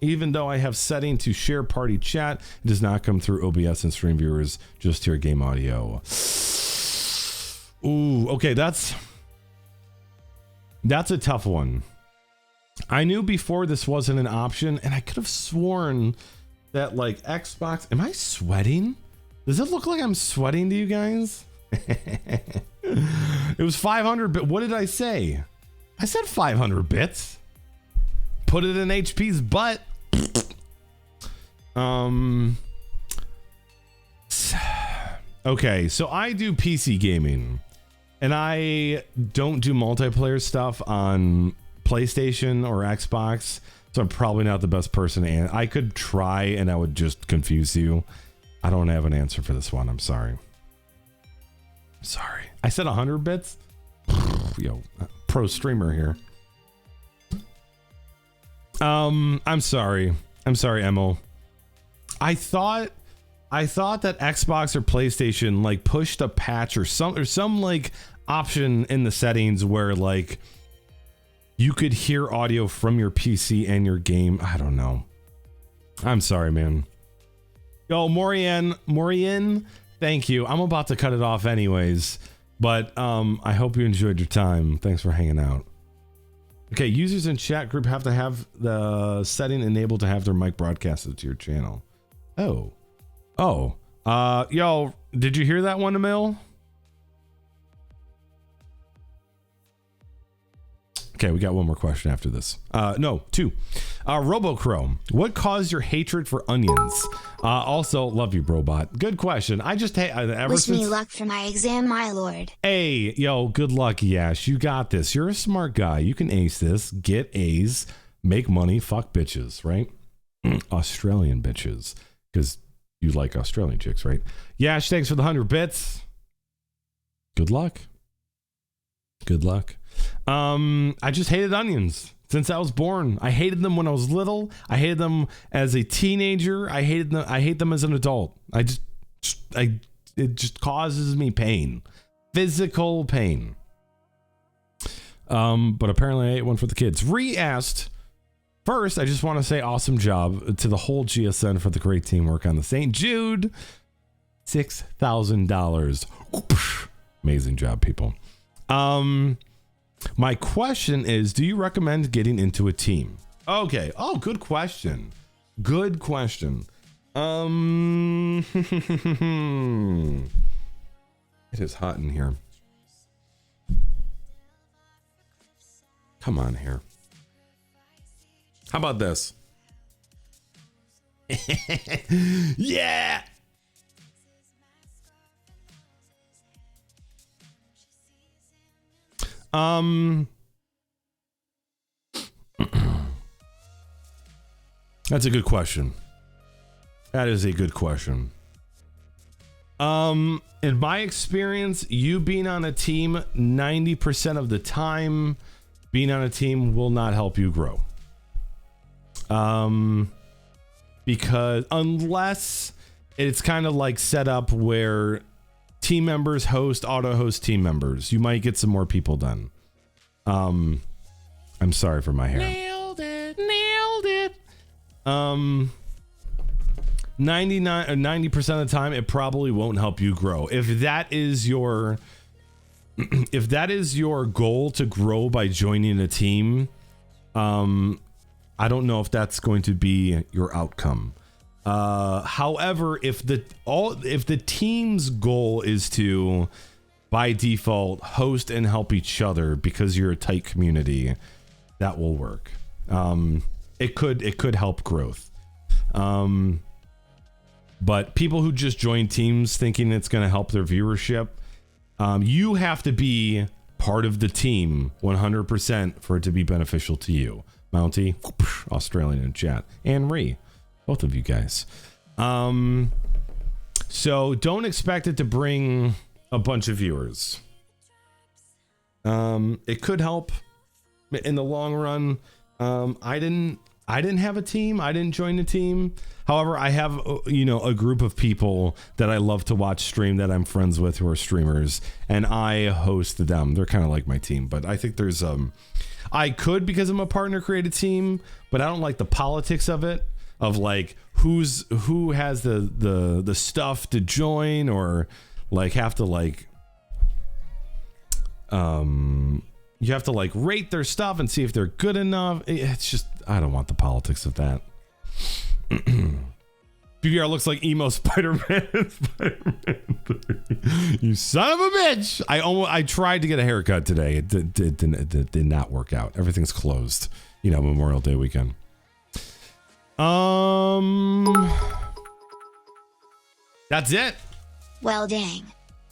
even though I have setting to share party chat, it does not come through OBS and stream viewers, just hear game audio. Ooh, okay, that's a tough one. I knew before this wasn't an option, and I could have sworn that like Xbox, am I sweating? Does it look like I'm sweating to you guys? It was 500 bit. What did I say? I said 500 bits. Put it in HP's butt. Okay, so I do PC gaming, and I don't do multiplayer stuff on PlayStation or Xbox. So I'm probably not the best person to answer. I could try and I would just confuse you. I don't have an answer for this one. I'm sorry. Sorry. I said 100 bits. Yo, pro streamer here. I'm sorry. I'm sorry, Emil. I thought that Xbox or PlayStation like pushed a patch or some like option in the settings where like you could hear audio from your PC and your game. I don't know. I'm sorry, man. Yo, Morian, thank you. I'm about to cut it off anyways, but I hope you enjoyed your time. Thanks for hanging out. Okay, users in chat group have to have the setting enabled to have their mic broadcasted to your channel. Oh. Yo, did you hear that one, Emil? Okay, we got one more question after this. No, two. RoboCrow, what caused your hatred for onions? Also, love you, Brobot. Good question. I just hate. Wish me luck for my exam, my lord. Hey, yo, good luck, Yash. You got this. You're a smart guy. You can ace this. Get A's. Make money. Fuck bitches, right? Australian bitches, because you like Australian chicks, right? Yash, thanks for the 100 bits. Good luck. Good luck. I just hated onions since I was born. I hated them when I was little. I hated them as a teenager. I hate them as an adult. It just causes me pain, physical pain. But apparently I ate one for the kids. Re-asked. First, I just want to say awesome job to the whole GSN for the great teamwork on the St. Jude. $6,000. Amazing job, people. My question is, do you recommend getting into a team? Okay. Oh, good question. Good question. It is hot in here. Come on here. How about this? Yeah. That's a good question. That is a good question. In my experience, you being on a team 90% of the time, being on a team will not help you grow. Because unless it's kind of like set up where team members auto host team members, you might get some more people done. I'm sorry for my hair. Nailed it. 90% of the time, it probably won't help you grow. If that is your goal to grow by joining a team, I don't know if that's going to be your outcome. However, if the team's goal is to, by default, host and help each other because you're a tight community, that will work. It could help growth. But people who just join teams thinking it's going to help their viewership, you have to be part of the team 100% for it to be beneficial to you. Mounty, Australian in chat, and Ree, both of you guys. So don't expect it to bring a bunch of viewers. It could help in the long run. I didn't have a team. I didn't join the team. However, I have, a group of people that I love to watch stream that I'm friends with who are streamers, and I host them. They're kind of like my team, but I think there's, I could, because I'm a partner, create a team, but I don't like the politics of it, of like who has the stuff to join, or like have to like, you have to like rate their stuff and see if they're good enough. It's just, I don't want the politics of that. PBR looks like emo Spider-Man. You son of a bitch! I tried to get a haircut today. It did not work out. Everything's closed. Memorial Day weekend. That's it. Well, dang.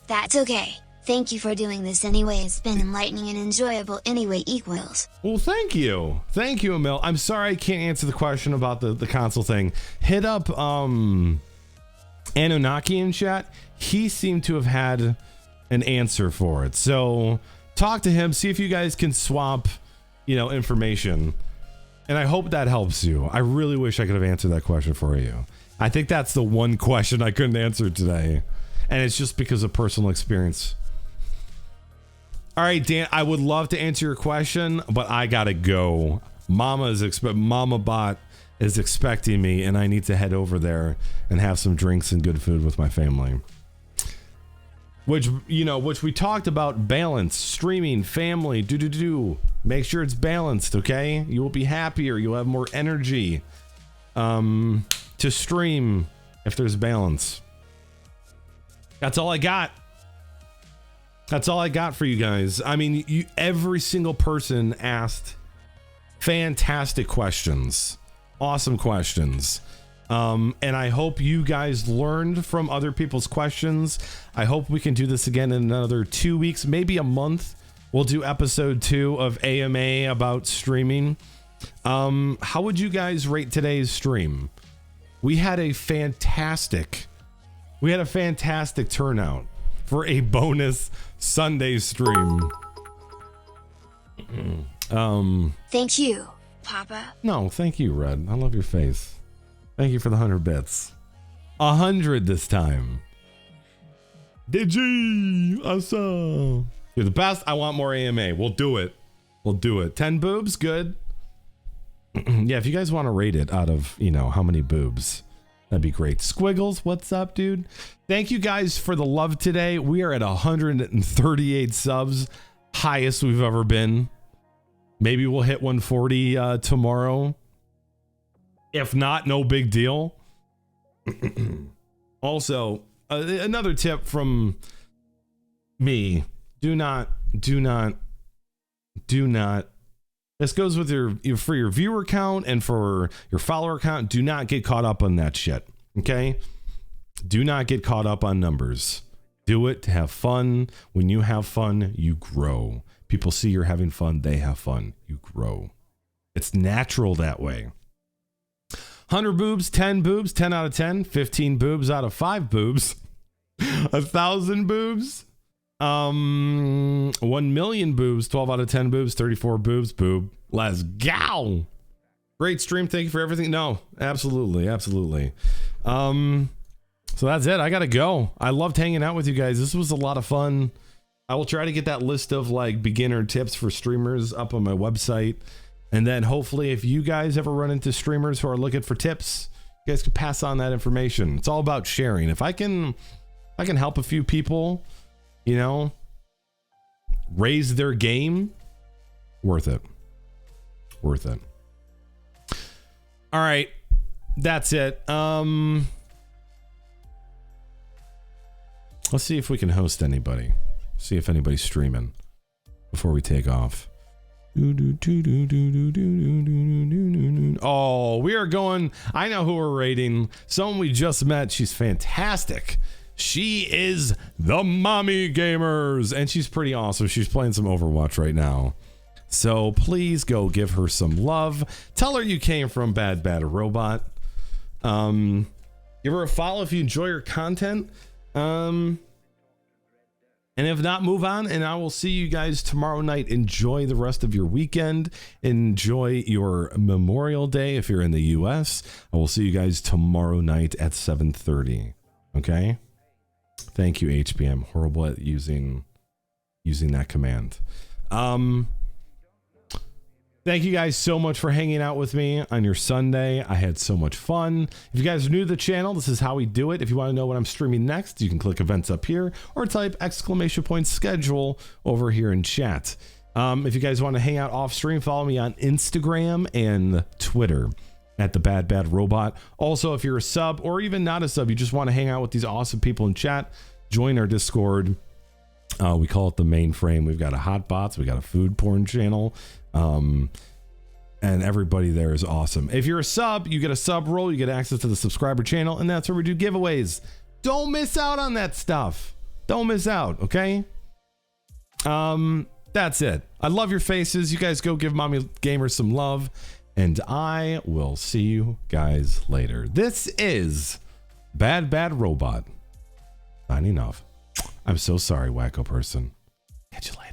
That's okay. Thank you for doing this anyway. It's been enlightening and enjoyable anyway, equals. Well, thank you. Thank you, Emil. I'm sorry I can't answer the question about the console thing. Hit up Anunnaki in chat. He seemed to have had an answer for it. So talk to him. See if you guys can swap, information. And I hope that helps you. I really wish I could have answered that question for you. I think that's the one question I couldn't answer today. And it's just because of personal experience. All right, Dan, I would love to answer your question, but I gotta go. Mama Bot is expecting me, and I need to head over there and have some drinks and good food with my family. Which we talked about, balance, streaming, family, do. Make sure it's balanced, okay? You will be happier. You'll have more energy to stream if there's balance. That's all I got. That's all I got for you guys. I mean, every single person asked fantastic questions. Awesome questions. And I hope you guys learned from other people's questions. I hope we can do this again in another 2 weeks, maybe a month. We'll do episode 2 of AMA about streaming. How would you guys rate today's stream? We had a fantastic turnout for a bonus Sunday stream. Thank you, Papa. No, thank you, Red. I love your face. Thank you for the 100 bits. 100 this time. DG, awesome. You're the best. I want more AMA. We'll do it. 10 boobs, good. Yeah, if you guys want to rate it out of, how many boobs, that'd be great. Squiggles, what's up, dude? Thank you guys for the love today. We are at 138 subs, highest we've ever been. Maybe we'll hit 140 tomorrow. If not, no big deal. Also, another tip from me: do not. This goes with for your viewer count and for your follower count. Do not get caught up on that shit. Okay? Do not get caught up on numbers. Do it to have fun. When you have fun, you grow. People see you're having fun, they have fun, you grow. It's natural that way. 100 boobs, 10 boobs, 10 out of 10, 15 boobs out of 5 boobs, 1,000 boobs, 1 million boobs, 12 out of 10 boobs, 34 boobs, boob. Let's go. Great stream. Thank you for everything. No, absolutely. So that's it. I gotta go. I loved hanging out with you guys. This was a lot of fun. I will try to get that list of like beginner tips for streamers up on my website. And then hopefully if you guys ever run into streamers who are looking for tips, you guys can pass on that information. It's all about sharing. If I can help a few people, raise their game, worth it. All right. That's it. Let's see if we can host anybody. See if anybody's streaming before we take off. Oh, we are going. I know who we're rating. Someone we just met. She's fantastic. She is the Mommy Gamers, and she's pretty awesome. She's playing some Overwatch right now. So please go give her some love. Tell her you came from BadBadRobot. Give her a follow if you enjoy her content. And if not, move on, and I will see you guys tomorrow night. Enjoy the rest of your weekend. Enjoy your Memorial Day if you're in the US. I will see you guys tomorrow night at 7:30. Okay? Thank you, HP. I'm horrible at using that command. Thank you guys so much for hanging out with me on your Sunday. I had so much fun. If you guys are new to the channel, this is how we do it. If you want to know what I'm streaming next, you can click events up here or type !schedule over here in chat. If you guys want to hang out off stream, follow me on Instagram and Twitter at the BadBadRobot. Also, if you're a sub or even not a sub, you just want to hang out with these awesome people in chat, join our Discord. We call it the mainframe. We've got a hot bots. We got a food porn channel. And everybody there is awesome. If you're a sub, you get a sub roll, you get access to the subscriber channel, and that's where we do giveaways. Don't miss out on that stuff. Don't miss out, okay? That's it. I love your faces. You guys go give Mommy Gamers some love, and I will see you guys later. This is BadBadRobot signing off. I'm so sorry, wacko person. Catch you later.